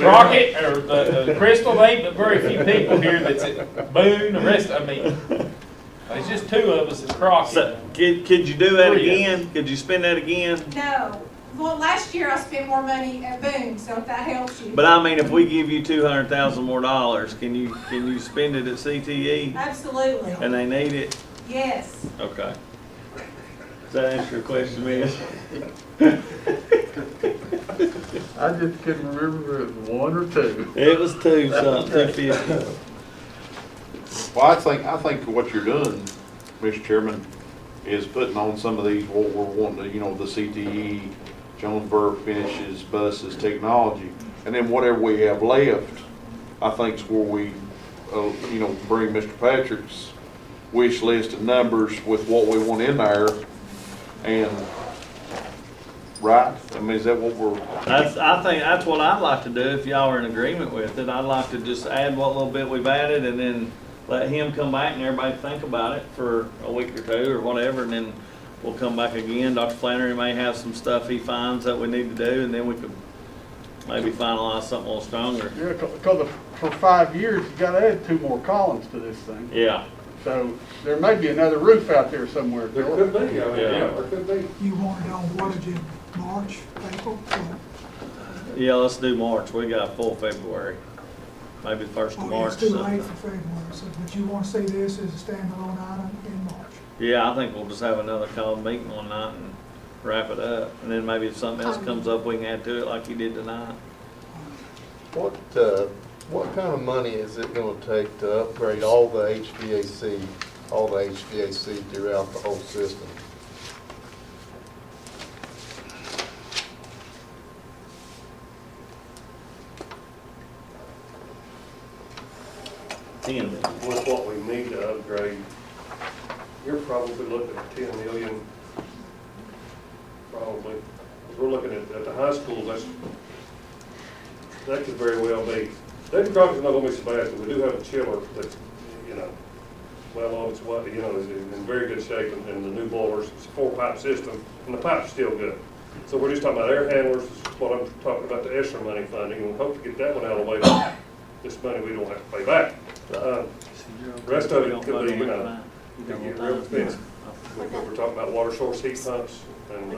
Rocket, or the Crystal, they, but very few people here that's at Boone, the rest, it's just 2 of us at Crockett. So, could you do that again? Could you spend that again? No. Well, last year I spent more money at Boone, so if that helps you. But I mean, if we give you $200,000 more, can you spend it at CTE? Absolutely. And they need it? Yes. Okay. Does that answer your question, Miss? I just couldn't remember if it was 1 or 2. It was 2 something, 250. Well, I think what you're doing, Mr. Chairman, is putting on some of these, what we're wanting to, the CTE, Jonesboro finishes, buses, technology, and then whatever we have left, I think is where we, bring Mr. Patrick's wish list of numbers with what we want in there, and, right? I mean, is that what we're? I think that's what I'd like to do if y'all are in agreement with it. I'd like to just add what little bit we've added and then let him come back and everybody think about it for a week or 2 or whatever, and then we'll come back again. Dr. Flannery may have some stuff he finds that we need to do, and then we could maybe finalize something a little stronger. Yeah, because for 5 years, you gotta add 2 more columns to this thing. Yeah. So there may be another roof out there somewhere. There could be, there could be. You want it on, what did you, March, April? Yeah, let's do March. We got full February. Maybe the 1st of Oh, March it's or too late something. for February, so, but you want to see this as a standalone item in March. Yeah, I think we'll just have another call meeting one night and wrap it up. And then maybe if something else comes up, we can add to it like you did tonight. What kind of money is it gonna take to upgrade all the HVAC throughout the whole system? With what we need to upgrade, you're probably looking at 10 million, probably. We're looking at the high schools, that could very well be. David Crockett's not gonna be so bad, but we do have a chiller that's, well on its way, is in very good shape, and the new boilers, it's a 4-pipe system, and the pipe's still good. So we're just talking about air handlers, is what I'm talking about, the ESSER money funding, and we hope to get that one out of the way. This money we don't have to pay back. The rest of it could be, you get real expensive. We're talking about water source heat pumps and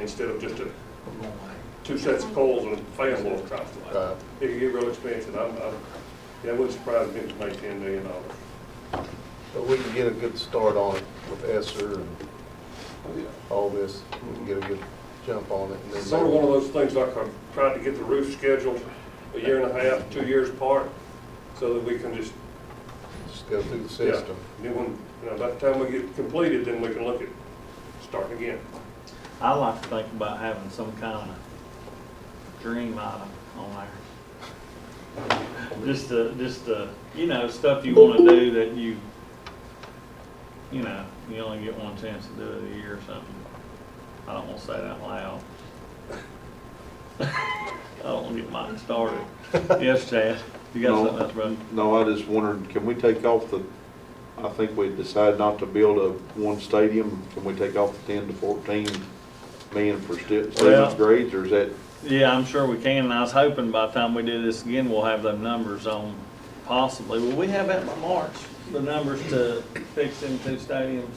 instead of just two sets of poles and a fan blowing across the line. Right. It could get real expensive. Yeah, it wouldn't surprise me to make $10 million. But we can get a good start on it with ESSER and all this. We can get a good jump on it. And then It's sort of one of those things like I tried to get the roof scheduled a year and a half, 2 years apart, so that we can just go through the system. Yeah. Then when, by the time we get completed, then we can look at starting again. I like to think about having some kind of dream item on there. Just to, stuff you want to do that you only get one chance to do it a year or something. I don't want to say that out loud. I don't want to get mine started. Yes, Chad, you got something else, brother? No, I just wondered, can we take off I think we decided not to build one stadium. Can we take off the 10 to 14 million for students' grades, or is that? Yeah, I'm sure we can, and I was hoping by the time we do this again, we'll have them numbers on, possibly. Will we have that by March, the numbers to fix them two stadiums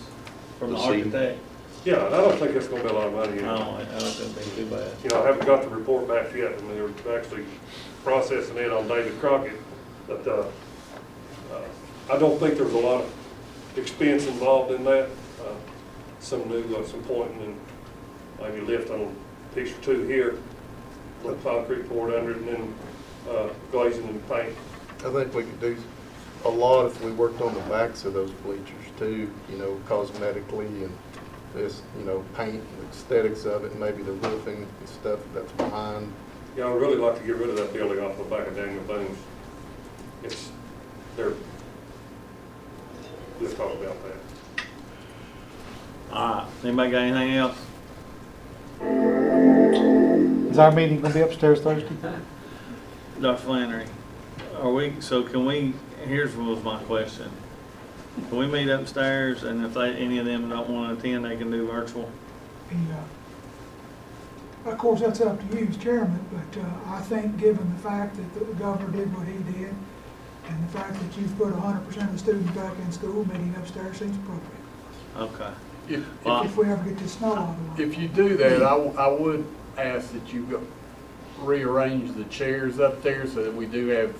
from the architect? Yeah, I don't think it's going to be a lot of money. No, I don't think it'd be too bad. I haven't got the report back yet, and they're actually processing it on David Crockett, but I don't think there's a lot of expense involved in that. Some pointing and maybe lifting a piece or two here, put concrete poured under it, and then glazing and paint. I think we could do a lot if we worked on the backs of those bleachers too, cosmetically and this, paint and aesthetics of it, and maybe the roofing and stuff that's behind. Yeah, I would really like to get rid of that building off the back of Daniel Boone's. We'll talk about that. All right, anybody got anything else? Is our meeting gonna be upstairs Thursday? Dr. Flannery, here's was my question. Can we meet upstairs, and if any of them don't want to attend, they can do virtual? Of course, that's up to you as chairman, but I think given the fact that the governor did what he did, and the fact that you've put 100% of the students back in school, meeting upstairs seems appropriate. Okay. If we ever get this snow out of the way. If you do that, I would ask that you rearrange the chairs up there so that we do have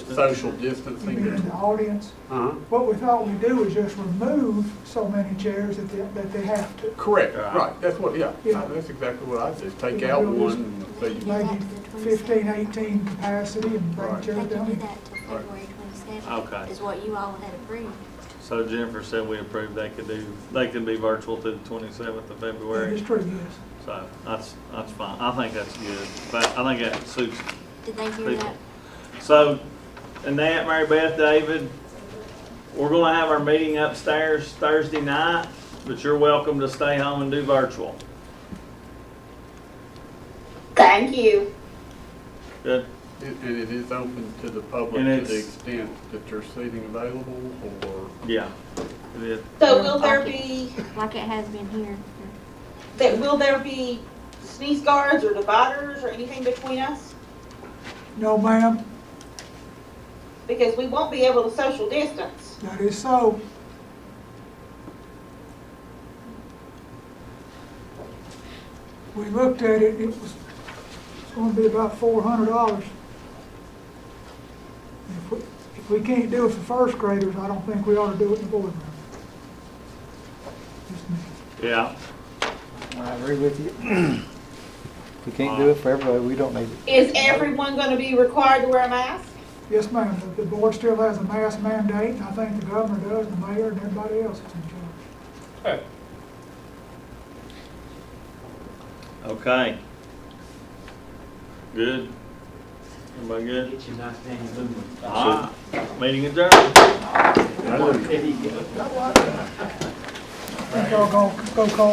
social distancing. You mean in the audience? Uh-huh. What we thought we'd do is just remove so many chairs that they have to. Correct, right, that's what, that's exactly what I just take out one and say. Maybe 15, 18 capacity and bring chairs They can down. do that till February 27th. Okay. Is what you all had approved. So Jennifer said we approved they could be virtual to the 27th of February. It's true, yes. So that's fine. I think that's good. But I think that suits Did they hear people. that? So, and that, Mary Beth, David, we're gonna have our meeting upstairs Thursday night, but you're welcome to stay home and do virtual. Thank you. Good. And it is open to the public And to the it's- extent that there's seating available, or? Yeah, it is. So will there be, Like it has been here. will there be sneeze guards or dividers or anything between us? No, ma'am, Because we won't be able to social distance. that is so. We looked at it, it's gonna be about $400. If we can't do it for first graders, I don't think we ought to do it in the boardroom. Just me. Yeah. I agree with you. If we can't do it for everybody, we don't need it. Is everyone going to be required to wear a mask? Yes, ma'am, the board still has a mask mandate, and I think the governor does, the mayor, and everybody else is in charge. Okay. Good. Everybody good? Get you a nice Danny Boone. All right. Meeting adjourned. There you go. I think I'll go call